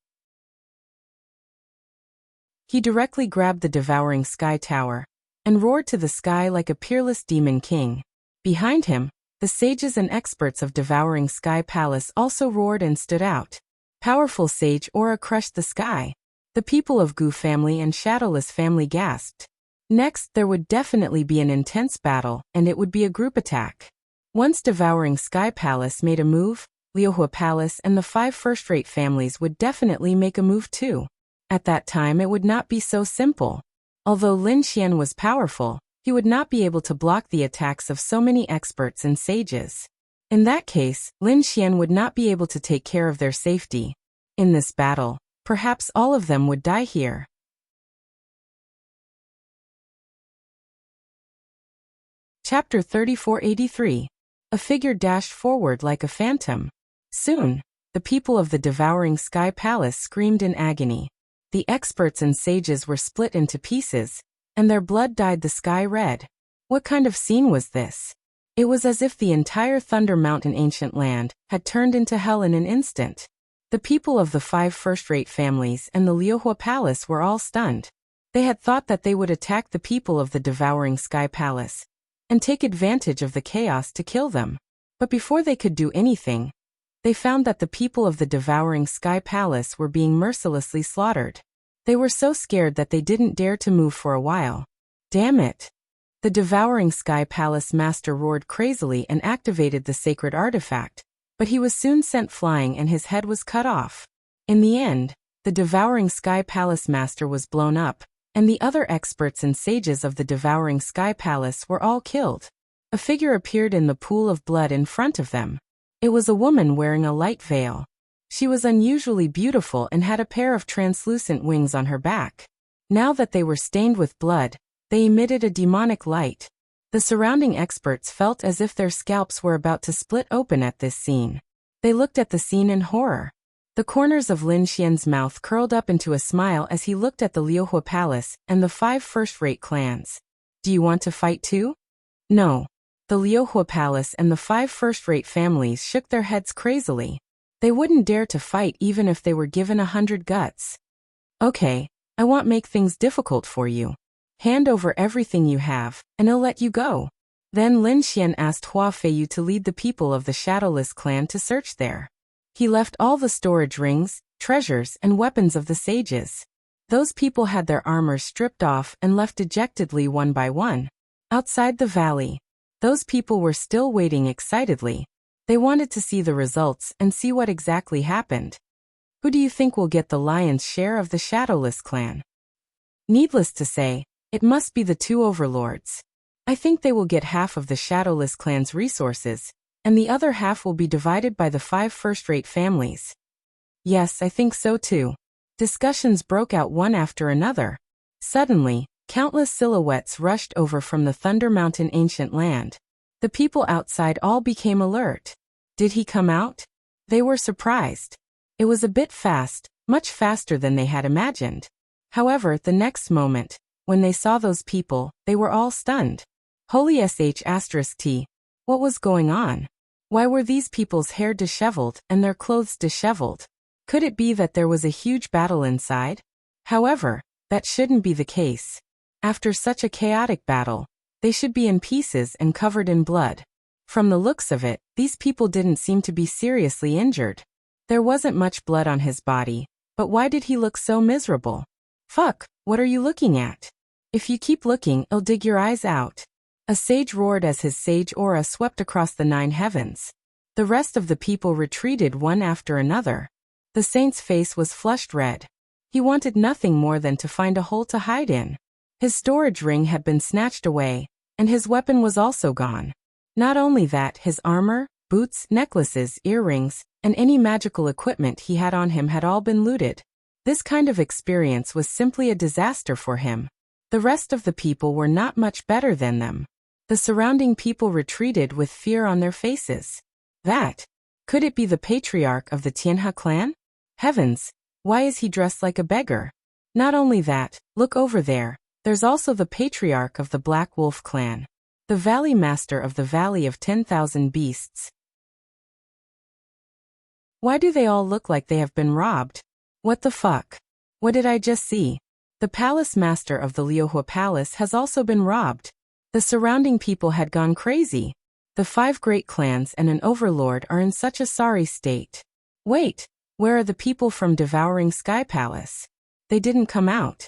He directly grabbed the Devouring Sky Tower and roared to the sky like a peerless demon king. Behind him, the sages and experts of Devouring Sky Palace also roared and stood out. Powerful sage aura crushed the sky. The people of Gu family and Shadowless family gasped. Next, there would definitely be an intense battle, and it would be a group attack. Once Devouring Sky Palace made a move, Liuhua Palace and the 5 first-rate families would definitely make a move too. At that time it would not be so simple. Although Lin Xian was powerful, he would not be able to block the attacks of so many experts and sages. In that case, Lin Xian would not be able to take care of their safety. In this battle, perhaps all of them would die here. Chapter 3483. A figure dashed forward like a phantom. Soon, the people of the Devouring Sky Palace screamed in agony. The experts and sages were split into pieces, and their blood dyed the sky red. What kind of scene was this? It was as if the entire Thunder Mountain ancient land had turned into hell in an instant. The people of the 5 first-rate families and the Liuhua Palace were all stunned. They had thought that they would attack the people of the Devouring Sky Palace and take advantage of the chaos to kill them. But before they could do anything, they found that the people of the Devouring Sky Palace were being mercilessly slaughtered. They were so scared that they didn't dare to move for a while. Damn it! The Devouring Sky Palace master roared crazily and activated the sacred artifact, but he was soon sent flying and his head was cut off. In the end, the Devouring Sky Palace master was blown up, and the other experts and sages of the Devouring Sky Palace were all killed. A figure appeared in the pool of blood in front of them. It was a woman wearing a light veil. She was unusually beautiful and had a pair of translucent wings on her back. Now that they were stained with blood, they emitted a demonic light. The surrounding experts felt as if their scalps were about to split open at this scene. They looked at the scene in horror. The corners of Lin Xian's mouth curled up into a smile as he looked at the Liuhua Palace and the 5 first-rate clans. Do you want to fight too? No. The Liuhua Palace and the 5 first-rate families shook their heads crazily. They wouldn't dare to fight even if they were given 100 guts. Okay, I won't make things difficult for you. Hand over everything you have, and I'll let you go. Then Lin Xian asked Hua Feiyu to lead the people of the Shadowless clan to search there. He left all the storage rings, treasures, and weapons of the sages. Those people had their armor stripped off and left dejectedly one by one. Outside the valley, those people were still waiting excitedly. They wanted to see the results and see what exactly happened. Who do you think will get the lion's share of the Shadowless clan? Needless to say, it must be the 2 overlords. I think they will get half of the Shadowless clan's resources, and the other half will be divided by the 5 first-rate families. Yes, I think so too. Discussions broke out one after another. Suddenly, countless silhouettes rushed over from the Thunder Mountain ancient land. The people outside all became alert. Did he come out? They were surprised. It was a bit fast, much faster than they had imagined. However, the next moment, when they saw those people, they were all stunned. Holy sh*t, what was going on? Why were these people's hair disheveled and their clothes disheveled? Could it be that there was a huge battle inside? However, that shouldn't be the case. After such a chaotic battle, they should be in pieces and covered in blood. From the looks of it, these people didn't seem to be seriously injured. There wasn't much blood on his body, but why did he look so miserable? Fuck, what are you looking at? If you keep looking, I'll dig your eyes out. A sage roared as his sage aura swept across the 9 heavens. The rest of the people retreated one after another. The saint's face was flushed red. He wanted nothing more than to find a hole to hide in. His storage ring had been snatched away, and his weapon was also gone. Not only that, his armor, boots, necklaces, earrings, and any magical equipment he had on him had all been looted. This kind of experience was simply a disaster for him. The rest of the people were not much better than them. The surrounding people retreated with fear on their faces. Could it be the patriarch of the Tianhe clan? Heavens, why is he dressed like a beggar? Not only that, look over there, there's also the patriarch of the Black Wolf clan. The Valley Master of the Valley of 10,000 Beasts. Why do they all look like they have been robbed? What the fuck? What did I just see? The Palace Master of the Liuhua Palace has also been robbed. The surrounding people had gone crazy. The 5 great clans and an overlord are in such a sorry state. Wait, where are the people from Devouring Sky Palace? They didn't come out.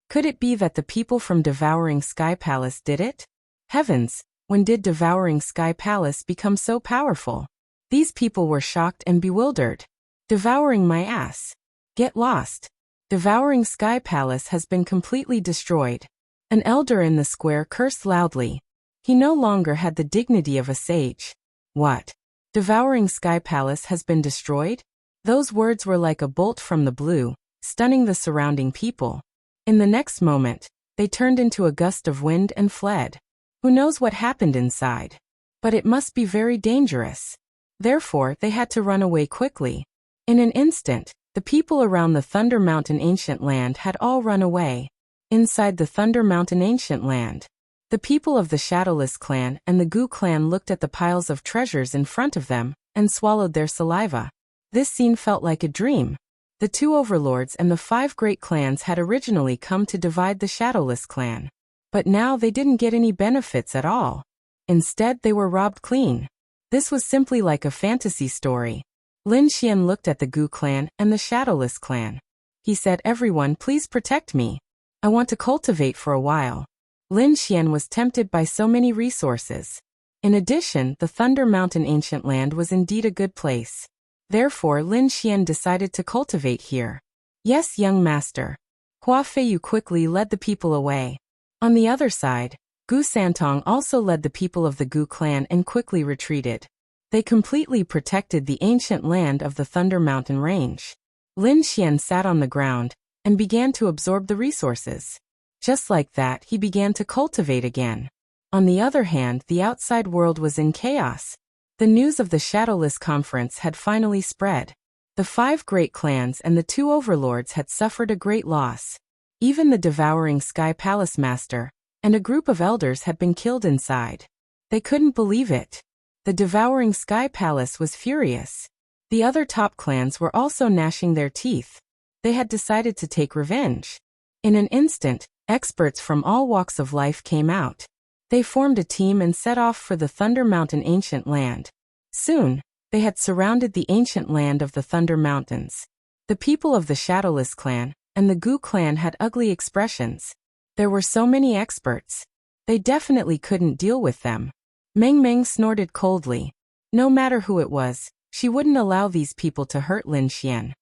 Could it be that the people from Devouring Sky Palace did it? Heavens, when did Devouring Sky Palace become so powerful? These people were shocked and bewildered. Devouring my ass. Get lost. Devouring Sky Palace has been completely destroyed. An elder in the square cursed loudly. He no longer had the dignity of a sage. What? Devouring Sky Palace has been destroyed? Those words were like a bolt from the blue, stunning the surrounding people. In the next moment, they turned into a gust of wind and fled. Who knows what happened inside? But it must be very dangerous. Therefore, they had to run away quickly. In an instant, the people around the Thunder Mountain Ancient Land had all run away. Inside the Thunder Mountain Ancient Land, the people of the Shadowless clan and the Gu clan looked at the piles of treasures in front of them and swallowed their saliva. This scene felt like a dream. The two overlords and the 5 great clans had originally come to divide the Shadowless clan. But now they didn't get any benefits at all. Instead, they were robbed clean. This was simply like a fantasy story. Lin Xian looked at the Gu clan and the Shadowless clan. He said, "Everyone, please protect me. I want to cultivate for a while." Lin Xian was tempted by so many resources. In addition, the Thunder Mountain ancient land was indeed a good place. Therefore, Lin Xian decided to cultivate here. "Yes, young master." Hua Feiyu quickly led the people away. On the other side, Gu Santong also led the people of the Gu clan and quickly retreated. They completely protected the ancient land of the Thunder Mountain range. Lin Xian sat on the ground and began to absorb the resources. Just like that, he began to cultivate again. On the other hand, the outside world was in chaos. The news of the Shadowless Conference had finally spread. The 5 great clans and the 2 overlords had suffered a great loss. Even the devouring Sky Palace Master and a group of elders had been killed inside. They couldn't believe it. The devouring Sky Palace was furious. The other top clans were also gnashing their teeth. They had decided to take revenge. In an instant, experts from all walks of life came out. They formed a team and set off for the Thunder Mountain ancient land. Soon, they had surrounded the ancient land of the Thunder Mountains. The people of the Shadowless clan and the Gu clan had ugly expressions. There were so many experts. They definitely couldn't deal with them. Meng Meng snorted coldly. No matter who it was, she wouldn't allow these people to hurt Lin Xian.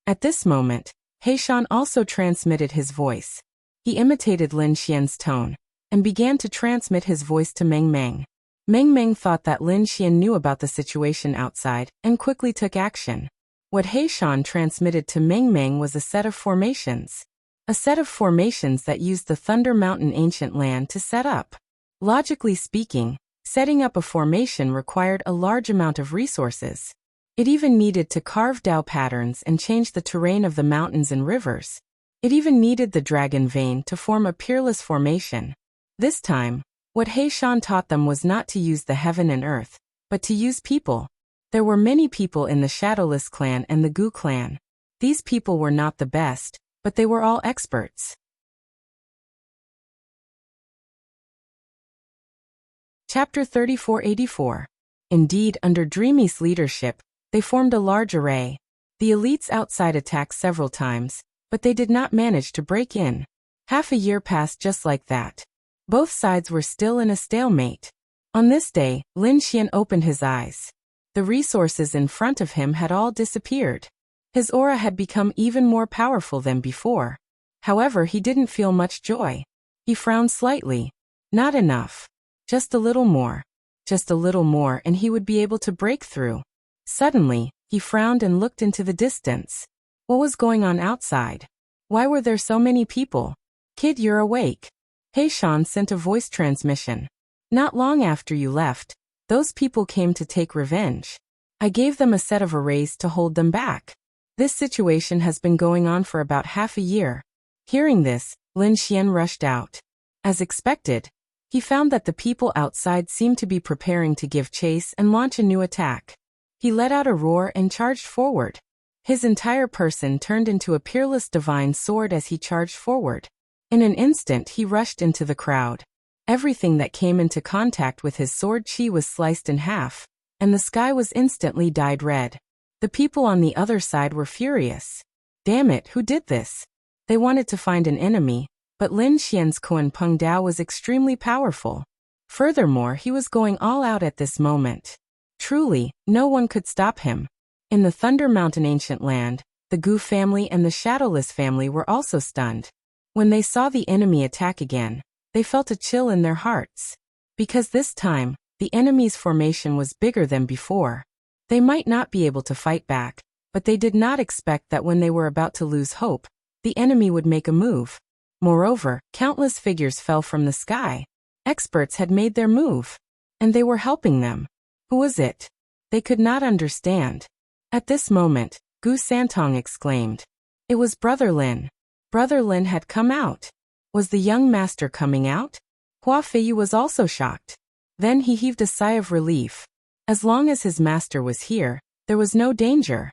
At this moment, Heishan also transmitted his voice. He imitated Lin Xian's tone and began to transmit his voice to Meng Meng. Meng Meng thought that Lin Xian knew about the situation outside and quickly took action. What Heishan transmitted to Meng Meng was a set of formations. A set of formations that used the Thunder Mountain ancient land to set up. Logically speaking, setting up a formation required a large amount of resources. It even needed to carve Dao patterns and change the terrain of the mountains and rivers. It even needed the dragon vein to form a peerless formation. This time, what Heishan taught them was not to use the heaven and earth, but to use people. There were many people in the Shadowless clan and the Gu clan. These people were not the best, but they were all experts. Chapter 3484. Indeed, under Dreamy's leadership, they formed a large array. The elites outside attacked several times, but they did not manage to break in. Half a year passed just like that. Both sides were still in a stalemate. On this day, Lin Xian opened his eyes. The resources in front of him had all disappeared. His aura had become even more powerful than before. However, he didn't feel much joy. He frowned slightly. Not enough. Just a little more. Just a little more and he would be able to break through. Suddenly, he frowned and looked into the distance. What was going on outside? Why were there so many people? "Kid, you're awake." Heishan sent a voice transmission. "Not long after you left, those people came to take revenge. I gave them a set of arrays to hold them back. This situation has been going on for about half a year." Hearing this, Lin Xian rushed out. As expected, he found that the people outside seemed to be preparing to give chase and launch a new attack. He let out a roar and charged forward. His entire person turned into a peerless divine sword as he charged forward. In an instant he rushed into the crowd. Everything that came into contact with his sword chi was sliced in half, and the sky was instantly dyed red. The people on the other side were furious. Damn it, who did this? They wanted to find an enemy, but Lin Xian's Kuan Peng Dao was extremely powerful. Furthermore, he was going all out at this moment. Truly, no one could stop him. In the Thunder Mountain ancient land, the Gu family and the Shadowless family were also stunned. When they saw the enemy attack again, they felt a chill in their hearts. Because this time, the enemy's formation was bigger than before. They might not be able to fight back, but they did not expect that when they were about to lose hope, the enemy would make a move. Moreover, countless figures fell from the sky. Experts had made their move, and they were helping them. Who was it? They could not understand. At this moment, Gu Santong exclaimed. It was Brother Lin. Brother Lin had come out. Was the young master coming out? Hua Feiyu was also shocked. Then he heaved a sigh of relief. As long as his master was here, there was no danger.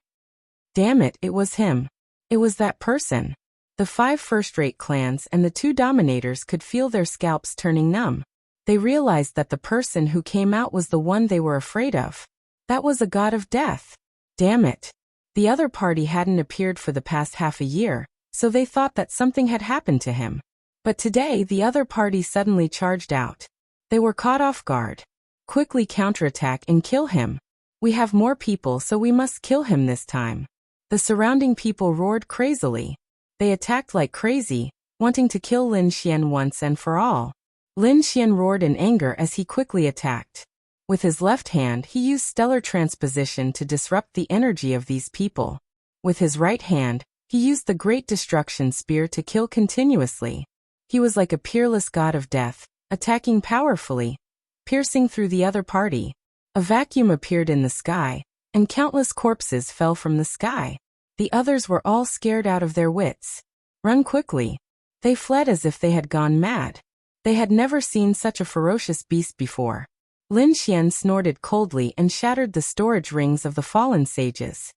Damn it, it was him. It was that person. The 5 first-rate clans and the 2 dominators could feel their scalps turning numb. They realized that the person who came out was the one they were afraid of. That was a god of death. Damn it. The other party hadn't appeared for the past half a year, so they thought that something had happened to him. But today the other party suddenly charged out. They were caught off guard. Quickly counterattack and kill him. We have more people, so we must kill him this time. The surrounding people roared crazily. They attacked like crazy, wanting to kill Lin Xian once and for all. Lin Xian roared in anger as he quickly attacked. With his left hand, he used stellar transposition to disrupt the energy of these people. With his right hand, he used the Great Destruction Spear to kill continuously. He was like a peerless god of death, attacking powerfully, piercing through the other party. A vacuum appeared in the sky, and countless corpses fell from the sky. The others were all scared out of their wits. Run quickly. They fled as if they had gone mad. They had never seen such a ferocious beast before. Lin Xian snorted coldly and shattered the storage rings of the fallen sages.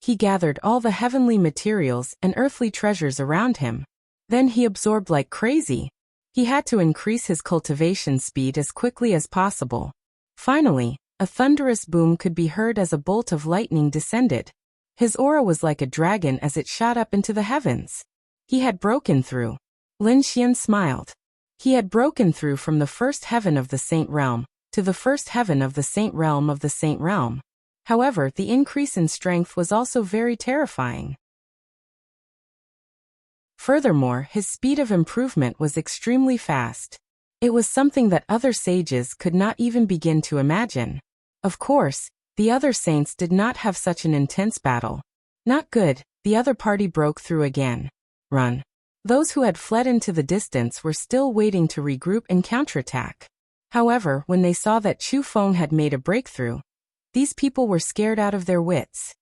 He gathered all the heavenly materials and earthly treasures around him. Then he absorbed like crazy. He had to increase his cultivation speed as quickly as possible. Finally, a thunderous boom could be heard as a bolt of lightning descended. His aura was like a dragon as it shot up into the heavens. He had broken through. Lin Xian smiled. He had broken through from the first heaven of the Saint Realm to the first heaven of the Saint Realm of the Saint Realm. However, the increase in strength was also very terrifying. Furthermore, his speed of improvement was extremely fast. It was something that other sages could not even begin to imagine. Of course, the other saints did not have such an intense battle. Not good, the other party broke through again. Run. Those who had fled into the distance were still waiting to regroup and counterattack. However, when they saw that Chu Feng had made a breakthrough, these people were scared out of their wits.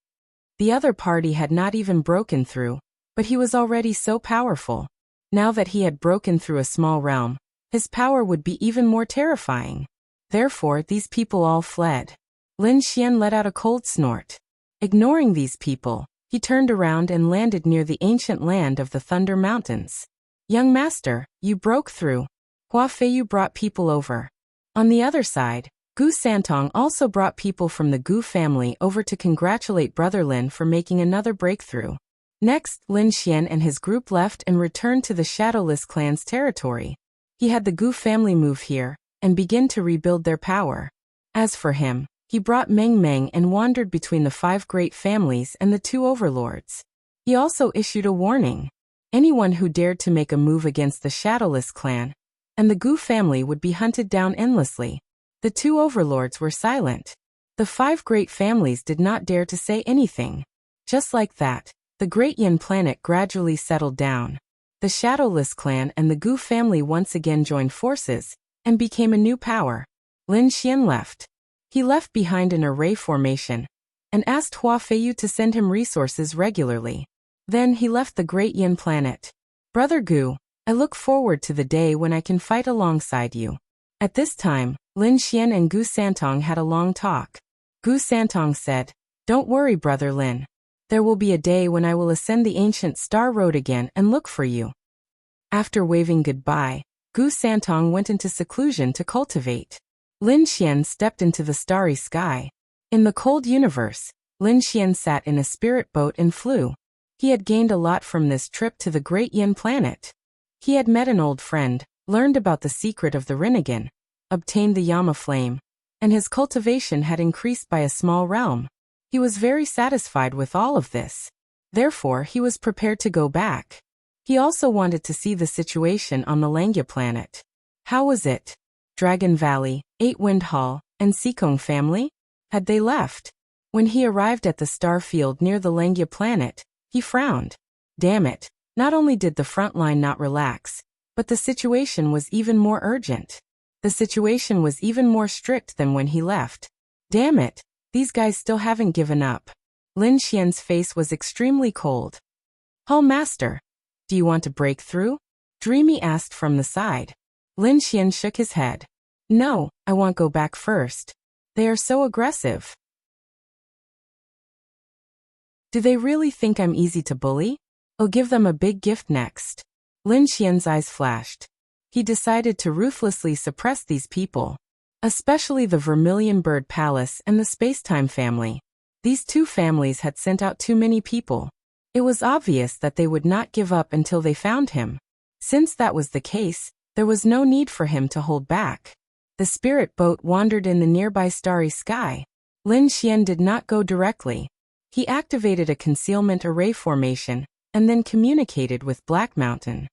The other party had not even broken through, but he was already so powerful. Now that he had broken through a small realm, his power would be even more terrifying. Therefore, these people all fled. Lin Xian let out a cold snort. Ignoring these people, he turned around and landed near the ancient land of the Thunder Mountains. Young master, you broke through. Hua Feiyu brought people over. On the other side, Gu Santong also brought people from the Gu family over to congratulate Brother Lin for making another breakthrough. Next, Lin Xian and his group left and returned to the Shadowless clan's territory. He had the Gu family move here and begin to rebuild their power. As for him, he brought Meng Meng and wandered between the 5 great families and the 2 overlords. He also issued a warning. Anyone who dared to make a move against the Shadowless clan and the Gu family would be hunted down endlessly. The 2 overlords were silent. The 5 great families did not dare to say anything. Just like that, the Great Yin planet gradually settled down. The Shadowless clan and the Gu family once again joined forces and became a new power. Lin Xian left. He left behind an array formation and asked Hua Feiyu to send him resources regularly. Then he left the Great Yin planet. Brother Gu, I look forward to the day when I can fight alongside you. At this time, Lin Xian and Gu Santong had a long talk. Gu Santong said, "Don't worry, Brother Lin. There will be a day when I will ascend the ancient Star Road again and look for you." After waving goodbye, Gu Santong went into seclusion to cultivate. Lin Xian stepped into the starry sky. In the cold universe, Lin Xian sat in a spirit boat and flew. He had gained a lot from this trip to the Great Yin planet. He had met an old friend, learned about the secret of the Rinnegan, obtained the Yama flame, and his cultivation had increased by a small realm. He was very satisfied with all of this. Therefore, he was prepared to go back. He also wanted to see the situation on the Langya planet. How was it? Dragon Valley, 8 Wind Hall, and Sikong family? Had they left? When he arrived at the star field near the Langya planet, he frowned. Damn it, not only did the front line not relax, but the situation was even more urgent. The situation was even more strict than when he left. Damn it, these guys still haven't given up. Lin Xian's face was extremely cold. Hall Master, do you want to break through? Dreamy asked from the side. Lin Xian shook his head. No, I want go back first. They are so aggressive. Do they really think I'm easy to bully? I'll give them a big gift next. Lin Xian's eyes flashed. He decided to ruthlessly suppress these people, especially the Vermilion Bird Palace and the Spacetime family. These two families had sent out too many people. It was obvious that they would not give up until they found him. Since that was the case, there was no need for him to hold back. The spirit boat wandered in the nearby starry sky. Lin Xian did not go directly. He activated a concealment array formation, and then communicated with Black Mountain.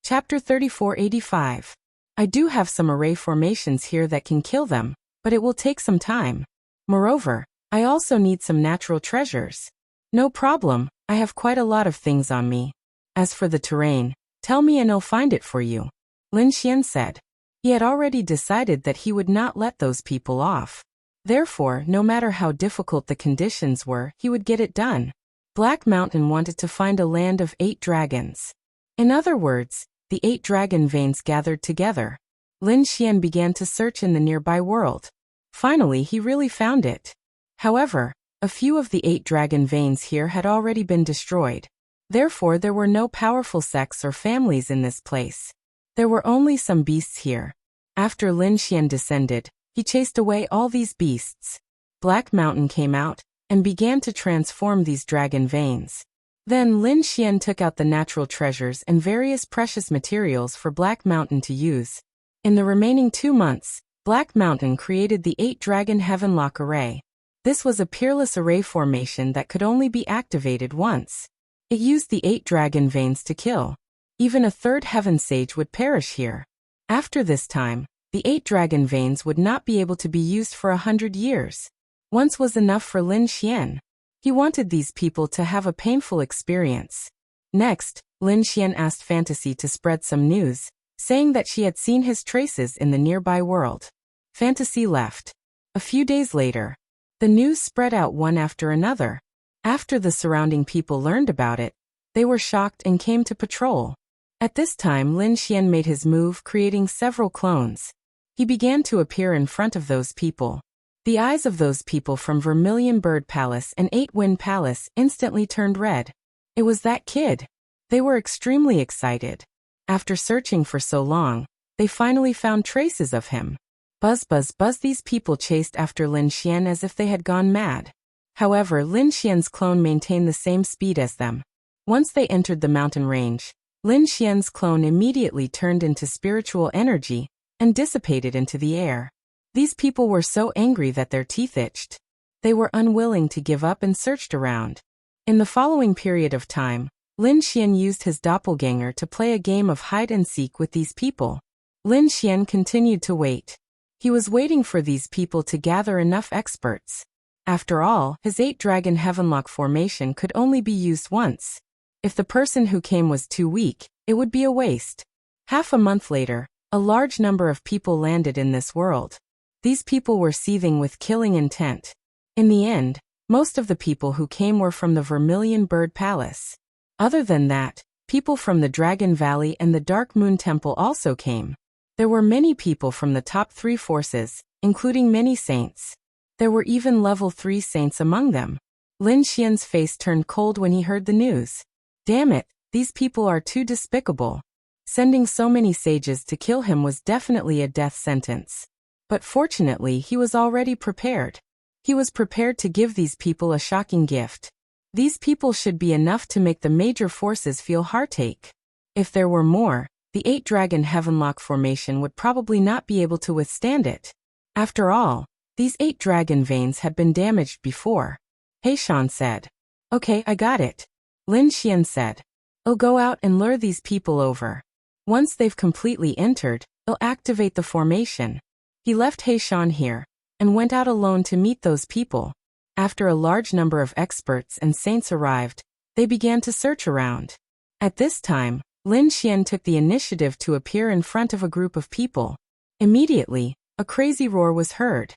Chapter 3485. I do have some array formations here that can kill them, but it will take some time. Moreover, I also need some natural treasures. No problem, I have quite a lot of things on me. As for the terrain, tell me and I'll find it for you. Lin Xian said. He had already decided that he would not let those people off. Therefore, no matter how difficult the conditions were, he would get it done. Black Mountain wanted to find a land of 8 dragons. In other words, the 8 dragon veins gathered together. Lin Xian began to search in the nearby world. Finally, he really found it. However, a few of the 8 dragon veins here had already been destroyed. Therefore, there were no powerful sects or families in this place. There were only some beasts here. After Lin Xian descended, he chased away all these beasts. Black Mountain came out and began to transform these dragon veins. Then Lin Xian took out the natural treasures and various precious materials for Black Mountain to use. In the remaining 2 months, Black Mountain created the 8 Dragon Heavenlock Array. This was a peerless array formation that could only be activated once. It used the 8 dragon veins to kill. Even a 3rd Heaven Sage would perish here. After this time, the 8 dragon veins would not be able to be used for 100 years. Once was enough for Lin Xian. He wanted these people to have a painful experience. Next, Lin Xian asked Fantasy to spread some news, saying that she had seen his traces in the nearby world. Fantasy left. A few days later, the news spread out one after another. After the surrounding people learned about it, they were shocked and came to patrol. At this time, Lin Xian made his move, creating several clones. He began to appear in front of those people. The eyes of those people from Vermilion Bird Palace and 8 Wind Palace instantly turned red. It was that kid. They were extremely excited. After searching for so long, they finally found traces of him. Buzz buzz buzz, these people chased after Lin Xian as if they had gone mad. However, Lin Xian's clone maintained the same speed as them. Once they entered the mountain range, Lin Xian's clone immediately turned into spiritual energy and dissipated into the air. These people were so angry that their teeth itched. They were unwilling to give up and searched around. In the following period of time, Lin Xian used his doppelganger to play a game of hide-and-seek with these people. Lin Xian continued to wait. He was waiting for these people to gather enough experts. After all, his 8 Dragon Heavenlock formation could only be used once. If the person who came was too weak, it would be a waste. Half a month later, a large number of people landed in this world. These people were seething with killing intent. In the end, most of the people who came were from the Vermilion Bird Palace. Other than that, people from the Dragon Valley and the Dark Moon Temple also came. There were many people from the top 3 forces, including many saints. There were even level 3 saints among them. Lin Xian's face turned cold when he heard the news. Damn it, these people are too despicable. Sending so many sages to kill him was definitely a death sentence. But fortunately, he was already prepared. He was prepared to give these people a shocking gift. These people should be enough to make the major forces feel heartache. If there were more, the 8 Dragon Heavenlock formation would probably not be able to withstand it. After all, these 8 dragon veins had been damaged before. Heishan said. Okay, I got it. Lin Xian said. I'll go out and lure these people over. Once they've completely entered, I'll activate the formation. He left Heishan here, and went out alone to meet those people. After a large number of experts and saints arrived, they began to search around. At this time, Lin Xian took the initiative to appear in front of a group of people. Immediately, a crazy roar was heard.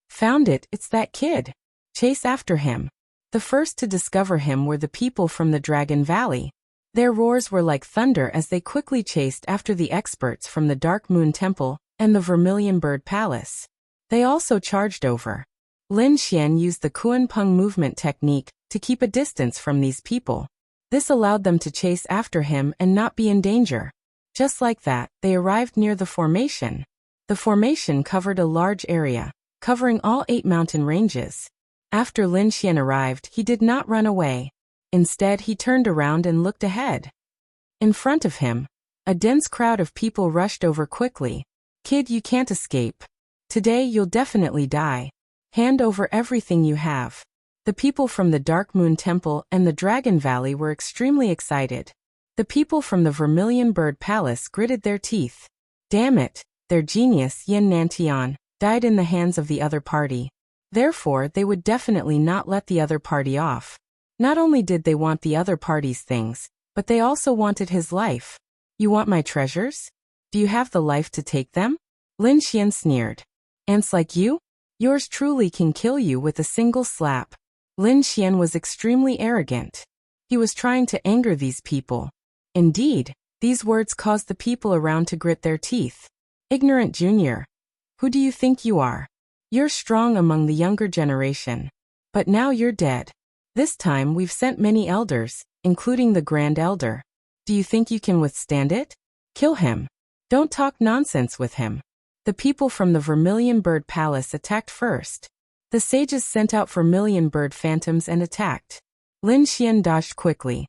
Found it, it's that kid. Chase after him. The first to discover him were the people from the Dragon Valley. Their roars were like thunder as they quickly chased after the experts from the Dark Moon Temple and the Vermilion Bird Palace. They also charged over. Lin Xian used the Kuan-Peng movement technique to keep a distance from these people. This allowed them to chase after him and not be in danger. Just like that, they arrived near the formation. The formation covered a large area, covering all 8 mountain ranges. After Lin Xian arrived, he did not run away. Instead, he turned around and looked ahead. In front of him, a dense crowd of people rushed over quickly. "Kid, you can't escape. Today you'll definitely die. Hand over everything you have." The people from the Dark Moon Temple and the Dragon Valley were extremely excited. The people from the Vermilion Bird Palace gritted their teeth. Damn it, their genius Yin Nantian died in the hands of the other party. Therefore, they would definitely not let the other party off. Not only did they want the other party's things, but they also wanted his life. "You want my treasures? Do you have the life to take them?" Lin Xian sneered. "Ants like you? Yours truly can kill you with a single slap." Lin Xian was extremely arrogant. He was trying to anger these people. Indeed, these words caused the people around to grit their teeth. "Ignorant junior. Who do you think you are? You're strong among the younger generation. But now you're dead. This time we've sent many elders, including the Grand Elder. Do you think you can withstand it? Kill him. Don't talk nonsense with him." The people from the Vermilion Bird Palace attacked first. The sages sent out Vermilion Bird Phantoms and attacked. Lin Xian dodged quickly.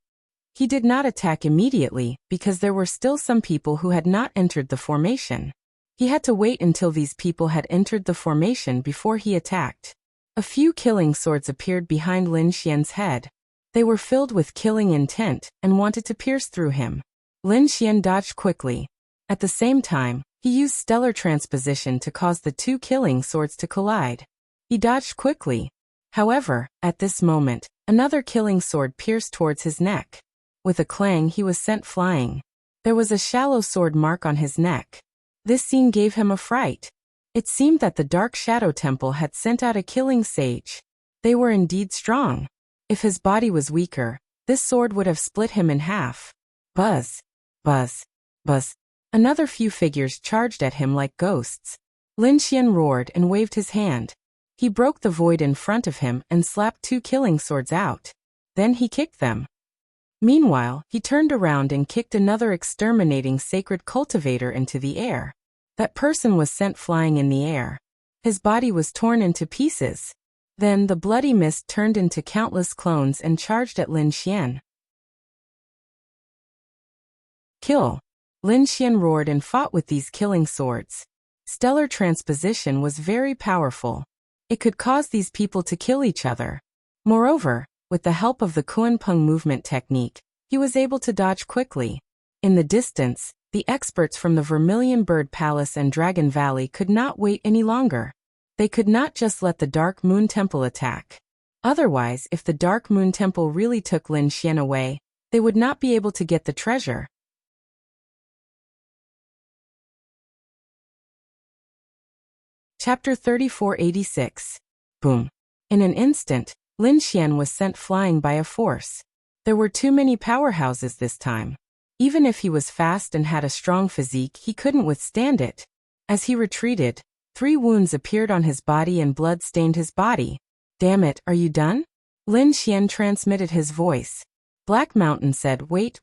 He did not attack immediately because there were still some people who had not entered the formation. He had to wait until these people had entered the formation before he attacked. A few killing swords appeared behind Lin Xian's head. They were filled with killing intent and wanted to pierce through him. Lin Xian dodged quickly. At the same time, he used stellar transposition to cause the 2 killing swords to collide. He dodged quickly. However, at this moment, another killing sword pierced towards his neck. With a clang, he was sent flying. There was a shallow sword mark on his neck. This scene gave him a fright. It seemed that the Dark Shadow Temple had sent out a killing sage. They were indeed strong. If his body was weaker, this sword would have split him in half. Buzz. Buzz. Buzz. Another few figures charged at him like ghosts. Lin Xian roared and waved his hand. He broke the void in front of him and slapped 2 killing swords out. Then he kicked them. Meanwhile, he turned around and kicked another exterminating sacred cultivator into the air. That person was sent flying in the air. His body was torn into pieces. Then the bloody mist turned into countless clones and charged at Lin Xian. Kill! Lin Xian roared and fought with these killing swords. Stellar transposition was very powerful. It could cause these people to kill each other. Moreover, with the help of the Kuan-Peng movement technique, he was able to dodge quickly. In the distance, the experts from the Vermilion Bird Palace and Dragon Valley could not wait any longer. They could not just let the Dark Moon Temple attack. Otherwise, if the Dark Moon Temple really took Lin Xian away, they would not be able to get the treasure. Chapter 3486. Boom. In an instant, Lin Xian was sent flying by a force. There were too many powerhouses this time. Even if he was fast and had a strong physique, he couldn't withstand it. As he retreated, 3 wounds appeared on his body and blood stained his body. "Damn it, are you done?" Lin Xian transmitted his voice. Black Mountain said, wait,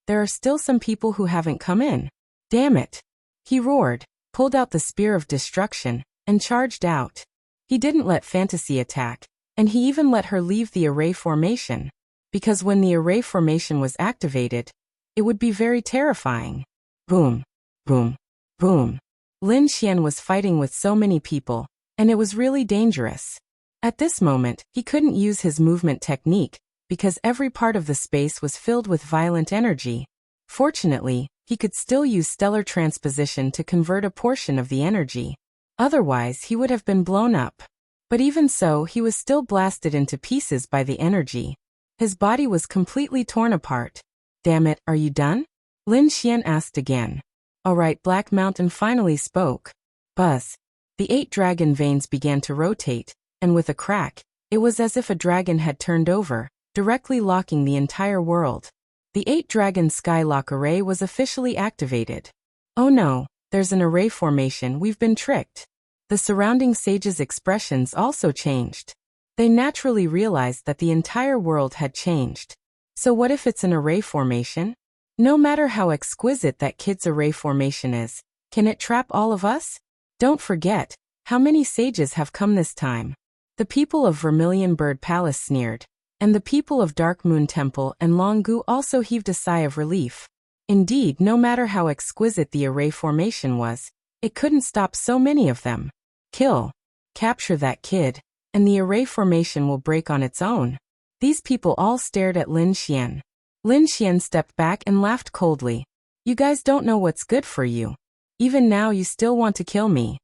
there are still some people who haven't come in. "Damn it." He roared, pulled out the Spear of Destruction, and charged out. He didn't let Fantasy attack, and he even let her leave the array formation. Because when the array formation was activated, it would be very terrifying. Boom, boom, boom. Lin Xian was fighting with so many people, and it was really dangerous. At this moment, he couldn't use his movement technique, because every part of the space was filled with violent energy. Fortunately, he could still use stellar transposition to convert a portion of the energy. Otherwise, he would have been blown up. But even so, he was still blasted into pieces by the energy. His body was completely torn apart. "Damn it, are you done?" Lin Xian asked again. Alright, Black Mountain finally spoke. Buzz. The 8 dragon veins began to rotate, and with a crack, it was as if a dragon had turned over, directly locking the entire world. The 8-dragon Skylock array was officially activated. Oh no, there's an array formation, we've been tricked. The surrounding sages' expressions also changed. They naturally realized that the entire world had changed. So what if it's an array formation? No matter how exquisite that kid's array formation is, can it trap all of us? Don't forget, how many sages have come this time? The people of Vermilion Bird Palace sneered, and the people of Dark Moon Temple and Longu also heaved a sigh of relief. Indeed, no matter how exquisite the array formation was, it couldn't stop so many of them. Kill. Capture that kid, and the array formation will break on its own. These people all stared at Lin Xian. Lin Xian stepped back and laughed coldly. You guys don't know what's good for you. Even now you still want to kill me.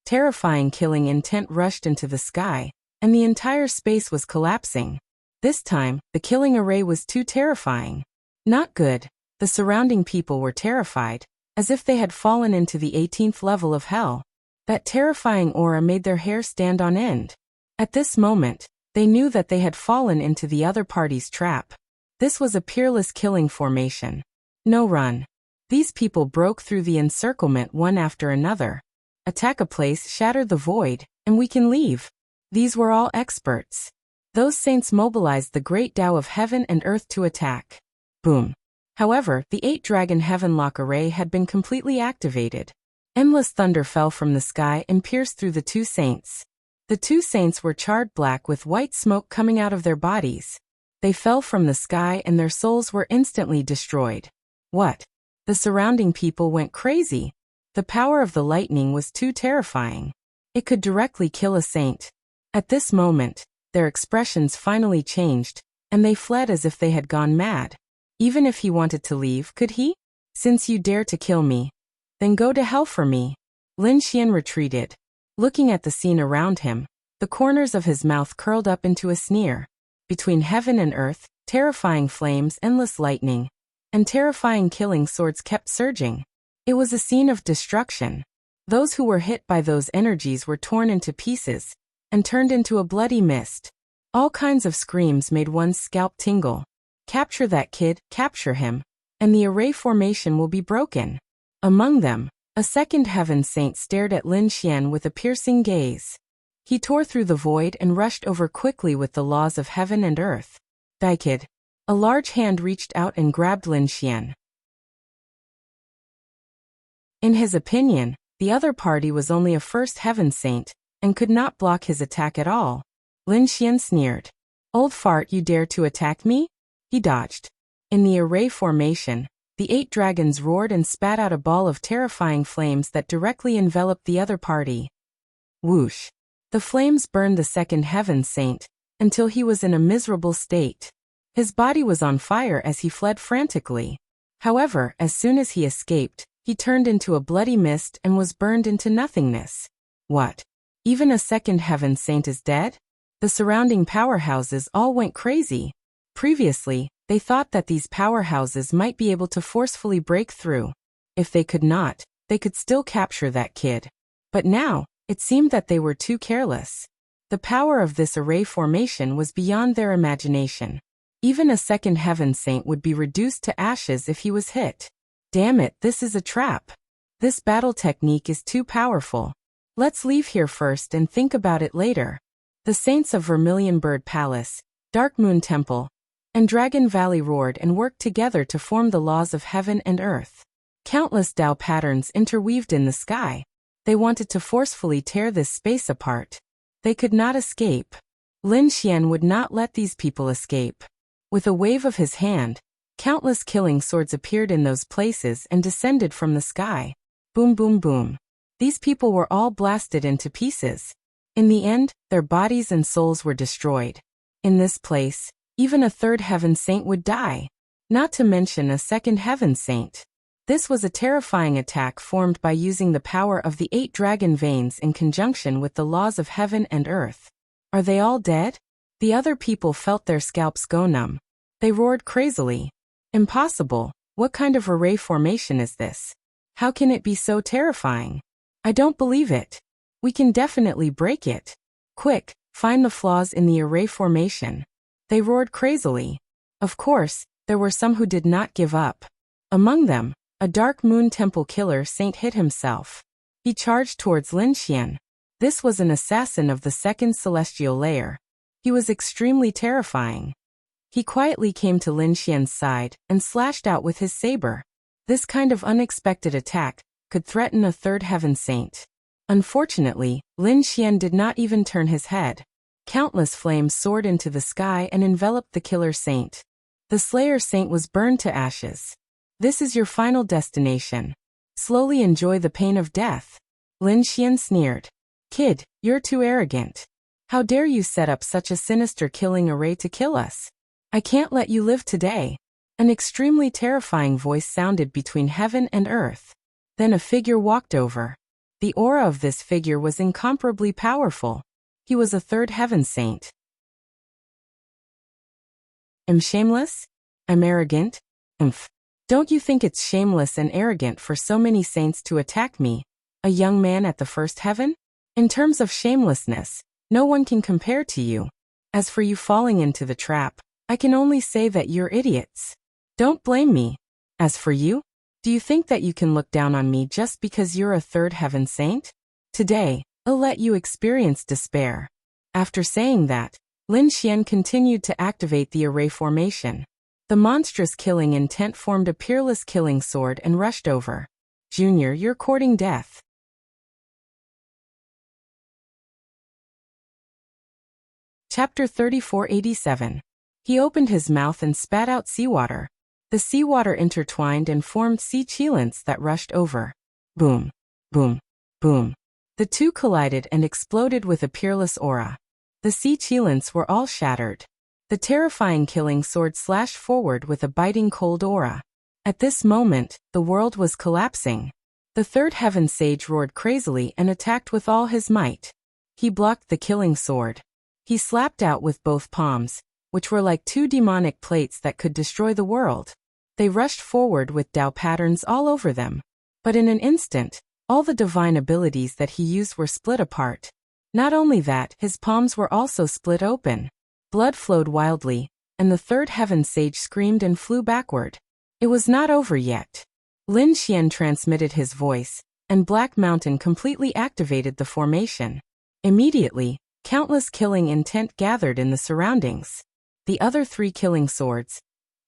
Terrifying killing intent rushed into the sky, and the entire space was collapsing. This time, the killing array was too terrifying. Not good. The surrounding people were terrified, as if they had fallen into the 18th level of hell. That terrifying aura made their hair stand on end. At this moment, they knew that they had fallen into the other party's trap. This was a peerless killing formation. No run. These people broke through the encirclement one after another. Attack a place, shatter the void, and we can leave. These were all experts. Those saints mobilized the great Tao of heaven and earth to attack. Boom. However, the 8-dragon Heavenlock array had been completely activated. Endless thunder fell from the sky and pierced through the two saints. The two saints were charred black with white smoke coming out of their bodies. They fell from the sky and their souls were instantly destroyed. What? The surrounding people went crazy. The power of the lightning was too terrifying. It could directly kill a saint. At this moment, their expressions finally changed, and they fled as if they had gone mad. Even if he wanted to leave, could he? Since you dare to kill me, then go to hell for me. Lin Xian retreated. Looking at the scene around him, the corners of his mouth curled up into a sneer. Between heaven and earth, terrifying flames, endless lightning, and terrifying killing swords kept surging. It was a scene of destruction. Those who were hit by those energies were torn into pieces and turned into a bloody mist. All kinds of screams made one's scalp tingle. Capture that kid, capture him, and the array formation will be broken. Among them, a second heaven saint stared at Lin Xian with a piercing gaze. He tore through the void and rushed over quickly with the laws of heaven and earth. Die, kid. A large hand reached out and grabbed Lin Xian. In his opinion, the other party was only a first heaven saint, and could not block his attack at all. Lin Xian sneered. Old fart, you dare to attack me? He dodged. In the array formation, the 8 dragons roared and spat out a ball of terrifying flames that directly enveloped the other party. Whoosh. The flames burned the second heaven saint, until he was in a miserable state. His body was on fire as he fled frantically. However, as soon as he escaped, he turned into a bloody mist and was burned into nothingness. What? Even a second heaven saint is dead? The surrounding powerhouses all went crazy. Previously, they thought that these powerhouses might be able to forcefully break through. If they could not, they could still capture that kid. But now, it seemed that they were too careless. The power of this array formation was beyond their imagination. Even a second heaven saint would be reduced to ashes if he was hit. Damn it, this is a trap. This battle technique is too powerful. Let's leave here first and think about it later. The saints of Vermilion Bird Palace, Dark Moon Temple, and Dragon Valley roared and worked together to form the laws of heaven and earth. Countless Tao patterns interweaved in the sky. They wanted to forcefully tear this space apart. They could not escape. Lin Xian would not let these people escape. With a wave of his hand, countless killing swords appeared in those places and descended from the sky. Boom, boom, boom. These people were all blasted into pieces. In the end, their bodies and souls were destroyed. In this place, even a third heaven saint would die. Not to mention a second heaven saint. This was a terrifying attack formed by using the power of the 8 dragon veins in conjunction with the laws of heaven and earth. Are they all dead? The other people felt their scalps go numb. They roared crazily. Impossible. What kind of array formation is this? How can it be so terrifying? I don't believe it. We can definitely break it. Quick, find the flaws in the array formation. They roared crazily. Of course, there were some who did not give up. Among them, a Dark Moon Temple killer saint hid himself. He charged towards Lin Xian. This was an assassin of the second celestial layer. He was extremely terrifying. He quietly came to Lin Xian's side and slashed out with his saber. This kind of unexpected attack could threaten a third heaven saint. Unfortunately, Lin Xian did not even turn his head. Countless flames soared into the sky and enveloped the killer saint. The slayer saint was burned to ashes. This is your final destination. Slowly enjoy the pain of death. Lin Xian sneered. Kid, you're too arrogant. How dare you set up such a sinister killing array to kill us? I can't let you live today. An extremely terrifying voice sounded between heaven and earth. Then a figure walked over. The aura of this figure was incomparably powerful. He was a third heaven saint. Am shameless? I'm arrogant? Don't you think it's shameless and arrogant for so many saints to attack me, a young man at the first heaven? In terms of shamelessness, no one can compare to you. As for you falling into the trap, I can only say that you're idiots. Don't blame me. As for you, do you think that you can look down on me just because you're a third heaven saint? Today, I'll let you experience despair. After saying that, Lin Xian continued to activate the array formation. The monstrous killing intent formed a peerless killing sword and rushed over. Junior, you're courting death. Chapter 3487. He opened his mouth and spat out seawater. The seawater intertwined and formed sea cheilants that rushed over. Boom, boom, boom. The two collided and exploded with a peerless aura. The sea cheilants were all shattered. The terrifying killing sword slashed forward with a biting cold aura. At this moment, the world was collapsing. The third heaven sage roared crazily and attacked with all his might. He blocked the killing sword. He slapped out with both palms, which were like two demonic plates that could destroy the world. They rushed forward with Dao patterns all over them. But in an instant, all the divine abilities that he used were split apart. Not only that, his palms were also split open. Blood flowed wildly, and the third heaven sage screamed and flew backward. It was not over yet. Lin Xian transmitted his voice, and Black Mountain completely activated the formation. Immediately, countless killing intent gathered in the surroundings. The other three killing swords,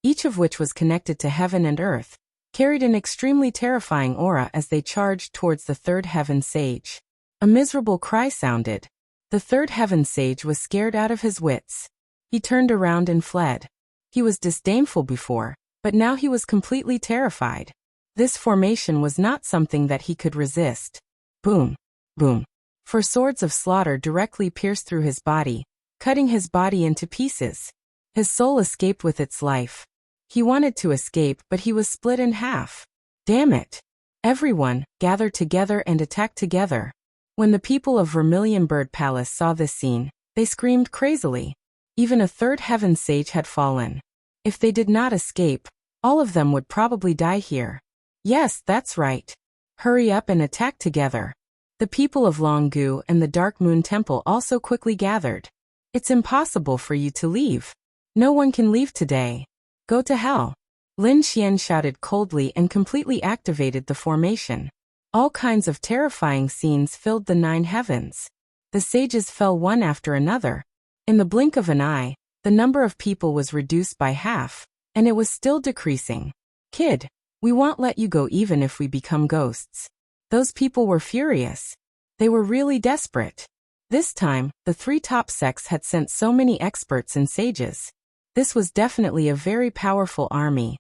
each of which was connected to heaven and earth, carried an extremely terrifying aura as they charged towards the third heaven sage. A miserable cry sounded. The third heaven sage was scared out of his wits. He turned around and fled. He was disdainful before, but now he was completely terrified. This formation was not something that he could resist. Boom, boom. For swords of slaughter directly pierced through his body, cutting his body into pieces. His soul escaped with its life. He wanted to escape, but he was split in half. Damn it! Everyone gathered together and attacked together. When the people of Vermilion Bird Palace saw this scene, they screamed crazily. Even a third heaven sage had fallen. If they did not escape, all of them would probably die here. Yes, that's right. Hurry up and attack together. The people of Longgu and the Dark Moon Temple also quickly gathered. It's impossible for you to leave. No one can leave today. Go to hell. Lin Xian shouted coldly and completely activated the formation. All kinds of terrifying scenes filled the 9 heavens. The sages fell one after another. In the blink of an eye, the number of people was reduced by half, and it was still decreasing. Kid, we won't let you go even if we become ghosts. Those people were furious. They were really desperate. This time, the 3 top sects had sent so many experts and sages. This was definitely a very powerful army.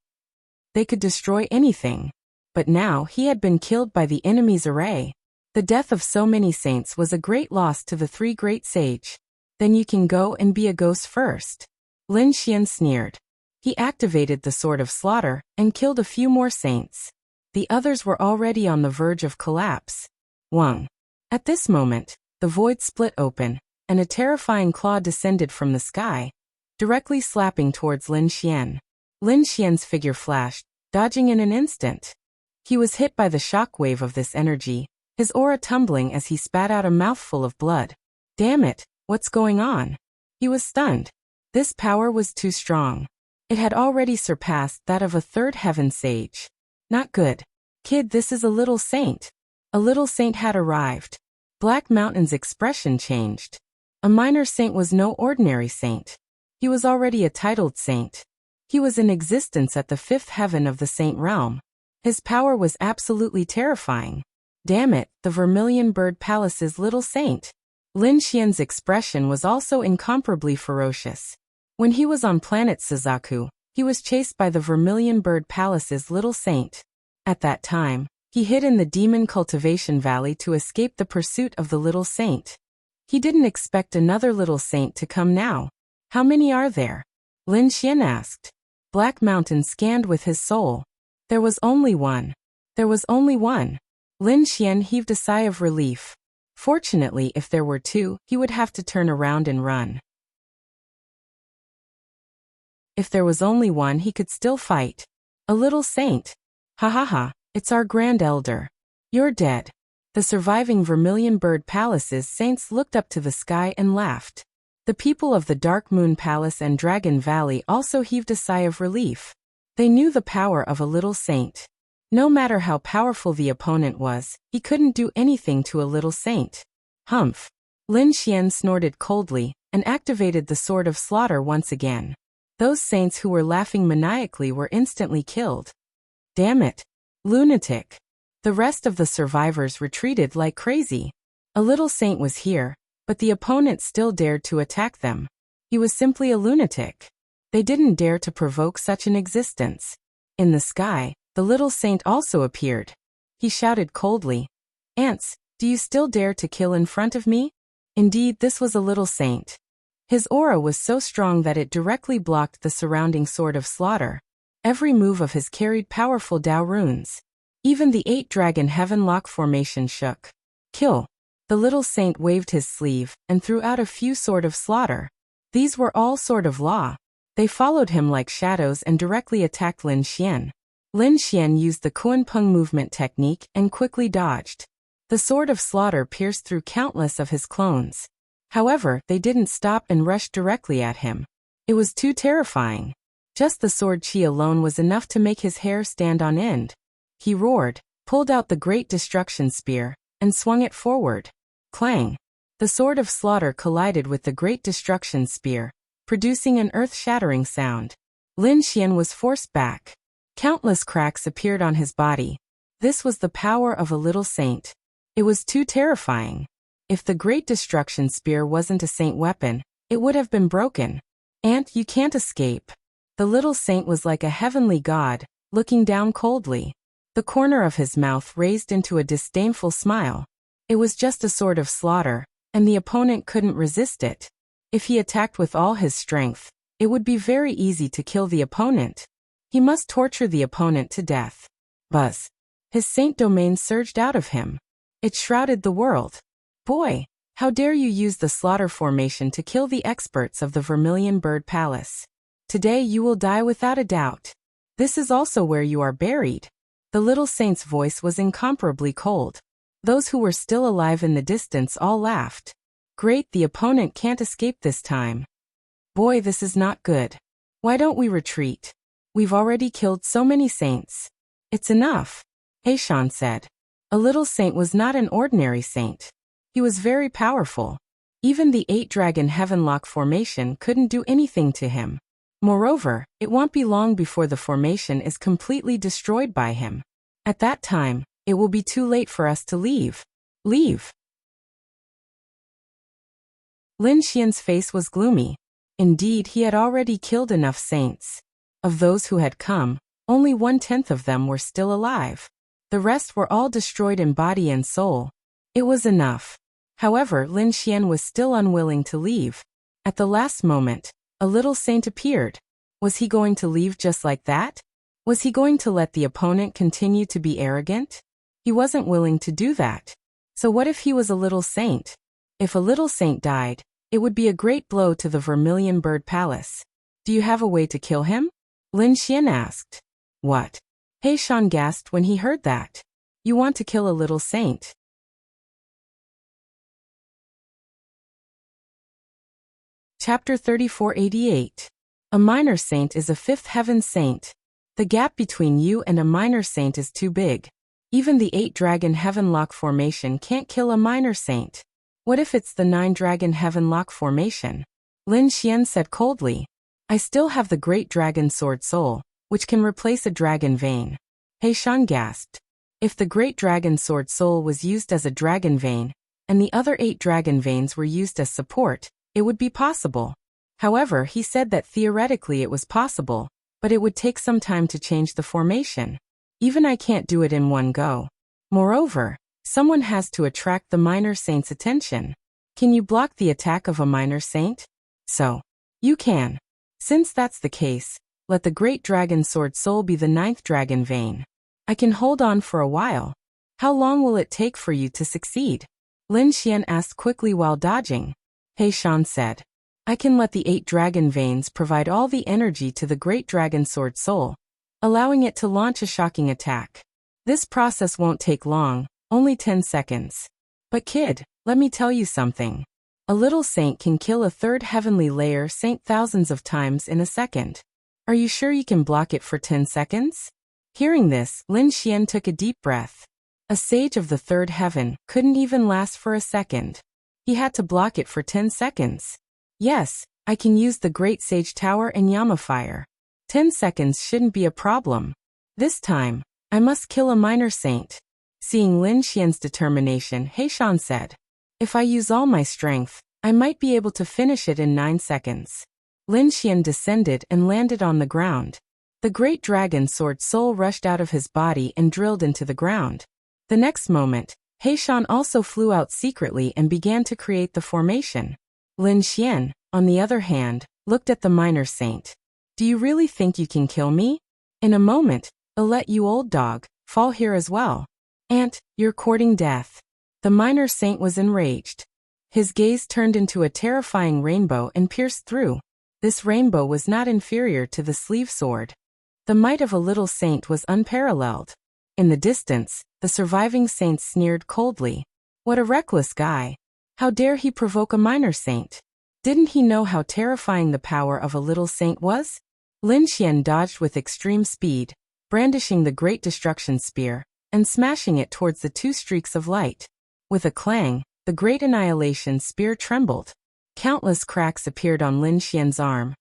They could destroy anything. But now he had been killed by the enemy's array. The death of so many saints was a great loss to the 3 great sage. Then you can go and be a ghost first. Lin Xian sneered. He activated the Sword of Slaughter and killed a few more saints. The others were already on the verge of collapse. Wang. At this moment, the void split open, and a terrifying claw descended from the sky, directly slapping towards Lin Xian. Lin Xian's figure flashed, dodging in an instant. He was hit by the shock wave of this energy, his aura tumbling as he spat out a mouthful of blood. Damn it, what's going on? He was stunned. This power was too strong. It had already surpassed that of a third heaven sage. Not good. Kid, this is a little saint. A little saint had arrived. Black Mountain's expression changed. A minor saint was no ordinary saint. He was already a titled saint. He was in existence at the fifth heaven of the saint realm. His power was absolutely terrifying. Damn it, the Vermilion Bird Palace's little saint. Lin Xian's expression was also incomparably ferocious. When he was on planet Suzaku, he was chased by the Vermilion Bird Palace's little saint. At that time, he hid in the Demon Cultivation Valley to escape the pursuit of the little saint. He didn't expect another little saint to come now. How many are there? Lin Xian asked. Black Mountain scanned with his soul. There was only one. There was only one. Lin Xian heaved a sigh of relief. Fortunately, if there were two, he would have to turn around and run. If there was only one, he could still fight. A little saint. Ha ha ha, it's our Grand Elder. You're dead. The surviving Vermilion Bird Palace's saints looked up to the sky and laughed. The people of the Dark Moon Palace and Dragon Valley also heaved a sigh of relief. They knew the power of a little saint. No matter how powerful the opponent was, he couldn't do anything to a little saint. Humph. Lin Xian snorted coldly and activated the Sword of Slaughter once again. Those saints who were laughing maniacally were instantly killed. Damn it. Lunatic. The rest of the survivors retreated like crazy. A little saint was here, but the opponent still dared to attack them. He was simply a lunatic. They didn't dare to provoke such an existence. In the sky, the little saint also appeared. He shouted coldly, "Ants, do you still dare to kill in front of me?" Indeed, this was a little saint. His aura was so strong that it directly blocked the surrounding Sword of Slaughter. Every move of his carried powerful Dao runes. Even the 8-dragon heavenlock formation shook. Kill. The little saint waved his sleeve and threw out a few Sword of Slaughter. These were all Sword of Law. They followed him like shadows and directly attacked Lin Xian. Lin Xian used the Kuan-Peng movement technique and quickly dodged. The Sword of Slaughter pierced through countless of his clones. However, they didn't stop and rushed directly at him. It was too terrifying. Just the sword chi alone was enough to make his hair stand on end. He roared, pulled out the Great Destruction Spear, and swung it forward. Clang! The Sword of Slaughter collided with the Great Destruction Spear, producing an earth-shattering sound. Lin Xian was forced back. Countless cracks appeared on his body. This was the power of a little saint. It was too terrifying. If the Great Destruction Spear wasn't a saint weapon, it would have been broken. "Ant, you can't escape." The little saint was like a heavenly god, looking down coldly. The corner of his mouth raised into a disdainful smile. It was just a Sword of Slaughter, and the opponent couldn't resist it. If he attacked with all his strength, it would be very easy to kill the opponent. He must torture the opponent to death. Buzz. His saint domain surged out of him. It shrouded the world. Boy, how dare you use the slaughter formation to kill the experts of the Vermilion Bird Palace. Today you will die without a doubt. This is also where you are buried. The little saint's voice was incomparably cold. Those who were still alive in the distance all laughed. Great, the opponent can't escape this time. Boy, this is not good. Why don't we retreat? We've already killed so many saints. It's enough, Heishan said. A little saint was not an ordinary saint. He was very powerful. Even the 8-dragon heavenlock formation couldn't do anything to him. Moreover, it won't be long before the formation is completely destroyed by him. At that time, it will be too late for us to leave. Leave. Lin Xian's face was gloomy. Indeed, he had already killed enough saints. Of those who had come, only 1/10 of them were still alive. The rest were all destroyed in body and soul. It was enough. However, Lin Xian was still unwilling to leave. At the last moment, a little saint appeared. Was he going to leave just like that? Was he going to let the opponent continue to be arrogant? He wasn't willing to do that. So what if he was a little saint? If a little saint died, it would be a great blow to the Vermilion Bird Palace. Do you have a way to kill him? Lin Xian asked. What? Heishan gasped when he heard that. You want to kill a little saint? Chapter 3488. A minor saint is a fifth heaven saint. The gap between you and a minor saint is too big. Even the 8-dragon heaven lock formation can't kill a minor saint. What if it's the 9-dragon heaven lock formation? Lin Xian said coldly. I still have the great dragon sword soul, which can replace a dragon vein. He Shan gasped. If the great dragon sword soul was used as a dragon vein, and the other 8 dragon veins were used as support, it would be possible. However, he said that theoretically it was possible, but it would take some time to change the formation. Even I can't do it in one go. Moreover, someone has to attract the minor saint's attention. Can you block the attack of a minor saint? So, you can. Since that's the case, let the great dragon sword soul be the 9th dragon vein. I can hold on for a while. How long will it take for you to succeed? Lin Xian asked quickly while dodging. He Shan said. I can let the 8 dragon veins provide all the energy to the great dragon sword soul, allowing it to launch a shocking attack. This process won't take long, only 10 seconds. But kid, let me tell you something. A little saint can kill a 3rd heavenly layer saint thousands of times in a second. Are you sure you can block it for 10 seconds? Hearing this, Lin Xian took a deep breath. A sage of the 3rd heaven couldn't even last for a second. He had to block it for 10 seconds. Yes, I can use the Great Sage Tower and Yama Fire. 10 seconds shouldn't be a problem. This time, I must kill a minor saint. Seeing Lin Xian's determination, He Shan said. If I use all my strength, I might be able to finish it in 9 seconds. Lin Xian descended and landed on the ground. The great dragon sword soul rushed out of his body and drilled into the ground. The next moment, He Shan also flew out secretly and began to create the formation. Lin Xian, on the other hand, looked at the minor saint. Do you really think you can kill me? In a moment, I'll let you old dog fall here as well. Aunt, you're courting death. The minor saint was enraged. His gaze turned into a terrifying rainbow and pierced through. This rainbow was not inferior to the sleeve sword. The might of a little saint was unparalleled. In the distance, the surviving saints sneered coldly. What a reckless guy. How dare he provoke a minor saint? Didn't he know how terrifying the power of a little saint was? Lin Xian dodged with extreme speed, brandishing the Great Destruction Spear, and smashing it towards the 2 streaks of light. With a clang, the Great Annihilation Spear trembled. Countless cracks appeared on Lin Xian's arm,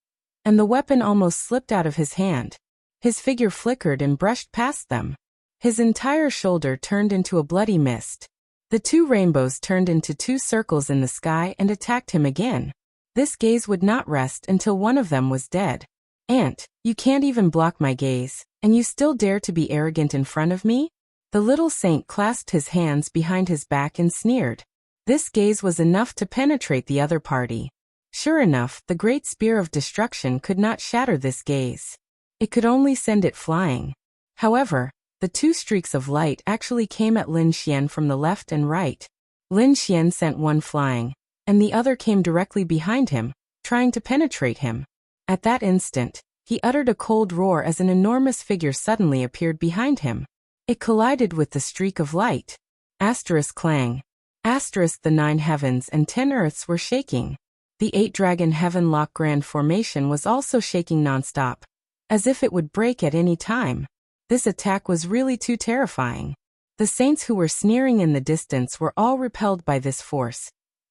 and the weapon almost slipped out of his hand. His figure flickered and brushed past them. His entire shoulder turned into a bloody mist. The 2 rainbows turned into 2 circles in the sky and attacked him again. This gaze would not rest until one of them was dead. Aunt, you can't even block my gaze, and you still dare to be arrogant in front of me? The little saint clasped his hands behind his back and sneered. This gaze was enough to penetrate the other party. Sure enough, the great spear of destruction could not shatter this gaze. It could only send it flying. However, the 2 streaks of light actually came at Lin Xian from the left and right. Lin Xian sent one flying, and the other came directly behind him, trying to penetrate him. At that instant, he uttered a cold roar as an enormous figure suddenly appeared behind him. It collided with the streak of light. Asterisk clang. Asterisk the 9 heavens and 10 earths were shaking. The 8-dragon heaven lock grand formation was also shaking nonstop, as if it would break at any time. This attack was really too terrifying. The saints who were sneering in the distance were all repelled by this force,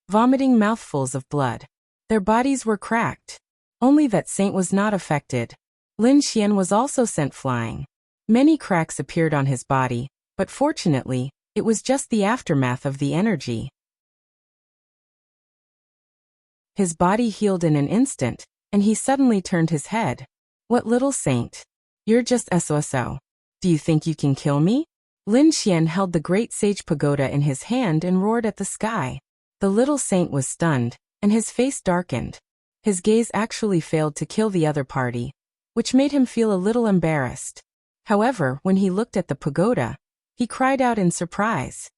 vomiting mouthfuls of blood. Their bodies were cracked. Only that saint was not affected. Lin Xian was also sent flying. Many cracks appeared on his body, but fortunately, it was just the aftermath of the energy. His body healed in an instant, and he suddenly turned his head. What little saint? You're just SOSO. Do you think you can kill me? Lin Xian held the great sage pagoda in his hand and roared at the sky. The little saint was stunned, and his face darkened. His gaze actually failed to kill the other party, which made him feel a little embarrassed. However, when he looked at the pagoda, he cried out in surprise.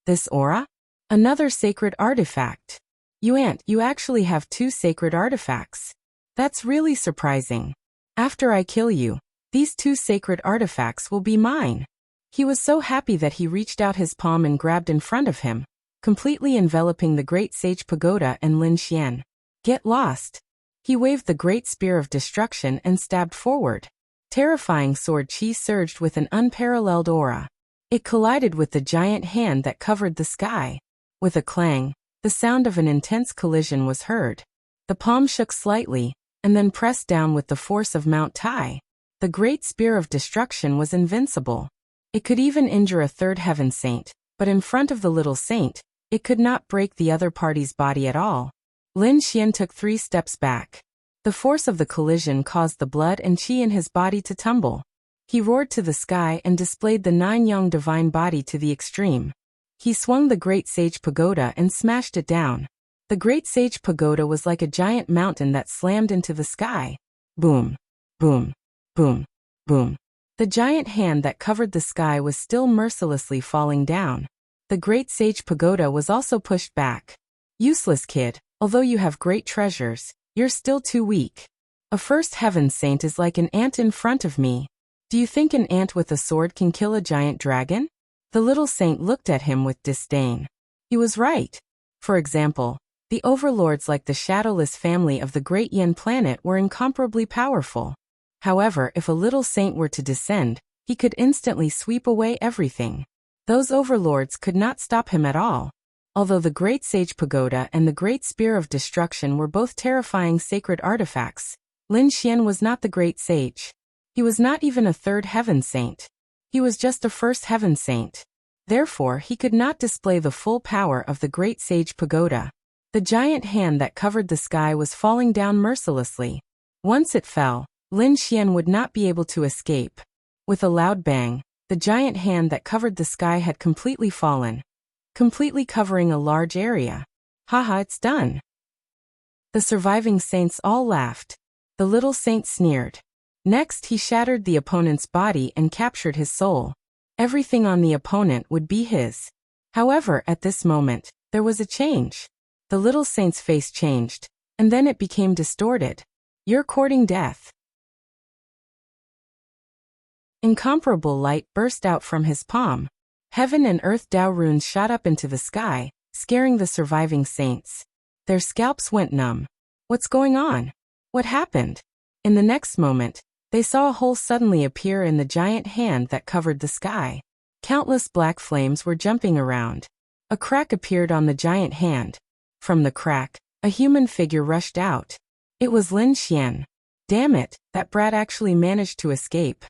This aura? Another sacred artifact. You actually have 2 sacred artifacts. That's really surprising. After I kill you, these 2 sacred artifacts will be mine. He was so happy that he reached out his palm and grabbed in front of him, completely enveloping the great sage pagoda and Lin Xian. Get lost. He waved the great spear of destruction and stabbed forward. Terrifying sword chi surged with an unparalleled aura. It collided with the giant hand that covered the sky. With a clang, the sound of an intense collision was heard. The palm shook slightly, and then pressed down with the force of Mount Tai. The great spear of destruction was invincible. It could even injure a third heaven saint, but in front of the little saint, it could not break the other party's body at all. Lin Xian took 3 steps back. The force of the collision caused the blood and qi in his body to tumble. He roared to the sky and displayed the 9 young divine body to the extreme. He swung the Great Sage Pagoda and smashed it down. The Great Sage Pagoda was like a giant mountain that slammed into the sky. Boom, boom, boom, boom. The giant hand that covered the sky was still mercilessly falling down. The Great Sage Pagoda was also pushed back. Useless kid, although you have great treasures, you're still too weak. A first heaven saint is like an ant in front of me. Do you think an ant with a sword can kill a giant dragon? The little saint looked at him with disdain. He was right. For example, the overlords like the shadowless family of the Great Yen planet were incomparably powerful. However, if a little saint were to descend, he could instantly sweep away everything. Those overlords could not stop him at all. Although the Great Sage Pagoda and the Great Spear of Destruction were both terrifying sacred artifacts, Lin Xian was not the Great Sage. He was not even a third heaven saint. He was just a first heaven saint. Therefore, he could not display the full power of the Great Sage Pagoda. The giant hand that covered the sky was falling down mercilessly. Once it fell, Lin Xian would not be able to escape. With a loud bang, the giant hand that covered the sky had completely fallen, completely covering a large area. Haha, it's done. The surviving saints all laughed. The little saint sneered. Next, he shattered the opponent's body and captured his soul. Everything on the opponent would be his. However, at this moment, there was a change. The little saint's face changed, and then it became distorted. You're courting death. Incomparable light burst out from his palm. Heaven and earth Dao runes shot up into the sky, scaring the surviving saints. Their scalps went numb. What's going on? What happened? In the next moment, they saw a hole suddenly appear in the giant hand that covered the sky. Countless black flames were jumping around. A crack appeared on the giant hand. From the crack, a human figure rushed out. It was Lin Xian. Damn it, that brat actually managed to escape.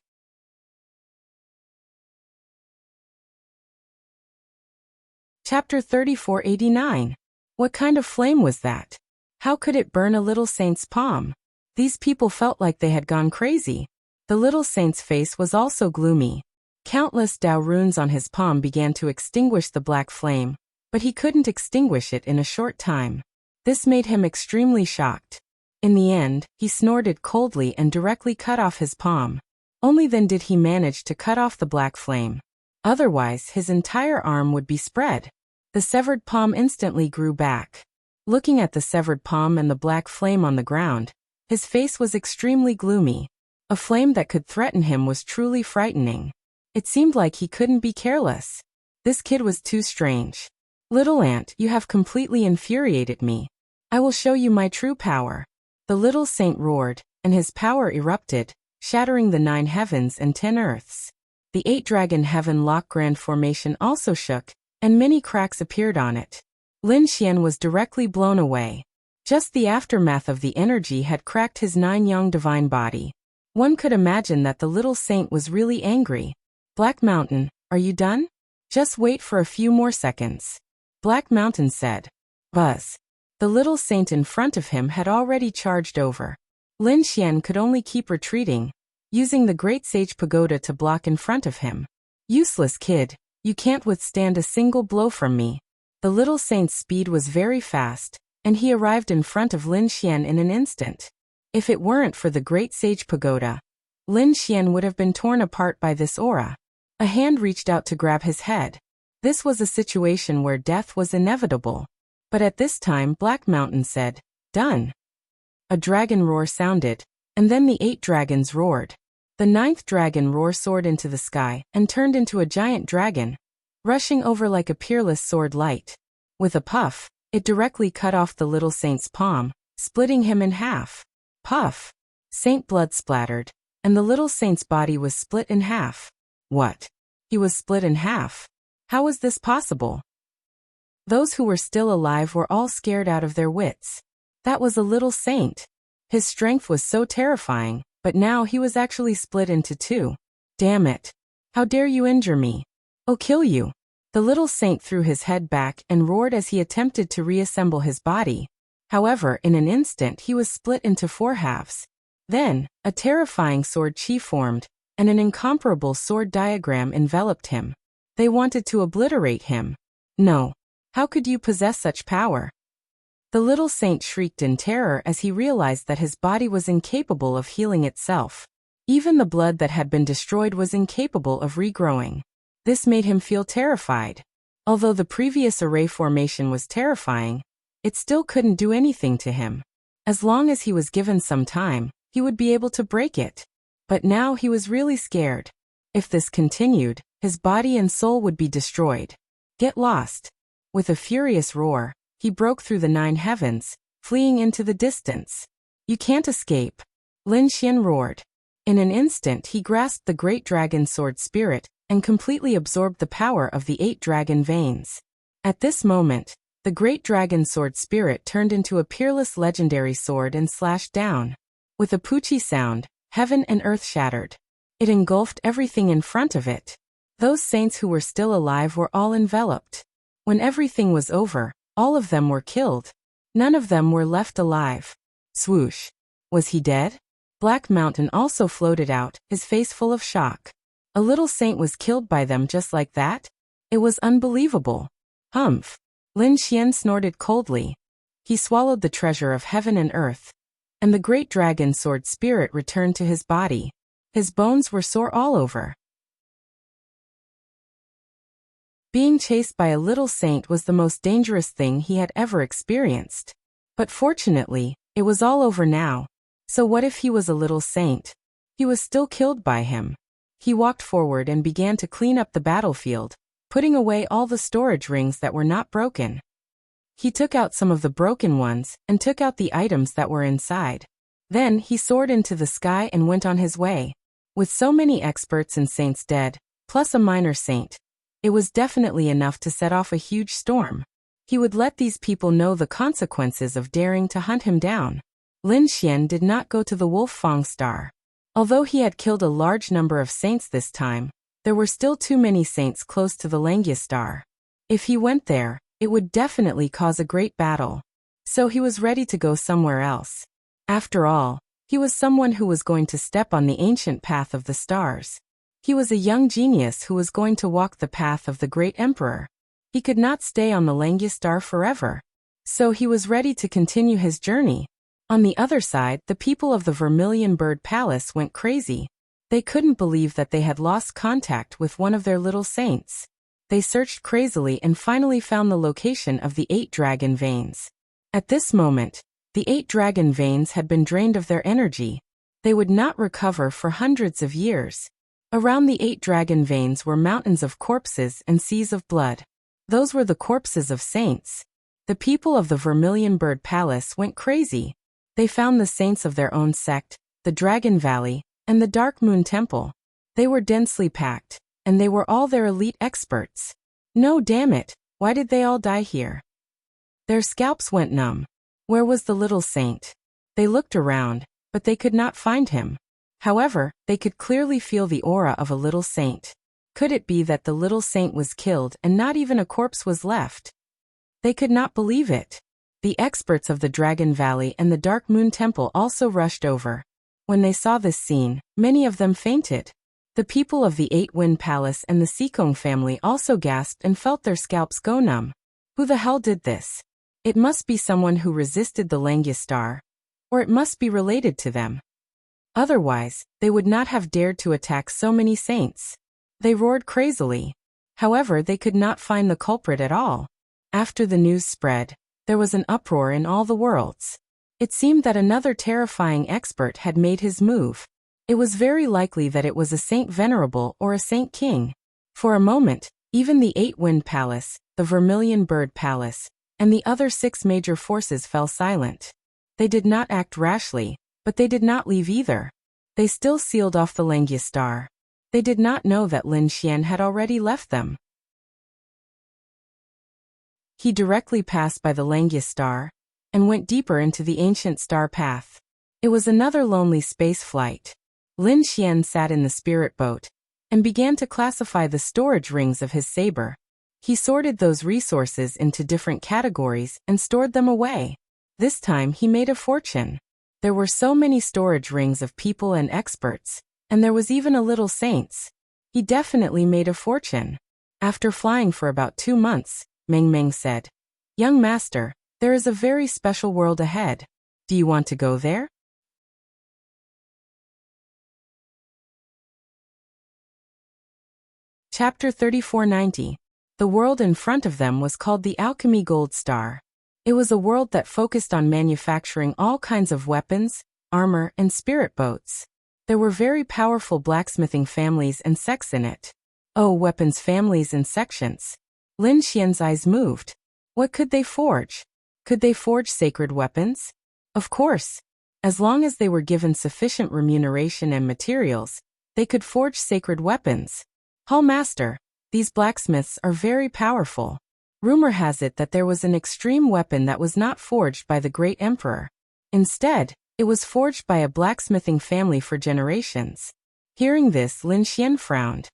Chapter 3489. What kind of flame was that? How could it burn a little saint's palm? These people felt like they had gone crazy. The little saint's face was also gloomy. Countless Dao runes on his palm began to extinguish the black flame, but he couldn't extinguish it in a short time. This made him extremely shocked. In the end, he snorted coldly and directly cut off his palm. Only then did he manage to cut off the black flame. Otherwise, his entire arm would be spread. The severed palm instantly grew back. Looking at the severed palm and the black flame on the ground, his face was extremely gloomy. A flame that could threaten him was truly frightening. It seemed like he couldn't be careless. This kid was too strange. Little ant, you have completely infuriated me. I will show you my true power. The little saint roared, and his power erupted, shattering the 9 heavens and 10 earths. The 8-dragon heaven lock grand formation also shook, and many cracks appeared on it. Lin Xian was directly blown away. Just the aftermath of the energy had cracked his 9 young divine body. One could imagine that the little saint was really angry. Black Mountain, are you done? Just wait for a few more seconds. Black Mountain said. Buzz. The little saint in front of him had already charged over. Lin Xian could only keep retreating, using the Great Sage Pagoda to block in front of him. Useless kid, you can't withstand a single blow from me. The little saint's speed was very fast, and he arrived in front of Lin Xian in an instant. If it weren't for the Great Sage Pagoda, Lin Xian would have been torn apart by this aura. A hand reached out to grab his head. This was a situation where death was inevitable. But at this time Black Mountain said, done. A dragon roar sounded, and then the 8 dragons roared. The 9th dragon soared into the sky and turned into a giant dragon, rushing over like a peerless sword light. With a puff, it directly cut off the little saint's palm, splitting him in half. Puff! Saint blood splattered, and the little saint's body was split in half. What? He was split in half? How was this possible? Those who were still alive were all scared out of their wits. That was a little saint. His strength was so terrifying, but now he was actually split into two. Damn it! How dare you injure me? I'll kill you! The little saint threw his head back and roared as he attempted to reassemble his body. However, in an instant he was split into four halves. Then, a terrifying sword chi formed, and an incomparable sword diagram enveloped him. They wanted to obliterate him. No. How could you possess such power? The little saint shrieked in terror as he realized that his body was incapable of healing itself. Even the blood that had been destroyed was incapable of regrowing. This made him feel terrified. Although the previous array formation was terrifying, it still couldn't do anything to him. As long as he was given some time, he would be able to break it. But now he was really scared. If this continued, his body and soul would be destroyed. Get lost! With a furious roar, he broke through the 9 heavens, fleeing into the distance. You can't escape! Lin Xian roared. In an instant he grasped the great dragon sword spirit and completely absorbed the power of the 8 dragon veins. At this moment, the great dragon sword spirit turned into a peerless legendary sword and slashed down. With a poochie sound, heaven and earth shattered. It engulfed everything in front of it. Those saints who were still alive were all enveloped. When everything was over, all of them were killed. None of them were left alive. Swoosh! Was he dead? Black Mountain also floated out, his face full of shock. A little saint was killed by them just like that? It was unbelievable. Humph! Lin Xian snorted coldly. He swallowed the treasure of heaven and earth. And the great dragon sword spirit returned to his body. His bones were sore all over. Being chased by a little saint was the most dangerous thing he had ever experienced. But fortunately, it was all over now. So what if he was a little saint? He was still killed by him. He walked forward and began to clean up the battlefield, putting away all the storage rings that were not broken. He took out some of the broken ones and took out the items that were inside. Then he soared into the sky and went on his way. With so many experts and saints dead, plus a minor saint, it was definitely enough to set off a huge storm. He would let these people know the consequences of daring to hunt him down. Lin Xian did not go to the Wolf-Fang Star. Although he had killed a large number of saints this time, there were still too many saints close to the Langia Star. If he went there, it would definitely cause a great battle. So he was ready to go somewhere else. After all, he was someone who was going to step on the ancient path of the stars. He was a young genius who was going to walk the path of the great emperor. He could not stay on the Langia Star forever. So he was ready to continue his journey. On the other side, the people of the Vermilion Bird Palace went crazy. They couldn't believe that they had lost contact with one of their little saints. They searched crazily and finally found the location of the 8 dragon veins. At this moment, the 8 dragon veins had been drained of their energy. They would not recover for hundreds of years. Around the 8 dragon veins were mountains of corpses and seas of blood. Those were the corpses of saints. The people of the Vermilion Bird Palace went crazy. They found the saints of their own sect, the Dragon Valley, and the Dark Moon Temple. They were densely packed, and they were all their elite experts. No, damn it, why did they all die here? Their scalps went numb. Where was the little saint? They looked around, but they could not find him. However, they could clearly feel the aura of a little saint. Could it be that the little saint was killed and not even a corpse was left? They could not believe it. The experts of the Dragon Valley and the Dark Moon Temple also rushed over. When they saw this scene, many of them fainted. The people of the 8 Wind Palace and the Sikong family also gasped and felt their scalps go numb. Who the hell did this? It must be someone who resisted the Langia Star. Or it must be related to them. Otherwise, they would not have dared to attack so many saints. They roared crazily. However, they could not find the culprit at all. After the news spread, there was an uproar in all the worlds. It seemed that another terrifying expert had made his move. It was very likely that it was a Saint Venerable or a Saint King. For a moment, even the 8 Wind Palace, the Vermilion Bird Palace, and the other 6 major forces fell silent. They did not act rashly, But they did not leave either. They still sealed off the Langya star. They did not know that Lin Xian had already left them. He directly passed by the Langya star and went deeper into the ancient star path. It was another lonely space flight. Lin Xian sat in the spirit boat and began to classify the storage rings of his saber. He sorted those resources into different categories and stored them away. This time he made a fortune. There were so many storage rings of people and experts, and there was even a little saints. He definitely made a fortune. After flying for about 2 months, Meng Meng said, "Young master, there is a very special world ahead. Do you want to go there?" Chapter 3490. The world in front of them was called the Alchemy Gold Star. It was a world that focused on manufacturing all kinds of weapons, armor, and spirit boats. There were very powerful blacksmithing families and sects in it. Oh, weapons families and sections. Lin Xian's eyes moved. What could they forge? Could they forge sacred weapons? Of course. As long as they were given sufficient remuneration and materials, they could forge sacred weapons. Hall Master, these blacksmiths are very powerful. Rumor has it that there was an extreme weapon that was not forged by the great emperor. Instead, it was forged by a blacksmithing family for generations. Hearing this, Lin Xian frowned.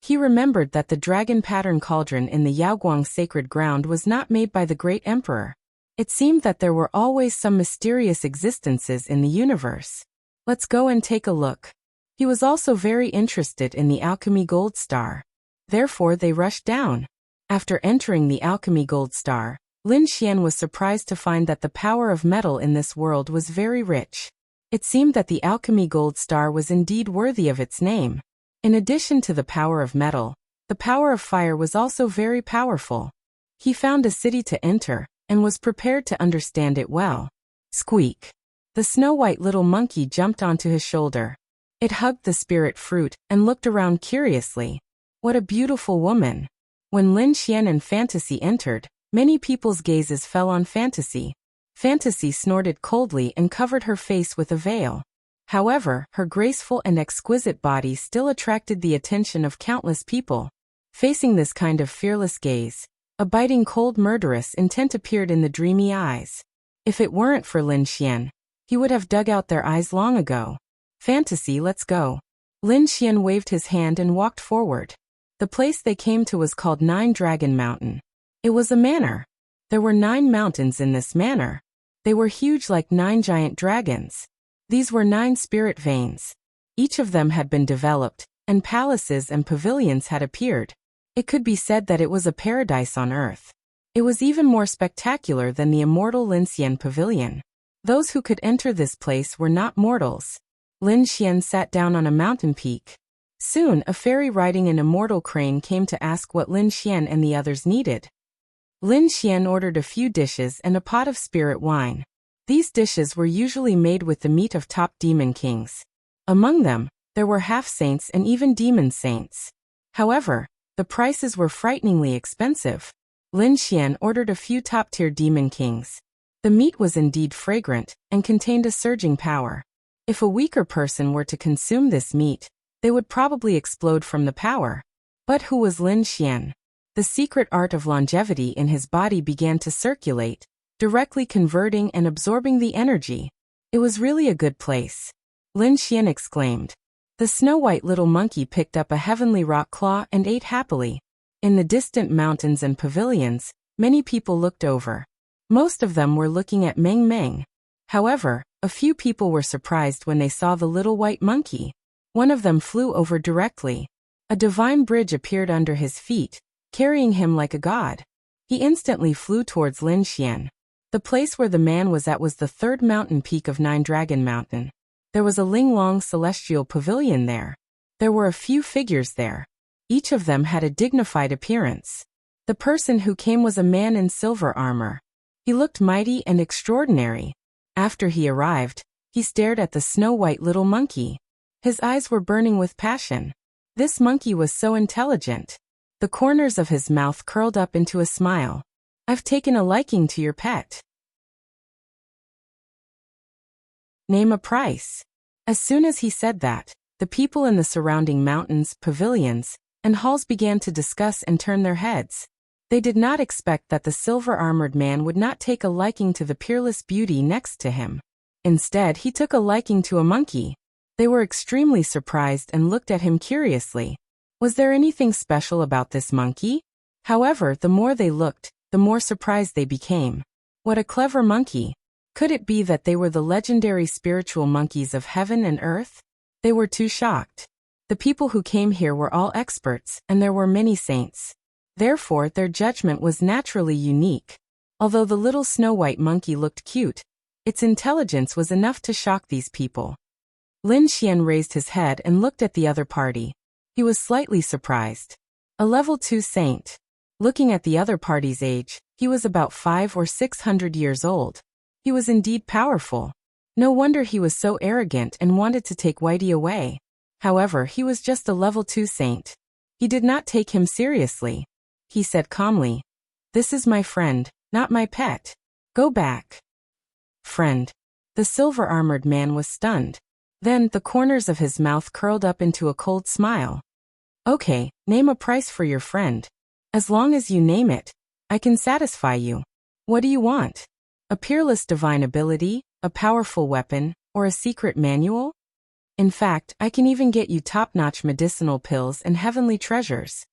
He remembered that the dragon pattern cauldron in the Yaoguang sacred ground was not made by the great emperor. It seemed that there were always some mysterious existences in the universe. Let's go and take a look. He was also very interested in the Alchemy Gold Star. Therefore they rushed down. After entering the Alchemy Gold Star, Lin Xian was surprised to find that the power of metal in this world was very rich. It seemed that the Alchemy Gold Star was indeed worthy of its name. In addition to the power of metal, the power of fire was also very powerful. He found a city to enter and was prepared to understand it well. Squeak! The snow-white little monkey jumped onto his shoulder. It hugged the spirit fruit and looked around curiously. What a beautiful woman! When Lin Xian and Fantasy entered, many people's gazes fell on Fantasy. Fantasy snorted coldly and covered her face with a veil. However, her graceful and exquisite body still attracted the attention of countless people. Facing this kind of fearless gaze, a biting cold murderous intent appeared in the dreamy eyes. If it weren't for Lin Xian, he would have dug out their eyes long ago. Fantasy, let's go. Lin Xian waved his hand and walked forward. The place they came to was called 9 Dragon Mountain. It was a manor. There were 9 mountains in this manor. They were huge like 9 giant dragons. These were 9 spirit veins. Each of them had been developed, and palaces and pavilions had appeared. It could be said that it was a paradise on earth. It was even more spectacular than the immortal Lin Xian Pavilion. Those who could enter this place were not mortals. Lin Xian sat down on a mountain peak. Soon, a fairy riding an immortal crane came to ask what Lin Xian and the others needed. Lin Xian ordered a few dishes and a pot of spirit wine. These dishes were usually made with the meat of top demon kings. Among them, there were half-saints and even demon saints. However, the prices were frighteningly expensive. Lin Xian ordered a few top-tier demon kings. The meat was indeed fragrant and contained a surging power. If a weaker person were to consume this meat, they would probably explode from the power. But who was Lin Xian? The secret art of longevity in his body began to circulate, directly converting and absorbing the energy. It was really a good place. Lin Xian exclaimed. The snow-white little monkey picked up a heavenly rock claw and ate happily. In the distant mountains and pavilions, many people looked over. Most of them were looking at Meng Meng. However, a few people were surprised when they saw the little white monkey. One of them flew over directly. A divine bridge appeared under his feet, carrying him like a god. He instantly flew towards Lin Xian. The place where the man was at was the 3rd mountain peak of 9 Dragon Mountain. There was a Linglong celestial pavilion there. There were a few figures there. Each of them had a dignified appearance. The person who came was a man in silver armor. He looked mighty and extraordinary. After he arrived, he stared at the snow-white little monkey. His eyes were burning with passion. This monkey was so intelligent. The corners of his mouth curled up into a smile. I've taken a liking to your pet. Name a price. As soon as he said that, the people in the surrounding mountains, pavilions, and halls began to discuss and turn their heads. They did not expect that the silver-armored man would not take a liking to the peerless beauty next to him. Instead, he took a liking to a monkey. They were extremely surprised and looked at him curiously. Was there anything special about this monkey? However, the more they looked, the more surprised they became. What a clever monkey! Could it be that they were the legendary spiritual monkeys of heaven and earth? They were too shocked. The people who came here were all experts, and there were many saints. Therefore, their judgment was naturally unique. Although the little snow-white monkey looked cute, its intelligence was enough to shock these people. Lin Xian raised his head and looked at the other party. He was slightly surprised. A level 2 saint. Looking at the other party's age, he was about 500 or 600 years old. He was indeed powerful. No wonder he was so arrogant and wanted to take Whitey away. However, he was just a level 2 saint. He did not take him seriously. He said calmly, "This is my friend, not my pet. Go back." Friend. The silver-armored man was stunned. Then, the corners of his mouth curled up into a cold smile. "Okay, name a price for your friend. As long as you name it, I can satisfy you. What do you want? A peerless divine ability, a powerful weapon, or a secret manual? In fact, I can even get you top-notch medicinal pills and heavenly treasures.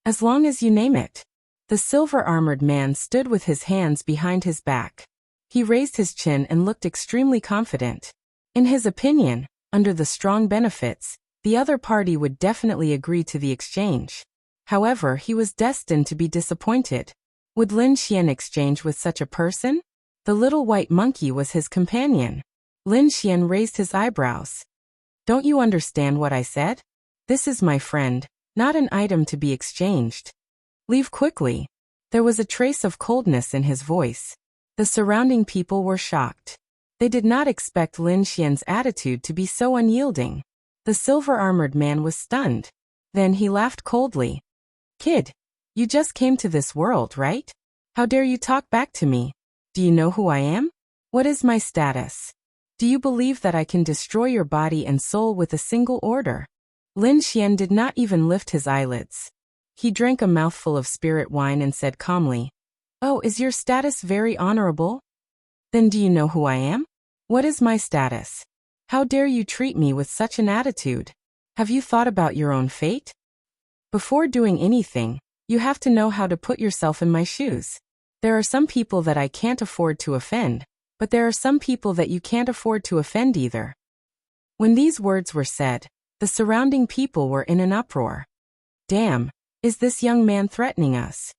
As long as you name it." The silver-armored man stood with his hands behind his back. He raised his chin and looked extremely confident. In his opinion, under the strong benefits, the other party would definitely agree to the exchange. However, he was destined to be disappointed. Would Lin Xian exchange with such a person? The little white monkey was his companion. Lin Xian raised his eyebrows. "Don't you understand what I said? This is my friend, not an item to be exchanged. Leave quickly." There was a trace of coldness in his voice. The surrounding people were shocked. They did not expect Lin Xian's attitude to be so unyielding. The silver-armored man was stunned. Then he laughed coldly. "Kid, you just came to this world, right? How dare you talk back to me? Do you know who I am? What is my status? Do you believe that I can destroy your body and soul with a single order?" Lin Xian did not even lift his eyelids. He drank a mouthful of spirit wine and said calmly, "Oh, is your status very honorable? Then do you know who I am? What is my status? How dare you treat me with such an attitude? Have you thought about your own fate? Before doing anything, you have to know how to put yourself in my shoes. There are some people that I can't afford to offend, but there are some people that you can't afford to offend either." When these words were said, the surrounding people were in an uproar. Damn, is this young man threatening us?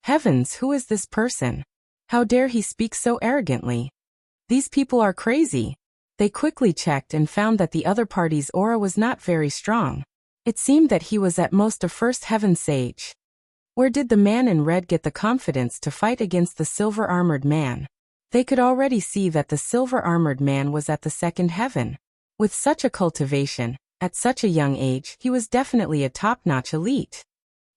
Heavens, who is this person? How dare he speak so arrogantly? These people are crazy. They quickly checked and found that the other party's aura was not very strong. It seemed that he was at most a first heaven sage. Where did the man in red get the confidence to fight against the silver-armored man? They could already see that the silver-armored man was at the second heaven. With such a cultivation, at such a young age, he was definitely a top-notch elite.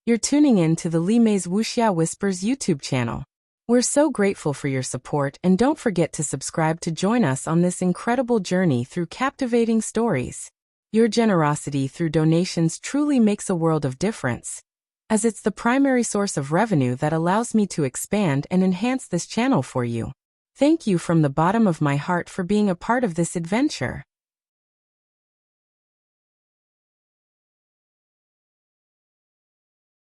You're tuning in to the Li Mei's Wuxia Whispers YouTube channel. We're so grateful for your support, and don't forget to subscribe to join us on this incredible journey through captivating stories. Your generosity through donations truly makes a world of difference, as it's the primary source of revenue that allows me to expand and enhance this channel for you. Thank you from the bottom of my heart for being a part of this adventure.